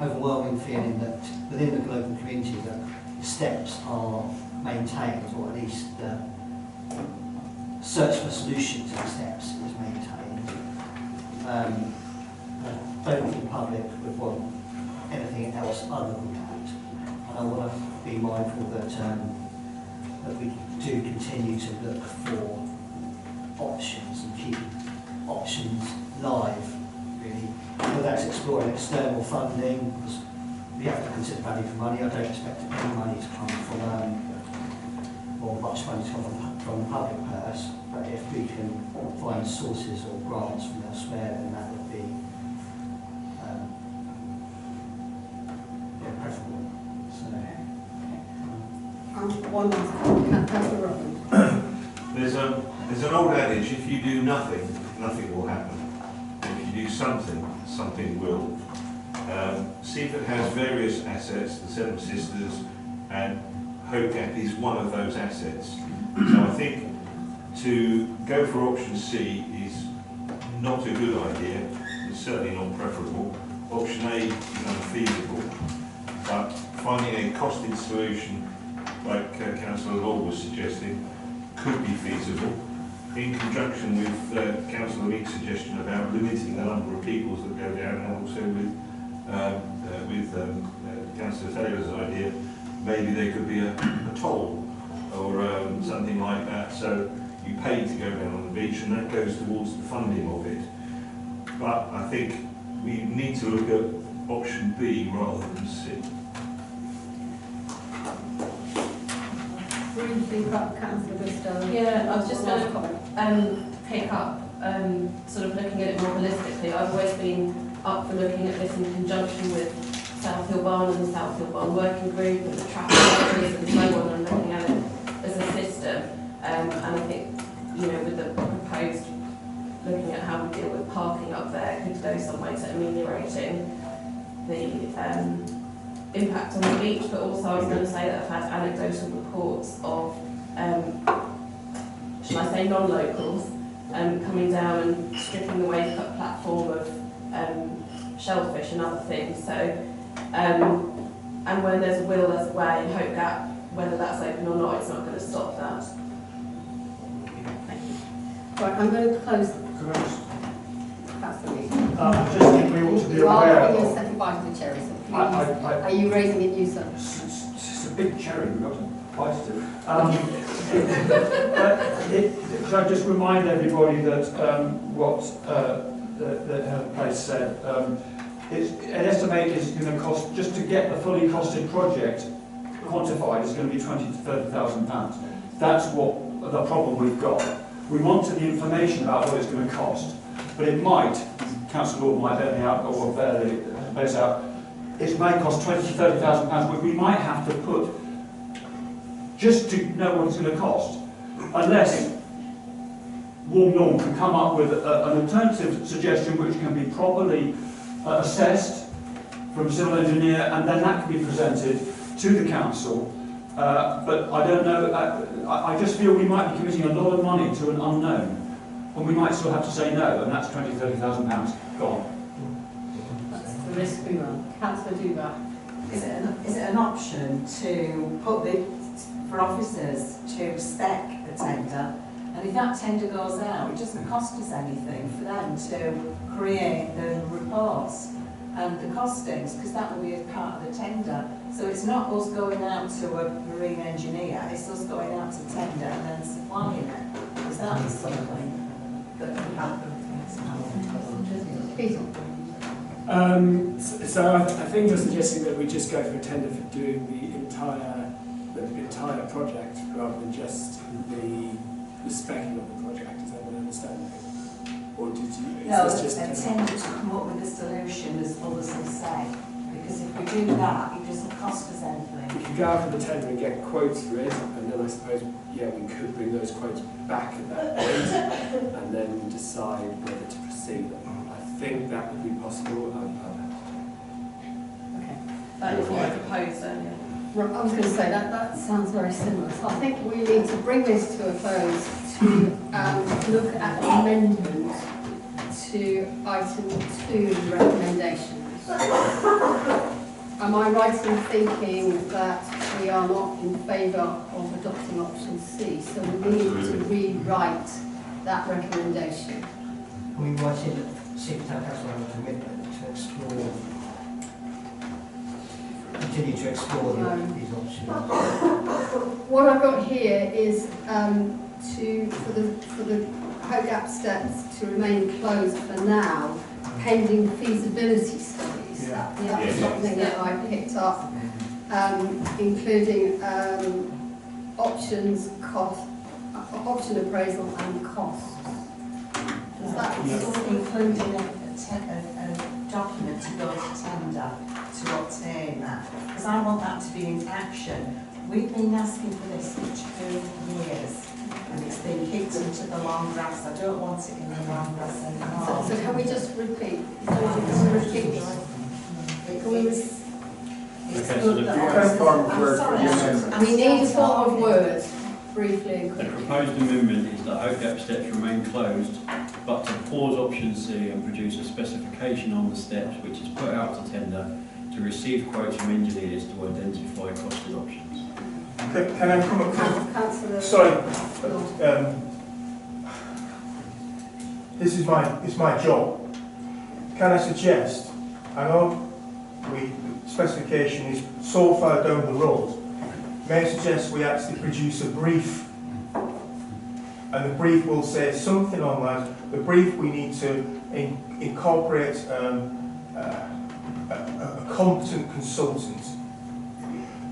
overwhelming feeling that within the local community that the steps are maintained, or at least the search for solutions to the steps is maintained. I don't think the public would want anything else other than that. And I want to be mindful that that we do continue to look for options and keep options live, really. Whether that's exploring external funding, because we have to consider value for money. I don't expect any money to come from or much money to come from the public purse, but if we can find sources or grants from elsewhere, then that would be preferable. So, one last Councillor Robbins. There's an old adage: if you do nothing, nothing will happen. If you do something, something will. Seaford has various assets, the Seven Sisters, and Hope Gap is one of those assets. So I think to go for option C is not a good idea. It's certainly not preferable. Option A is unfeasible. But finding a costed solution, like Councillor Law was suggesting, could be feasible, in conjunction with Councillor Meek's suggestion about limiting the number of peoples that go down, and also with Councillor Taylor's idea, maybe there could be a toll or something like that, so you pay to go down on the beach and that goes towards the funding of it. But I think we need to look at option B rather than C. Briefly, Councillor Bristow. Yeah, I was just going to pick up, sort of looking at it more holistically. I've always been up for looking at this in conjunction with South Hill Barn and the South Hill Barn Working Group and the traffic areas and so on, and looking at it as a system. And I think, with the proposed, looking at how we deal with parking up there, could go some way to ameliorating the impact on the beach, but also I was going to say that I've had anecdotal reports of, shall I say, non-locals coming down and stripping the wave cut platform of shellfish and other things. So, and when there's a will, there's a way, and Hope Gap, whether that's open or not, it's not going to stop that. Thank you. Right, I'm going to close. I just think we ought to be aware of... You are second bite of the cherry, so please, are you raising it, you sir? It's a big cherry, we've got to bite it. Should I just remind everybody that what the place said, an estimate is going to cost, just to get the fully costed project quantified, is going to be £20,000 to £30,000. That's what the problem we've got. We wanted the information about what it's going to cost, but it might, Councillor Lord might bear me out, or bear this out, it may cost £20,000 to £30,000, but we might have to put, just to know what it's going to cost, unless Warm Norm can come up with an alternative suggestion which can be properly assessed from a civil engineer, and then that can be presented to the council. But I don't know, I just feel we might be committing a lot of money to an unknown, and we might still have to say no, and that's £20,000 to £30,000 gone. That's the risk we run. Councillor Duva. Is it an option to put for officers to spec the tender, and if that tender goes out, it doesn't cost us anything for them to create the reports and the costings, because that will be a part of the tender. So it's not us going out to a marine engineer, it's us going out to tender and then supplying it. Is that something that can happen? Peter. So I think you're suggesting that we just go for a tender for doing the entire project rather than just the specking of the project. Is that what I understand? Or did you? No, is this a just tender to come up with a solution, as others have said. Because if we do that, it doesn't cost us anything. We could go out for the tender and get quotes for it, and then I suppose, yeah, we could bring those quotes back at that point, and then decide whether to proceed. I think that would be possible. Okay. That is what I proposed earlier. Right, I was going to say that sounds very similar. So I think we need to bring this to a close to look at an amendment to item 2 recommendations. Am I right in thinking that we are not in favour of adopting option C? So we need to rewrite that recommendation. We wanted Seaford Town Council to have a commitment to explore, continue to explore these options. What I've got here is for the Hope Gap steps to remain closed for now, pending feasibility studies. That was something that I picked up, including options, option appraisal and costs. Does that Including a document to go to tender to obtain that? Because I want that to be in action. We've been asking for this for 2 years. And it's been kicked into the long grass. I don't want it in the long grass anymore. So can we just repeat? Can we repeat? It's good that we need a form of words, briefly and The quickly. proposed amendment is that Hope Gap steps remain closed, but to pause option C and produce a specification on the steps which is put out to tender to receive quotes from engineers to identify costed options. Can I come up? Councillor. Sorry. This is my job. Can I suggest? I know the specification is so far down the road. May I suggest we actually produce a brief, and the brief will say something on that. The brief, we need to incorporate a competent consultant.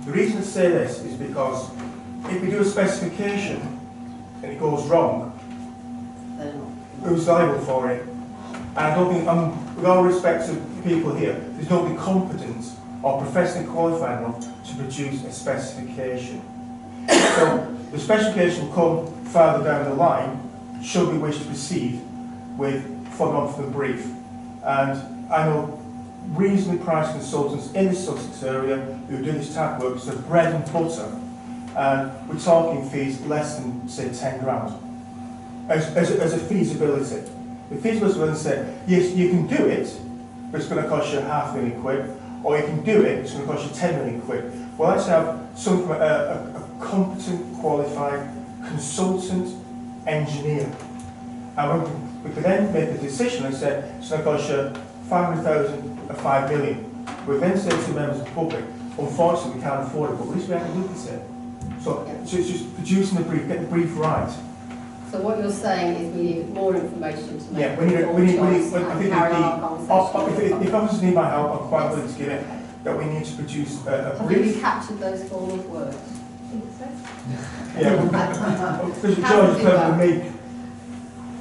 The reason I say this is because if we do a specification and it goes wrong, who's liable for it? And I don't think, with all respect to people here, there's nobody competent or professionally qualified enough to produce a specification. So the specification will come further down the line, should we wish to proceed with following on from the brief. And I know reasonably priced consultants in the Sussex area who do this type of work, so bread and butter, and we're talking fees less than, say, 10 grand as a feasibility. The feasibility will say, yes, you can do it, but it's going to cost you £500,000, or you can do it, it's going to cost you £10 million. Well, let's have a competent, qualified consultant engineer. And we can then make a decision and say, it's going to cost you 500,000 or 5 million. We then say to members of the public, unfortunately we can't afford it, but at least we have to look at it. So it's just producing the brief, get the brief right. So what you're saying is we need more information to make Yeah, we need I think carry on our conversation. if officers need my help, I'm quite willing to give it, that we need to produce a Have brief. you captured those form of words? Yeah, because George is clever than me.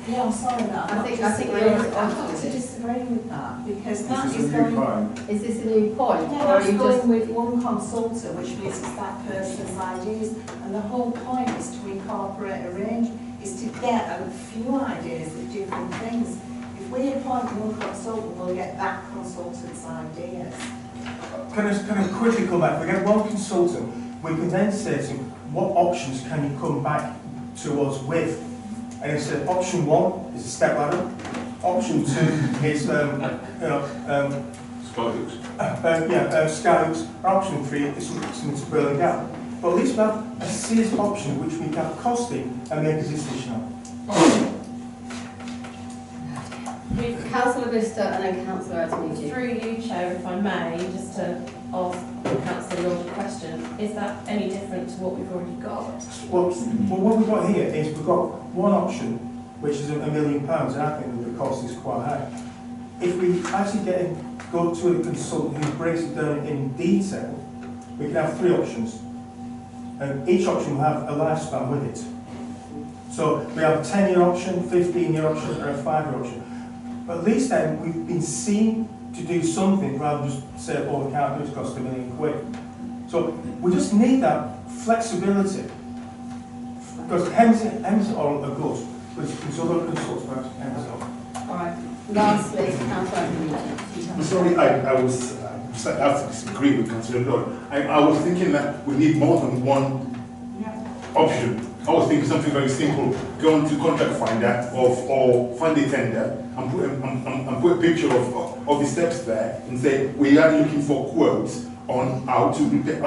Yeah, I'm sorry that I think we're I've got to disagree with that, because that is going... Is this a new point? Yeah, or are that's you going just... with one consultant, which means it's that person's ideas, and the whole point is to incorporate a range, is to get a few ideas of different things. If we appoint one consultant, we'll get that consultant's ideas. Can I quickly come back? If we get one consultant, we can then say to him, what options can you come back to us with? And it's option 1 is a step ladder. Option 2 is scouts. Option 3 is something to burn gap. But at least we have a serious option which we can costing and make a decision on. Councillor Vista and then Councillor Adamiji. Through you, Chair, if I may, just to ask Councillor Lord a question, is that any different to what we've already got? Well, what we've got here is we've got one option which is £1 million, and I think that the cost is quite high. if we actually go to a consultant who breaks it down in detail, we can have 3 options. And each option will have a lifespan with it. So we have a 10-year option, 15-year option, or a 5-year option. But at least then we've been seen to do something rather than just say, oh, we can't do it, it's cost £1 million. So we just need that flexibility. Because HEMS are good, but it's other consultants perhaps HEMS are. All right. Lastly, Councillor. I'm sorry, I have to disagree with Councillor Lord. I was thinking that we need more than one option. I was thinking something very simple: go on to contract finder or find a tender and put a picture of the steps there and say we are looking for quotes on how to repair,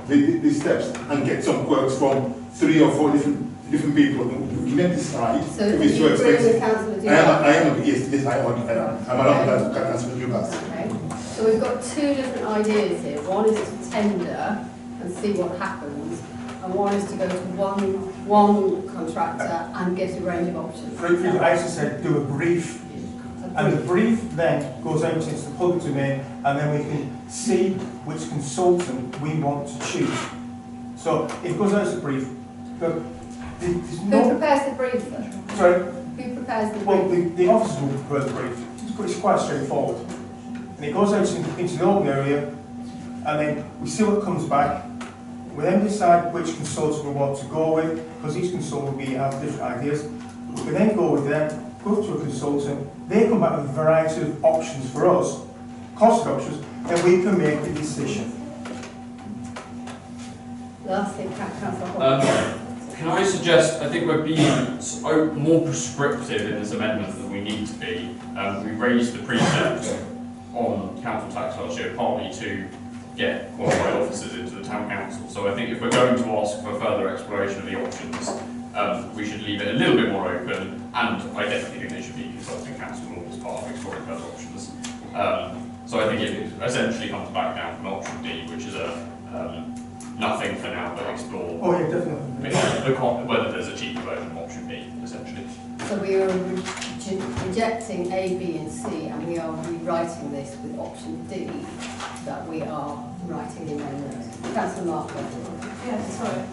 the steps and get some quotes from 3 or 4 different people. We can decide So if it's too expensive. I am, yes, I'm allowed to Councillor Newcastle. Okay. So we've got 2 different ideas here. One is to tender and see what happens, and one is to go to one contractor and get a range of options. I actually said do a brief, and the brief then goes out into the public domain, and then we can see which consultant we want to choose. So it goes out as a brief. Who prepares the brief then? Sorry? Who prepares the brief? Well, the officers will prepare the brief. It's quite straightforward. And it goes out into the open area, and then we see what comes back. We then decide which consultant we want to go with, because each consultant will have different ideas. We can then go with them, go to a consultant, they come back with a variety of options for us, cost options, and we can make a decision. Lastly, Councillor. Can I suggest, I think we're being so more prescriptive in this amendment than we need to be. We raised the precept on council tax last year partly to get qualified officers into the town council. So I think if we're going to ask for further exploration of the options, we should leave it a little bit more open, and I definitely think they should be consulting council law as part of exploring further options. So I think it essentially comes back down from option D, which is a nothing for now, but explore. Oh yeah, definitely. Whether there's a cheaper version of option B, essentially. So we are rejecting A, B and C, and we are rewriting this with option D, that we are writing the amendment. Councillor Mark. Yes, sorry.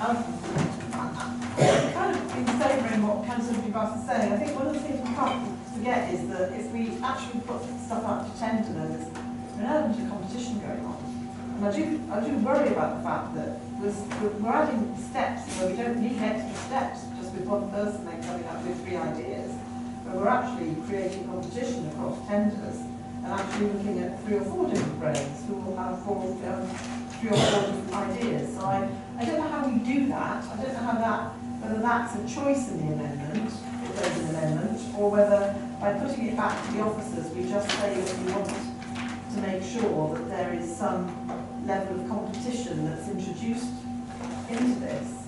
Kind of in favouring what Councillor Dubas is saying, I think one of the things we can't forget is that if we actually put stuff out to tender, there's an element of competition going on. And I do worry about the fact that we're adding steps where we don't need extra steps just with one person then coming up with 3 ideas, but we're actually creating competition across tenders and actually looking at 3 or 4 different brains who will have 3 or 4 different ideas. So I don't know how we do that. I don't know whether that's a choice in the amendment, if there's an amendment, or whether by putting it back to the officers we just say that we want to make sure that there is some level of competition that's introduced into this.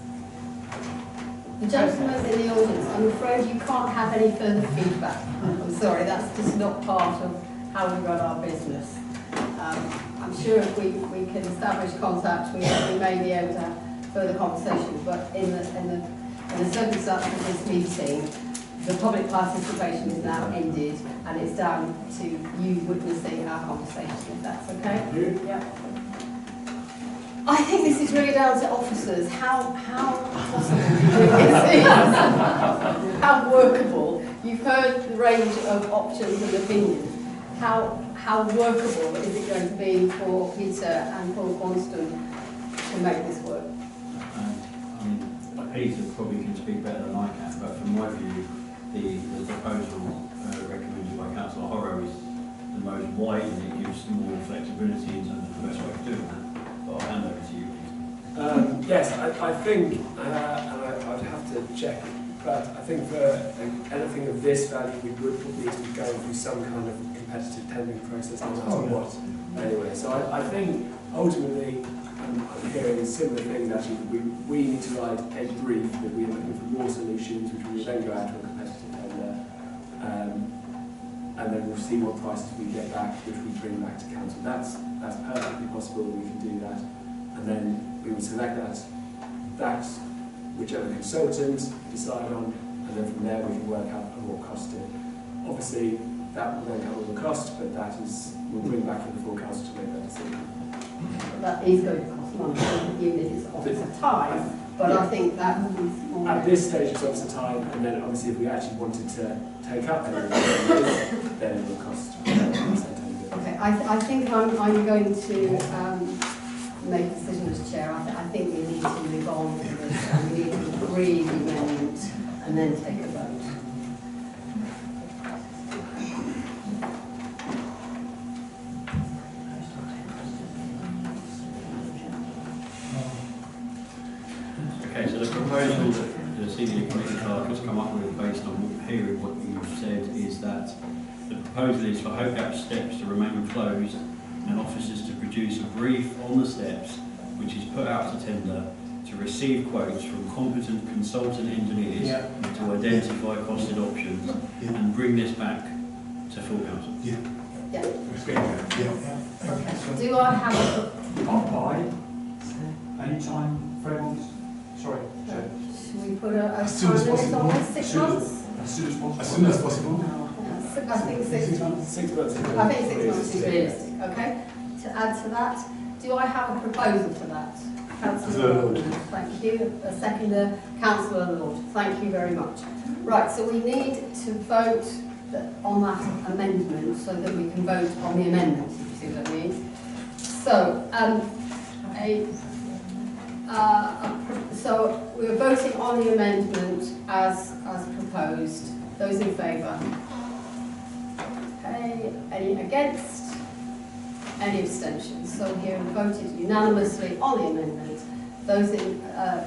The gentleman in the audience, I'm afraid you can't have any further feedback. I'm sorry, that's just not part of how we run our business. I'm sure if we can establish contact, we may be able to have further conversations, but in the circumstances of this meeting, the public participation is now ended, and it's down to you witnessing our conversation, if that's okay? Yeah. I think this is really down to officers. How possible this is. How workable. You've heard the range of options and opinions. How workable is it going to be for Peter and Paul Quanston to make this work? I mean, Peter probably can speak better than I can, but from my view, the proposal recommended by Councillor Horrow is the most wide, and it gives more flexibility in terms of the best way of doing that. But I'll hand over to you. Yes, I think, and I'd have to check, but I think for anything of this value, we would need to be going through some kind of competitive tendering process, no matter what. Anyway, so I think ultimately, I'm hearing similar things actually. We need to write a brief that we're looking for more solutions, which we will then go out to a competitive tender, and then we'll see what prices we get back, which we bring back to council. That's perfectly possible. We can do that, and then we will select that whichever consultant decide on, and then from there we can work out what cost it. Obviously, that will then cover all the cost, but that is, we'll bring back in the forecast to make that decision. That is going to cost money, even if it's officer time, but I think that would be more. At this stage it's officer time, and then obviously if we actually wanted to take up any of the then it will cost. Okay, I think I'm going to make a decision as chair. I think we need to move on from this, and we need to agree the amendment and then take a vote. Okay, so the proposal that the senior committee clerk has come up with, based on hearing what you've said, is that the proposal is for Hope Gap steps to remain closed and officers to produce a brief on the steps, which is put out to tender, to receive quotes from competent consultant engineers to identify costed options and bring this back to full council. Yeah. Do I have a... Any time frames? Sorry. Should we put a time limit on this, 6 months? As soon as possible. As soon as possible. I think 6 months. 6 months. I think 6 months is realistic, okay? To add to that, do I have a proposal for that? Councillor Lord. Thank you. A seconder, Councillor Lord. Thank you very much. Right, so we need to vote on that amendment so that we can vote on the amendment, if you see what I mean. So, so we're voting on the amendment as proposed. Those in favour? Okay. Any against? Any abstentions? So here we voted unanimously on the amendment. Those in, right,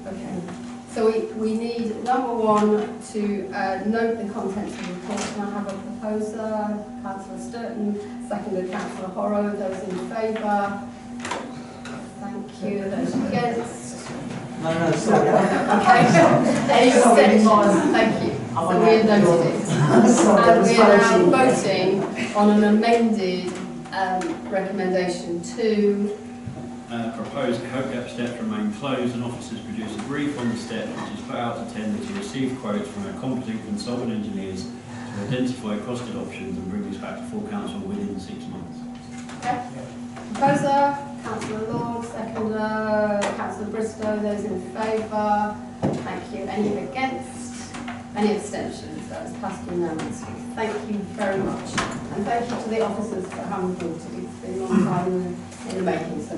okay. So we need, number one, to note the contents of the report. Can I have a proposer? Councillor Sturton, seconded Councillor Horrow. Those in favour? Thank you. Those against? No, sorry. Okay. Any abstentions? Thank you. So we have noted it. And we are now voting on an amended recommendation to propose Hope Gap steps remain closed and officers produce a brief on the steps, which is put out to tender to receive quotes from our competent consultant engineers to identify costed options and bring this back to full council within 6 months. Okay. Proposer, Councillor Lord, seconder, Councillor Bristow. Those in favour? Thank you. Any against? Any abstentions? That was passed unanimously. Thank you very much. And thank you to the officers for having brought it. It's been a long time in the making, so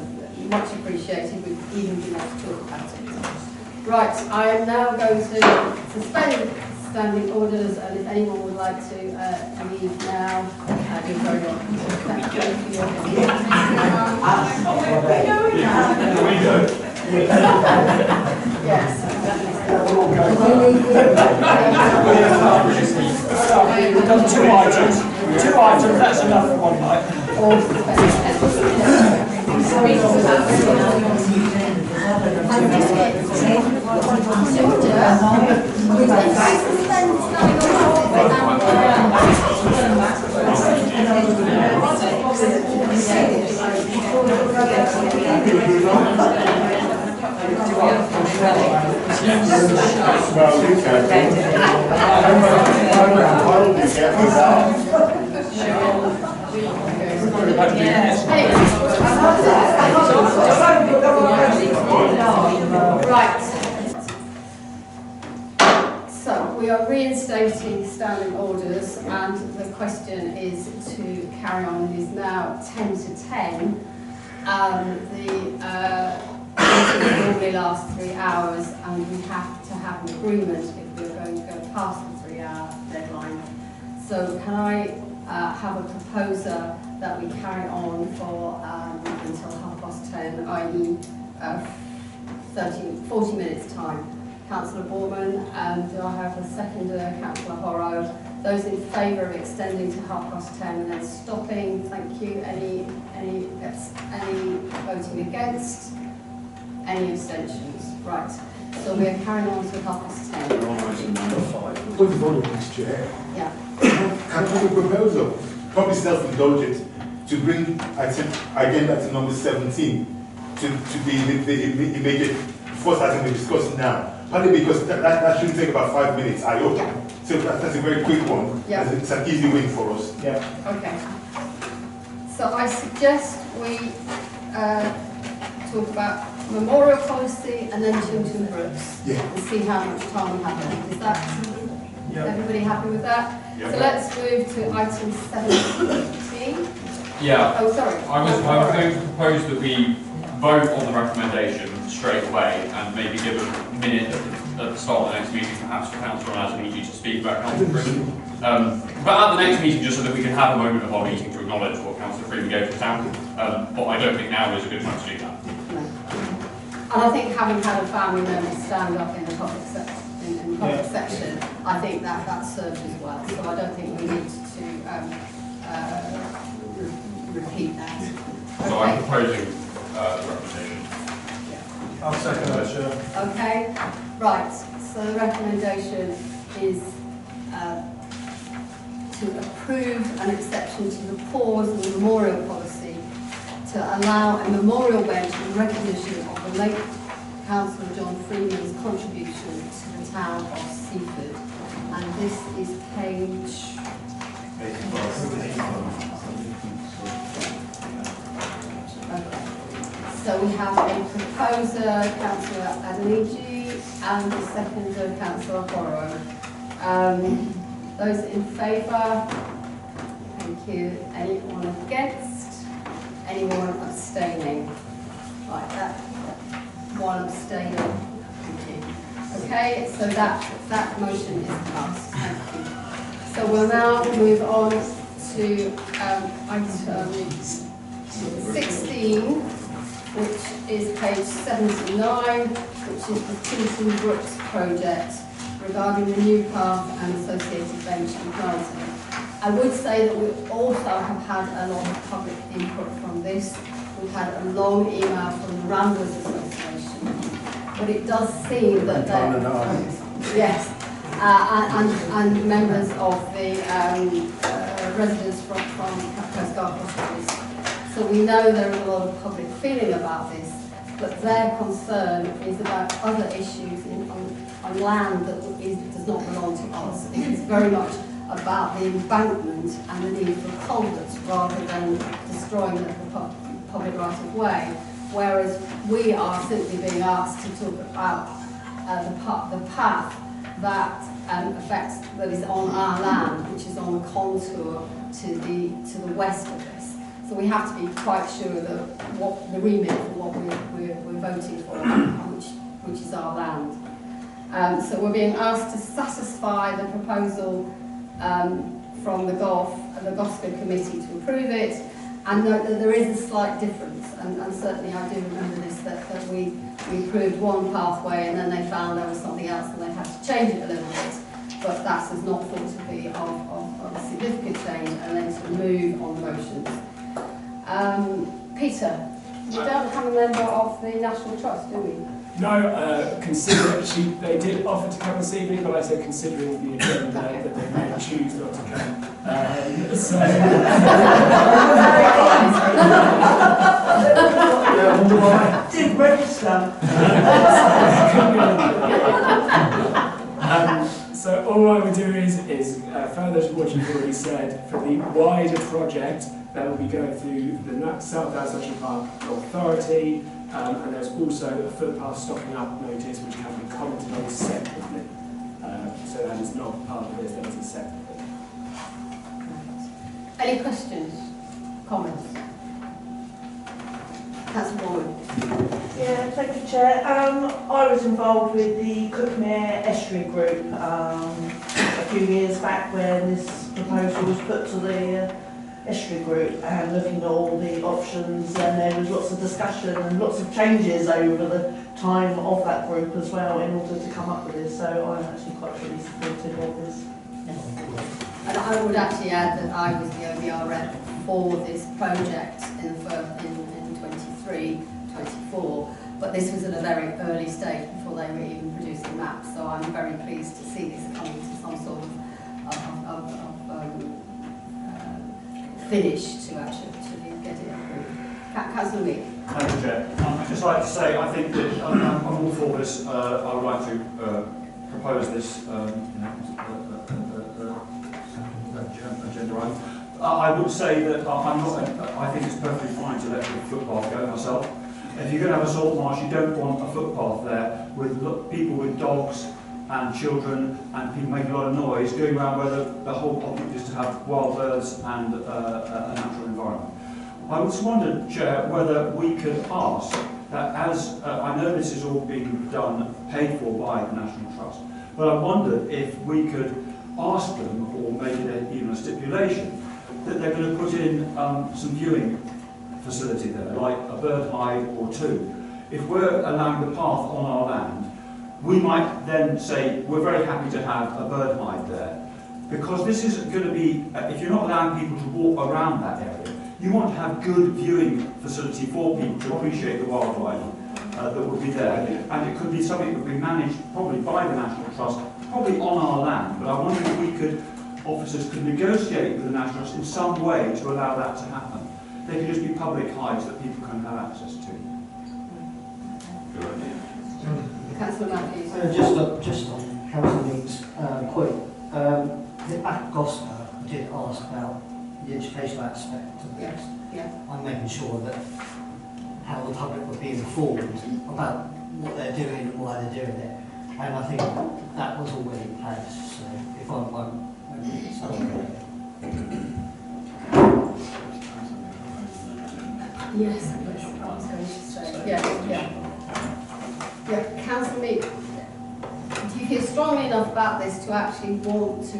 much appreciated. We've even been able to talk about it. Right, I am now going to suspend standing orders, and if anyone would like to leave now, I'd be very welcome. Thank you for your Yes. We've done 2 items. 2 items, that's enough for one night. Right. So we are reinstating standing orders, and the question is to carry on. It is now 10 to 10. The meeting normally lasts 3 hours, and we have to have an agreement if we're going to go past the 3-hour deadline. So can I have a proposer that we carry on for until 10:30, i.e. 40 minutes time? Councillor Borman, do I have a seconder? Councillor Horrow. Those in favour of extending to 10:30 and then stopping? Thank you. Any voting against? Any abstentions? Right. So we're carrying on to 10:30. Point of order, Mr. Chair. Yeah. Can I have a proposal, probably self-indulgent, to bring agenda to number 17 to be the immediate first item we're discussing now, Partly because that shouldn't take about 5 minutes, I hope. So that's a very quick one. Yeah. It's an easy win for us. Yeah. Okay. So I suggest we talk about memorial policy and then Chiltern Brooks. Yeah. And see how much time we have left. Is that everybody happy with that? Yeah. So let's move to item 17. Yeah. Oh, sorry. I was going to propose that we vote on the recommendation straight away and maybe give a minute at the start of the next meeting perhaps for Councillor Antonini to speak about Councillor Freeman. But at the next meeting, just so that we can have a moment of our meeting to acknowledge what Councillor Freeman gave to town. But I don't think now is a good time to do that. No. And I think having had a family member stand up in the public section, I think that served as well. So I don't think we need to repeat that. So I'm proposing the recommendation. I'll second that, Chair. Okay, right. So the recommendation is to approve an exception to the pause of the memorial policy to allow a memorial bench in recognition of the late Councillor John Freeman's contribution to the town of Seaford. And this is page 85. Okay. So we have a proposer, Councillor Adeniji, and a seconder, Councillor Horrow. Those in favour? Thank you. Anyone against? Anyone abstaining? Right, that one abstaining. Thank you. Okay, so that motion is passed. Thank you. So we'll now move on to item 16. Which is page 79, which is the Chiltern Brooks project regarding the new path and associated bench and planting. I would say that we also have had a lot of public input from this. We've had a long email from the Ramblers Association, but it does seem that yes, and members of the residents from Coast Guard hospitals. So we know there is a lot of public feeling about this, but their concern is about other issues on land that does not belong to us. It is very much about the embankment and the need for culverts rather than destroying the public right of way, whereas we are simply being asked to talk about the path that is on our land, which is on the contour to the west of this. So we have to be quite sure that what the remit for what we're voting for, which is our land. So we're being asked to satisfy the proposal from the GOSCA committee to approve it, and note that there is a slight difference, and certainly I do remember this, that we approved one pathway and then they found there was something else and they had to change it a little bit, but that is not thought to be of significant change, and then to move on the motions. Peter, we don't have a member of the National Trust, do we? No, they did offer to come this evening, but I said considering the agenda that they may choose not to come. Did register. So all I would do is further to what you've already said, for the wider project that will be going through the South Wales National Park Authority, and there's also a footpath stocking up notice which can be commented on separately. So that is not part of this, that is a separate thing. Any questions, comments? Councillor Boyd. Yeah, thank you, Chair. I was involved with the Cookmere Estuary Group a few years back when this proposal was put to the Estuary Group, and looking at all the options, and there was lots of discussion and lots of changes over the time of that group as well in order to come up with this, so I'm actually quite really supportive of this. And I would actually add that I was the OBR rep for this project in 23-24, but this was at a very early stage before they were even producing maps, so I'm very pleased to see this coming to some sort of finish to actually get it approved. Councillor Meek. Thank you, Chair. just like to say, I think that I'm all for this. I would like to propose this agenda item. I would say that I think it's perfectly fine to let the footpath go myself. If you're going to have a salt marsh, you don't want a footpath there with people with dogs and children and people making a lot of noise going around where the whole object is to have wild birds and a natural environment. I just wondered, Chair, whether we could ask that as, I know this is all being done, paid for by the National Trust, but I wondered if we could ask them, or make it even a stipulation, that they're going to put in some viewing facility there, like a bird hide or two. If we're allowing the path on our land, we might then say, we're very happy to have a bird hide there. Because this is going to be, if you're not allowing people to walk around that area, you want to have good viewing facility for people to appreciate the wildlife that would be there. And it could be something that would be managed probably by the National Trust, probably on our land. But I wonder if we could, officers could negotiate with the National Trust in some way to allow that to happen. They could just be public hides that people can have access to. Good idea. Councillor Matthews. Just on Councillor Mead's point, the Back Gosper did ask about the educational aspect of this. Yeah. I'm making sure that how the public would be informed about what they're doing and why they're doing it. And I think that was already in place. So if I'm yes, I was going to say. Yeah. Councillor Mead, do you feel strongly enough about this to actually want to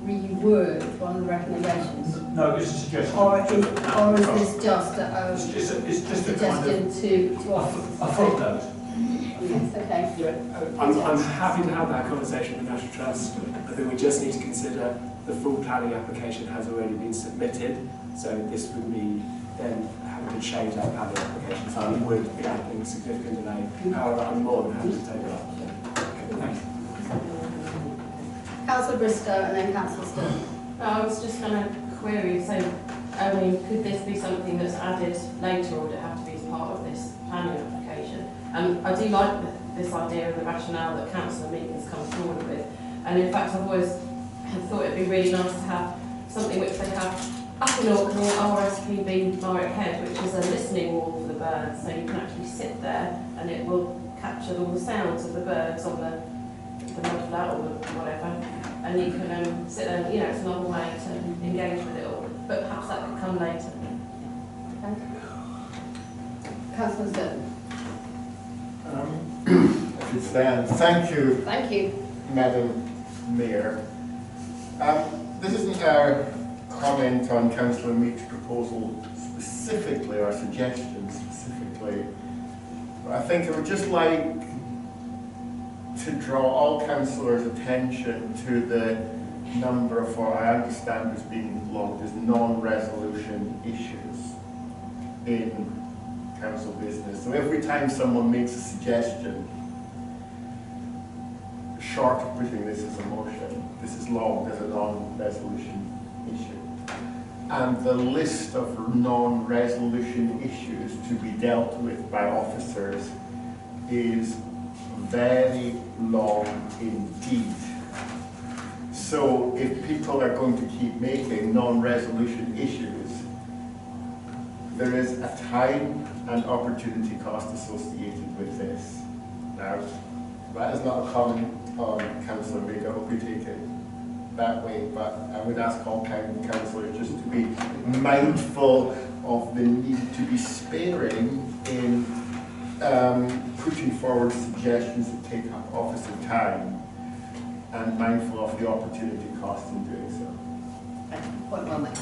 reword one of the recommendations? No, it's a suggestion. Or is this just a it's just suggestion to a footnote? Yes, okay. I'm happy to have that conversation with the National Trust. I think we just need to consider the full planning application has already been submitted, so this would be then having to change that planning application. So it would be adding significant delay. However, I'm more than happy to take it up. Thanks. Councillor Bristow and then Councillor Stone. I was just going to query, so I mean, could this be something that's added later, or would it have to be as part of this planning application? I do like this idea of the rationale that Councillor Mead has come forward with, and in fact I've always thought it'd be really nice to have something which they have up in Orkney at RSPB Marriott Head, which is a listening wall for the birds, so you can actually sit there and it will capture all the sounds of the birds on the mudflat or whatever, and you can sit there, you know, it's another way to engage with it all, but perhaps that could come later. Councillor Stone. If it stands. Thank you. Thank you. Madam Mayor. This isn't our comment on Councillor Mead's proposal specifically, or suggestion specifically, but I think I would just like to draw all councillors' attention to the number of what I understand is being logged as non-resolution issues in council business. So every time someone makes a suggestion, short of putting this as a motion, this is logged as a non-resolution issue. And the list of non-resolution issues to be dealt with by officers is very long indeed. So if people are going to keep making non-resolution issues, there is a time and opportunity cost associated with this. Now, that is not a comment on Councillor Mead. I hope you take it that way, but I would ask all councillors just to be mindful of the need to be sparing in putting forward suggestions that take up officer time, and mindful of the opportunity cost in doing so. Point well made.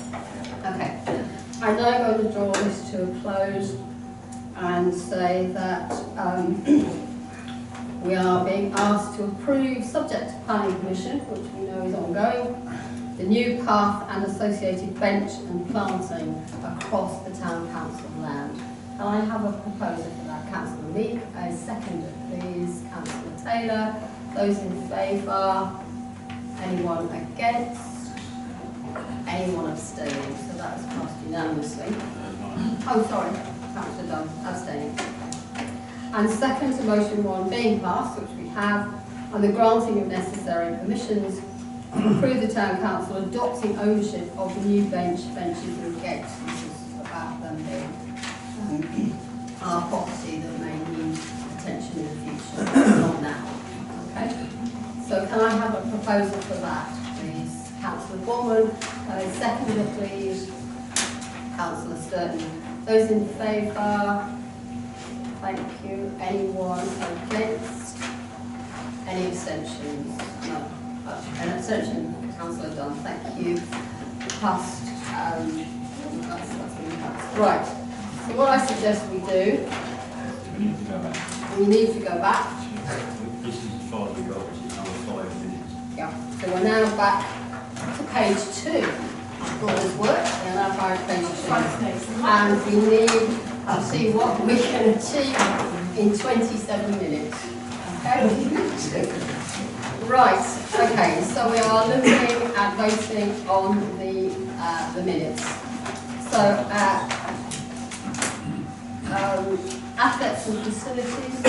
Okay. I'm now going to draw this to a close and say that we are being asked to approve, subject to planning permission, which we know is ongoing, the new path and associated bench and planting across the town council land. And I have a proposer for that. Councillor Meek, a seconder please. Councillor Taylor. Those in favour? Anyone against? Anyone abstaining? So that is passed unanimously. Oh, sorry, Councillor Dunn, abstaining. And second to motion 1 being passed, which we have, and the granting of necessary permissions to approve the town council adopting ownership of the new benches and gates. This is about them being our property that may need attention in the future, not now. Okay? So can I have a proposal for that, please? Councillor Borman, seconder, please. Councillor Sturton. Those in favour? Thank you. Anyone against? Any abstentions? No. An abstention, Councillor Dunn. Thank you. Passed. That's passed. Right. So what I suggest we do, We need to go back. we need to go back. This is as far as we got, which is another 5 minutes. Yeah. So we're now back to page 2. All this work, we're now back to page 2. And we need to see what we can achieve in 27 minutes. Okay? Right, okay, so we are looking at voting on the minutes. So, assets and facilities.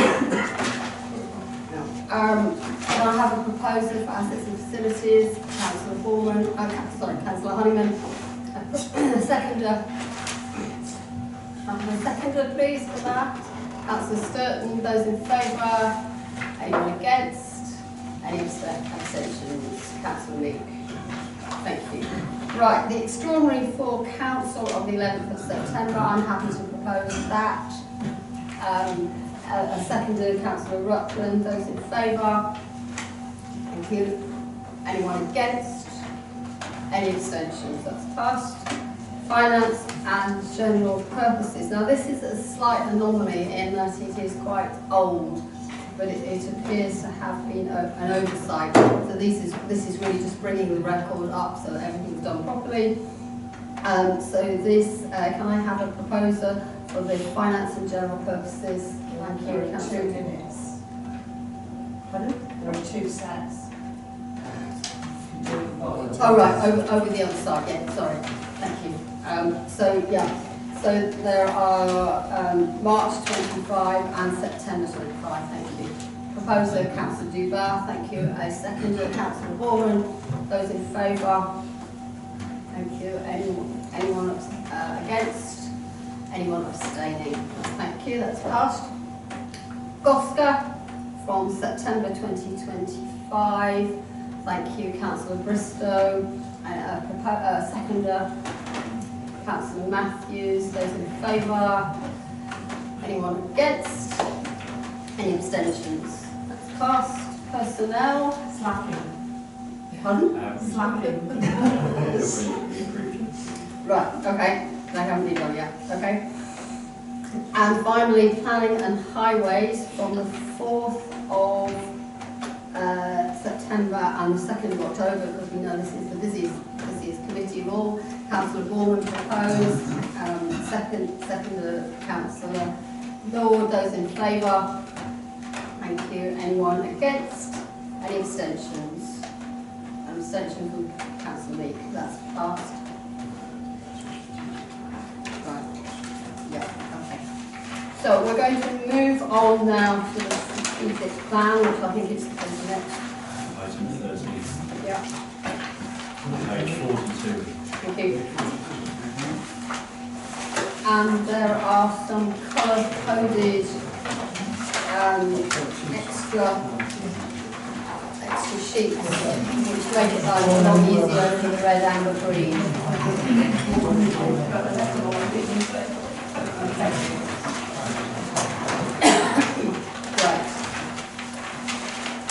Can I have a proposal for assets and facilities? Councillor Borman, Councillor Honeyman. Seconder. A seconder, please, for that. Councillor Sturton. Those in favour? Anyone against? Any abstentions? Councillor Meek. Thank you. Right, the extraordinary full council of the 11th of September. I'm happy to propose that. A seconder, Councillor Rutland. Those in favour? Thank you. Anyone against? Any abstentions? That's passed. Finance and general purposes. Now this is a slight anomaly in that it is quite old, but it appears to have been an oversight. So this is really just bringing the record up so that everything's done properly. So this, can I have a proposer for the finance and general purposes? Thank you. There are 2 minutes. Pardon? There are 2 sets. Oh right, over the other side, yeah, sorry. Thank you. So there are March 25 and September 25, thank you. Proposer, Councillor Dubar, thank you. A seconder, Councillor Borman. Those in favour? Thank you. Anyone against? Anyone abstaining? Thank you, that's passed. GOSCA from September 2025. Thank you, Councillor Bristow. Seconder, Councillor Matthews. Those in favour? Anyone against? Any abstentions? That's passed. Personnel. Slacking. Pardon? Slacking. Right, okay. They haven't been done yet. Okay. And finally, planning and highways from the 4th of September and the 2nd of October, because we know this is the busiest committee of all. Councillor Borman proposed, second Councillor Lord. Those in favour? Thank you. Anyone against? Any abstentions? An abstention from Councillor Meek. That's passed. Right. Yeah. Okay. So we're going to move on now to the strategic plan, which I think is the next. Item 13. Yeah. Page 42. Thank you. And there are some colour-coded extra sheets which make it like a lot easier than the red, amber, green. Okay. Right.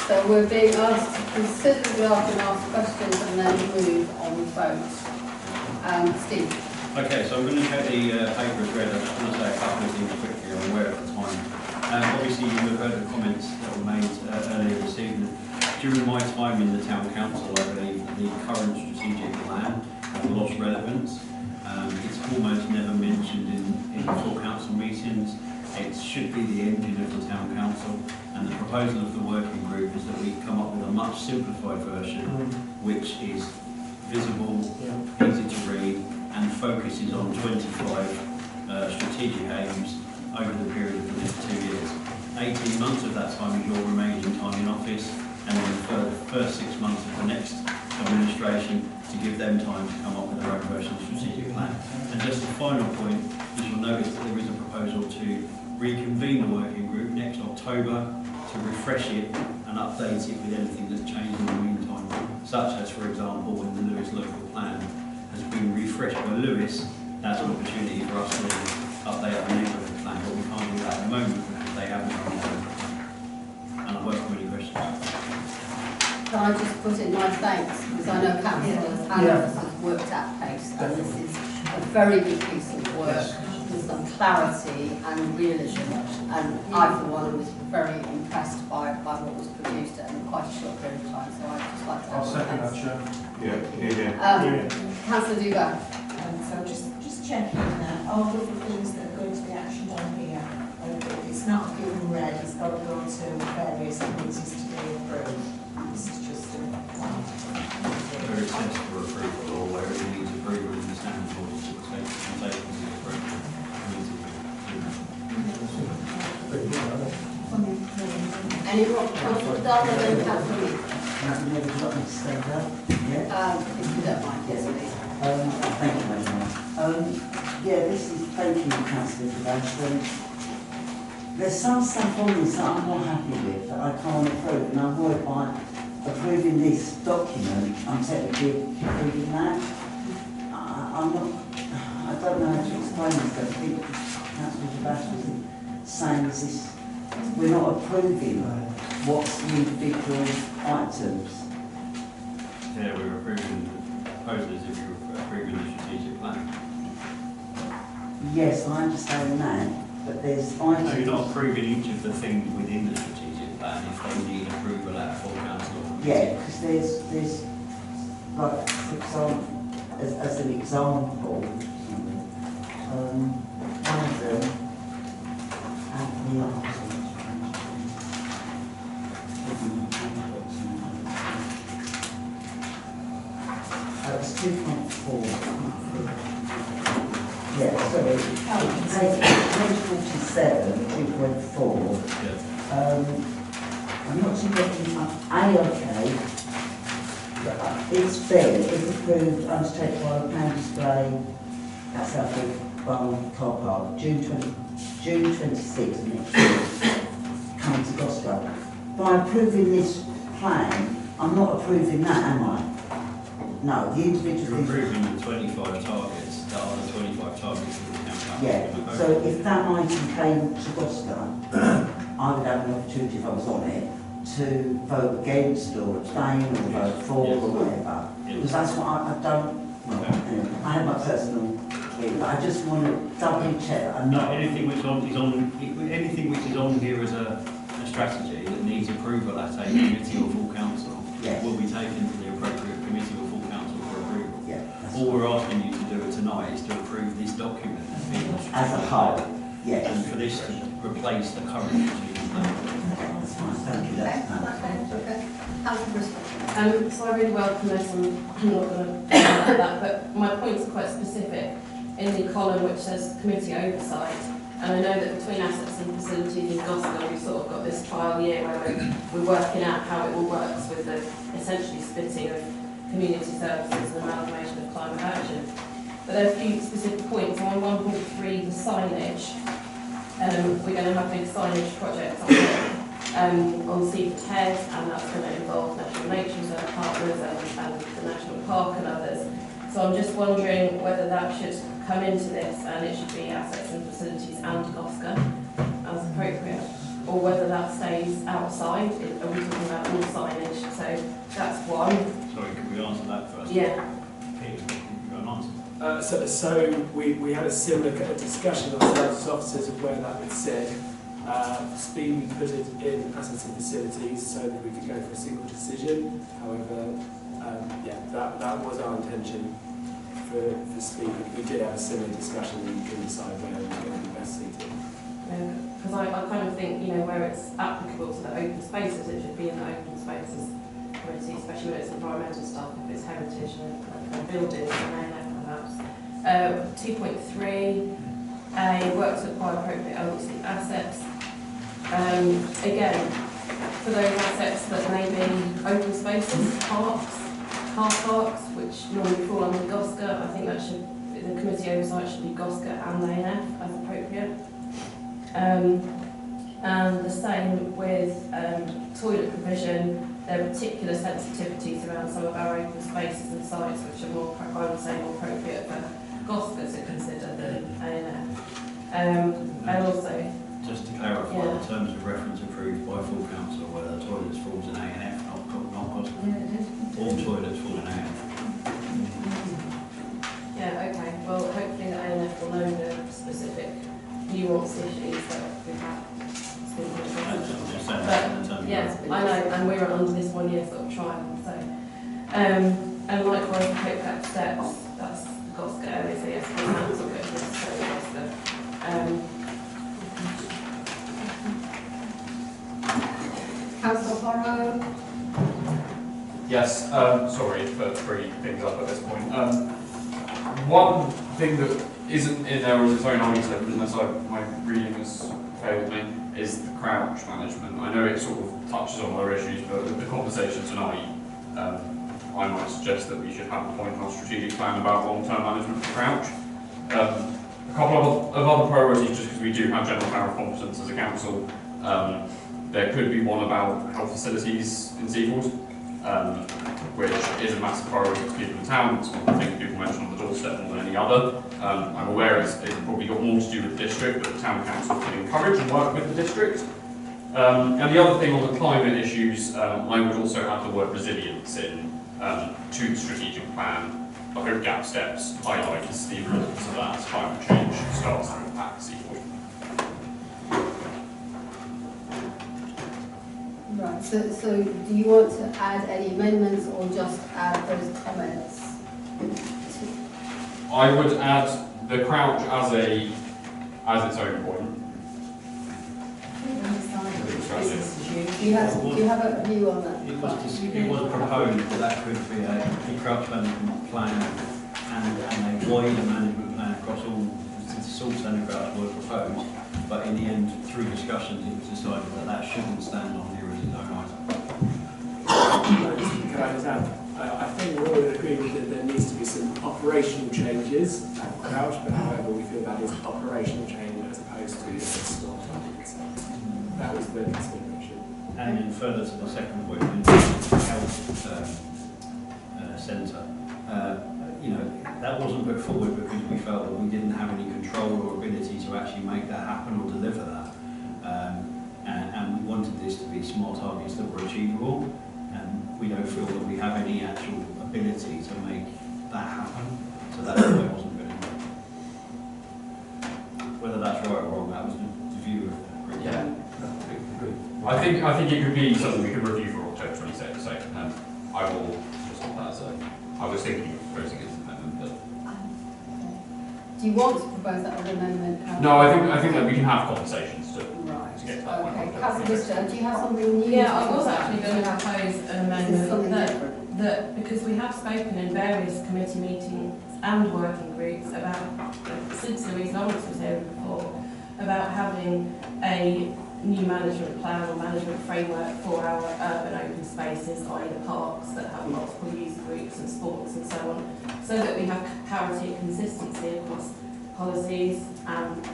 So we're being asked to consider the draft and ask questions and then move on the vote. Steve. Okay, so I'm going to take the paper as read. I just want to say a couple of things quickly. I'm aware of the time. Obviously, you would have heard the comments that were made earlier this evening. During my time in the town council, I believe that the current strategic plan has lost relevance. It's almost never mentioned in full council meetings. It should be the engine of the town council, and the proposal of the working group is that we come up with a much simplified version, which is visible, easy to read, and focuses on 25 strategic aims over the period of the next 2 years. 18 months of that time is your remaining time in office, and then for the first 6 months of the next administration to give them time to come up with their own version of the strategic plan. And just a final point, is you'll notice that there is a proposal to reconvene the working group next October to refresh it and update it with anything that's changed in the meantime, such as, for example, when the Lewis local plan has been refreshed by Lewis, that's an opportunity for us to update our neighbourhood plan, but we can't do that at the moment because they haven't done it. And I welcome any questions. Can I just put in my thanks, because I know councillors and officers worked at pace, and this is a very good piece of work with some clarity and realism, and I for one was very impressed by what was produced in quite a short period of time, so I'd just like to I'll second that, Chair. Councillor Duga. So just checking that all of the things that are going to be actioned on here, it's not given red, it's got to go to various committees to be approved. This is just a There is sense for approval, or where it needs approval in the standard orders that take the approval. Any more? Councillor Dunn and then Councillor Reid. I've never got me to stand up. If you don't mind, yes please. Thank you very much. Thank you, Councillor Sebastian. There's some stuff on this that I'm not happy with, that I can't approve, and I'm worried by approving this document, I'm technically approving that. I don't know how to explain this, I think Councillor Sebastian was saying is this, we're not approving what's the individual items. Yeah, we're approving the proposal as if you're approving the strategic plan. Yes, I understand that, but there's items... No, you're not approving each of the things within the strategic plan if they need approval at full council. Yeah, because there's like, for example, as an example, one of them, it's 2.4. Yeah, sorry. Page 47, 2.4. I'm not sure A-OK. It's fair, it's approved, undertaken by a plan display at Seaford Barn Car Park, June 26th next year, coming to Goslar. By approving this plan, I'm not approving that, am I? No, the individual... You're approving the 25 targets that are the 25 targets of the campaign. Yeah, so if that item came to Goslar, I would have an opportunity, if I was on it, to vote against or abstain or vote for or whatever. Because that's what I don't, well, anyway, I have my personal view, but I just want to double check that I'm not... Anything which is on here as a strategy that needs approval at a committee or full council will be taken to the appropriate committee or full council for approval. All we're asking you to do tonight is to approve this document as a whole. And for this to replace the current strategic plan. Thank you. So I really welcome this, and I'm not going to talk about that, but my points are quite specific in the column which says committee oversight. And I know that between assets and facilities in Goslar, we've sort of got this trial year where we're working out how it all works with the essentially splitting of community services and amalgamation of climate action. But there are a few specific points. On 1.3, the signage, we're going to have big signage projects on Seaford Head, and that's going to involve National Nature Reserve partners and the National Park and others. So I'm just wondering whether that should come into this and it should be assets and facilities and Goslar as appropriate, or whether that stays outside. Are we talking about all signage? So that's one. Sorry, can we answer that first? Yeah. Peter, you got an answer? So we had a similar kind of discussion ourselves as officers of where that would sit. Speed, we put it in assets and facilities so that we could go for a single decision. However, that was our intention for speed. We did have a similar discussion and we can decide where we're going to be best seated. Because I kind of think, where it's applicable to the open spaces, it should be in the open spaces committee, especially when it's environmental stuff, if it's heritage and buildings, perhaps. 2.3, work to acquire appropriate LDC assets. Again, for those assets that may be open spaces, parks, car parks, which normally fall under GOSCA, I think that should, the committee oversight should be GOSCA and ANF as appropriate. And the same with toilet provision. There are particular sensitivities around some of our open spaces and sites which are more, I would say, more appropriate for GOSCA to consider than ANF. And also, just to clarify, the terms of reference approved by full council, whether the toilets falls in ANF, not GOSCA. All toilets fall in ANF. yeah, okay. Well, hopefully the ANF will know the specific nuance issues that we have. But, yeah, I know, and we're under this 1 year sort of trial, so. And likewise, the Hope Gap steps, that's the GOSCA area, so yes, the council goes necessarily GOSCA. Councillor Horrow? Yes, sorry for three things up at this point. One thing that isn't in there as its own item, unless my reading has failed me, is the crouch management. I know it sort of touches on other issues, but with the conversation tonight, I might suggest that we should have a point in our strategic plan about long-term management for crouch. A couple of other priorities, just because we do have general power of competence as a council. There could be one about health facilities in Seaford, which is a massive priority to people in town. It's one of the things people mention on the doorstep more than any other. I'm aware it's probably got more to do with the district, but the town council can encourage and work with the district. And the other thing on the climate issues, I would also have the word resilience in to the strategic plan. The Hope Gap steps highlights the importance of that as climate change starts to impact Seaford. Right, so do you want to add any amendments or just add those comments? I would add the crouch as its own point. Do you have a view on that? It was proposed that that could be a crouch management plan and a wider management plan across all, since all centre crouch were proposed, but in the end, through discussions, it was decided that that shouldn't stand on here as its own item. Can I just add? I think we're all in agreement that there needs to be some operational changes at Crouch, but however we feel that is operational change as opposed to store targets. That was the consideration. And then further to the second point, the health centre, that wasn't put forward because we felt that we didn't have any control or ability to actually make that happen or deliver that. And we wanted this to be smart targets that were achievable, and we don't feel that we have any actual ability to make that happen, so that's why it wasn't good enough. Whether that's right or wrong, that was the view of the group. Yeah. I think it could be something we could review for October 26th, so I will just put that as I was thinking of proposing it as an amendment, but... Do you want to propose that as an amendment? No, I think that we can have conversations to get to that point. Okay, Councillor Lister, do you have something new? Yeah, I was actually going to propose an amendment that because we have spoken in various committee meetings and working groups about, since Louise Lawrence was here before, about having a new management plan or management framework for our urban open spaces, i.e. the parks that have multiple user groups and sports and so on, so that we have parity and consistency across policies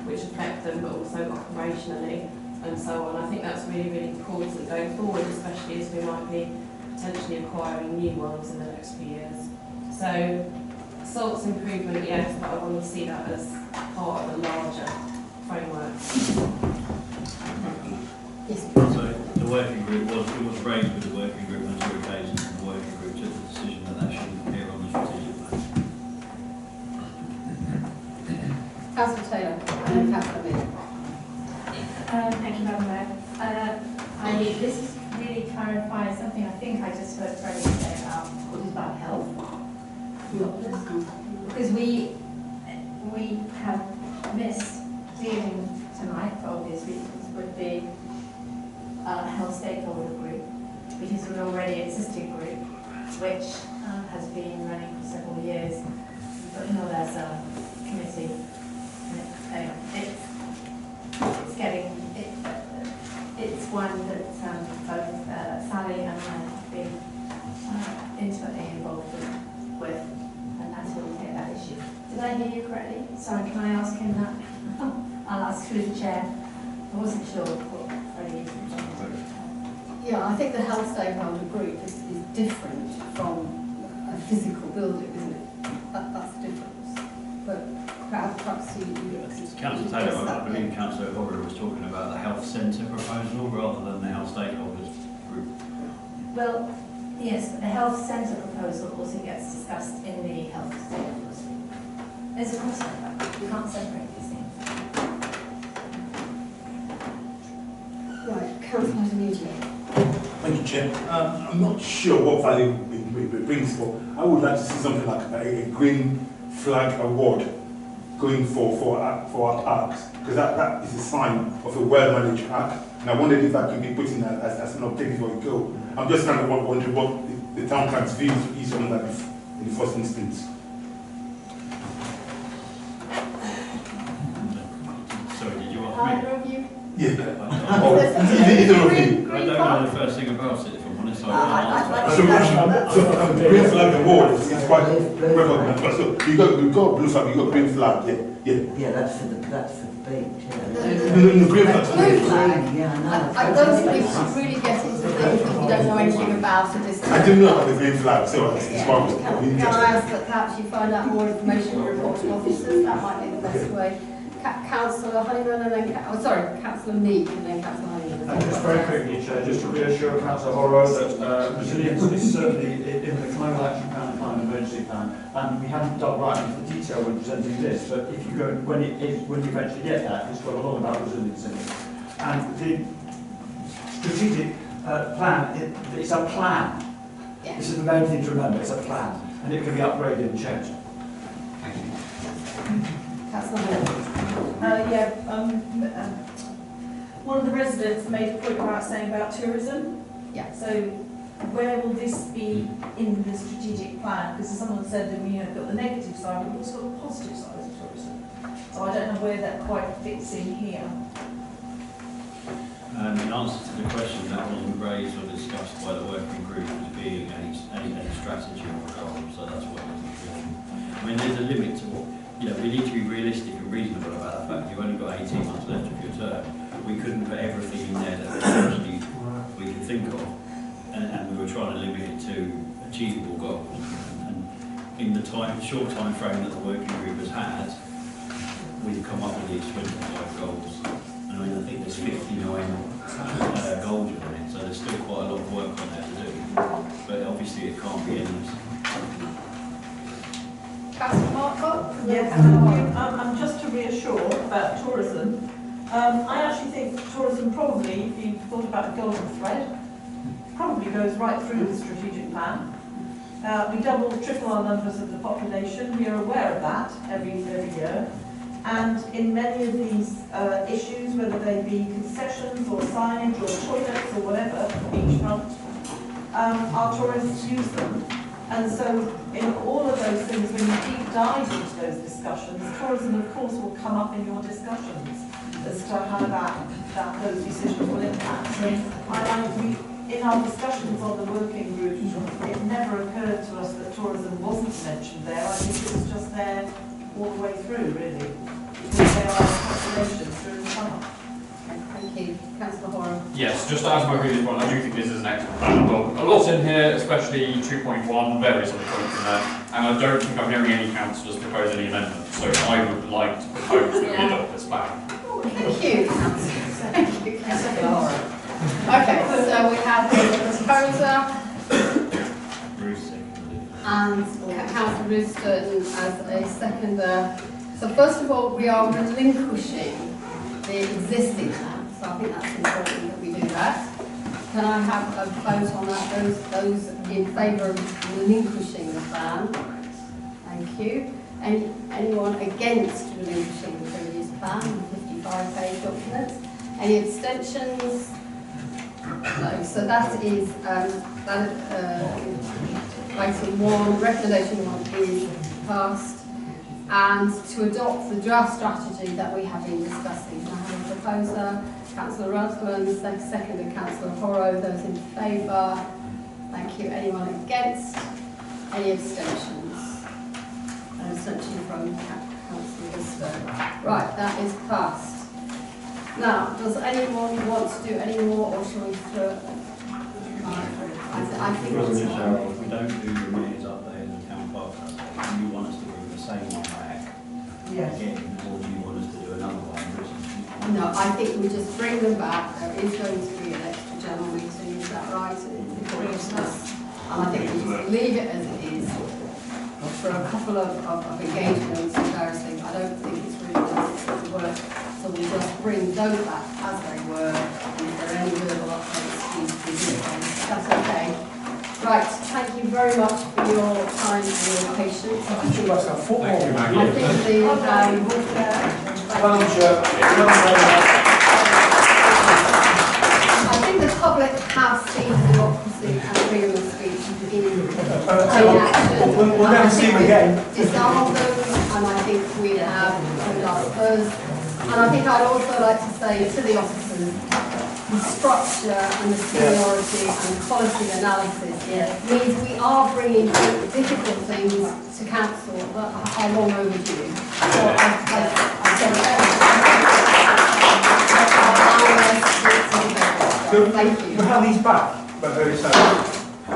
which affect them, but also operationally and so on. I think that's really, really important going forward, especially as we might be potentially acquiring new ones in the next few years. So, SALT's improvement, yes, but I want to see that as part of a larger framework. Yes. So the working group was raised with the working group on 2 occasions, and the working group took the decision that that shouldn't appear on the strategic plan. Councillor Taylor and then Councillor Miller. Thank you, Madam Mayor. This really clarifies something I think I just heard Freddie say about health. Because we have missed dealing tonight, for obvious reasons, with the health stakeholder group, which is an already existing group, which has been running for several years, but not as a committee. It's getting, one that both Sally and I have been intimately involved with, and that's where we take that issue. Did I hear you correctly? Sorry, can I ask him that? I'll ask through the chair. I wasn't sure what Freddie is. Yeah, I think the health stakeholder group is different from a physical building, isn't it? That's the difference. But perhaps you Councillor Taylor, I believe Councillor Horner was talking about the health centre proposal rather than the health stakeholders group. Well, yes, but the health centre proposal also gets discussed in the health stakeholders. There's a crossover. You can't separate these things. Right, Councillor Nugent. Thank you, Chair. I'm not sure what value it brings, but I would like to see something like a green flag award going for our parks, because that is a sign of a well-managed park, and I wondered if that can be put in as an objective for a goal. I'm just kind of wondering what the town plan's views is on that in the first instance. Sorry, did you ask me? Either of you? Yeah. I don't know the first thing about it, if I'm honest. So green flag award is quite recognized. So we've got blue flag, we've got green flag, Yeah, that's for the beach. The green flag. Yeah, I don't think we should really get into things if we don't know anything about it. I do know about the green flag, so it's quite Can I ask that perhaps you find out more information and report to officers? That might be the best way. Councillor Honeyman and then, Councillor Meek and then Councillor Honeyman. Just very quickly, Chair, just to reassure Councillor Horrow that resilience is certainly in the climate action plan and climate emergency plan, and we haven't dug right into the detail when presenting this, but if you go, when you eventually get that, it's got a lot about resilience in it. And the strategic plan, it's a plan. Yeah. This is the main thing to remember, it's a plan, and it can be upgraded and changed. Thank you. One of the residents made a point about saying about tourism. Yeah. So where will this be in the strategic plan? Because someone said that we have got the negative side, but we've also got the positive side of tourism. So I don't know where that quite fits in here. In answer to the question, that wasn't raised or discussed by the working group as being a strategy or a goal, so that's what it is. I mean, there's a limit to what, we need to be realistic and reasonable about the fact you've only got 18 months left of your term. We couldn't put everything in there that actually we could think of, and we were trying to limit it to achievable goals. And in the short time frame that the working group has had, we've come up with these 25 goals. And I think there's 59 goals within it, so there's still quite a lot of work on there to do. But obviously it can't be endless. Councillor Markott? Yes, thank you. Just to reassure about tourism, I actually think tourism probably, if you thought about a golden thread, probably goes right through the strategic plan. We double, triple our numbers of the population. We are aware of that every year. And in many of these issues, whether they be concessions or signage or toilets or whatever, beachfront, our tourists use them. And so in all of those things, when you deep dive into those discussions, tourism of course will come up in your discussions as to how those decisions will impact. So in our discussions on the working group, it never occurred to us that tourism wasn't mentioned there. I think it was just there all the way through, really. Because there are calculations during the summer. Thank you. Councillor Horan. Yes, just to add to my previous point, I do think this is an excellent plan. Well, a lot in here, especially 2.1, various other points in there, and I don't think I'm hearing any councillors propose any amendments, so I would like to propose that we adopt this plan. Thank you, Councillor. Thank you, Councillor Horan. Okay, so we have the proposer and Councillor Rooston as a seconder. So first of all, we are relinquishing the existing plan, so I think that's important that we do that. Can I have a vote on that? Those in favour of relinquishing the plan? Thank you. Anyone against relinquishing the previous plan, the 55-page document? Any abstentions? No. So that is item 1, recommendation 1 is passed. And to adopt the draft strategy that we have been discussing. I have a proposer Councillor Ruthven, seconded Councillor Horrow. Those in favour? Thank you. Anyone against? Any abstentions? An abstention from Councillor Gisberg. Right, that is passed. Now, does anyone want to do any more, or shall we throw it? I think President Cheryl, if we don't do the mayor's update and the town clerk's update, do you want us to bring the same one back again, or do you want us to do another one? No, I think we just bring them back. There is going to be an extra general meeting, is that right? Before Christmas. And I think we just leave it as it is for a couple of engagements and various things. I don't think it's really necessary to work. So we just bring those back as they were. And if there are any verbal updates, please do them. That's okay. Right, thank you very much for your time and your patience. I think the public have seen democracy and freedom of speech in action. We'll never see them again. Disarmed them, and I think we have opened our spurs. And I think I'd also like to say to the officers, the structure and the seniority and the quality analysis means we are bringing difficult things to council that are long overdue. So Thank you. We'll have these back, but very soon.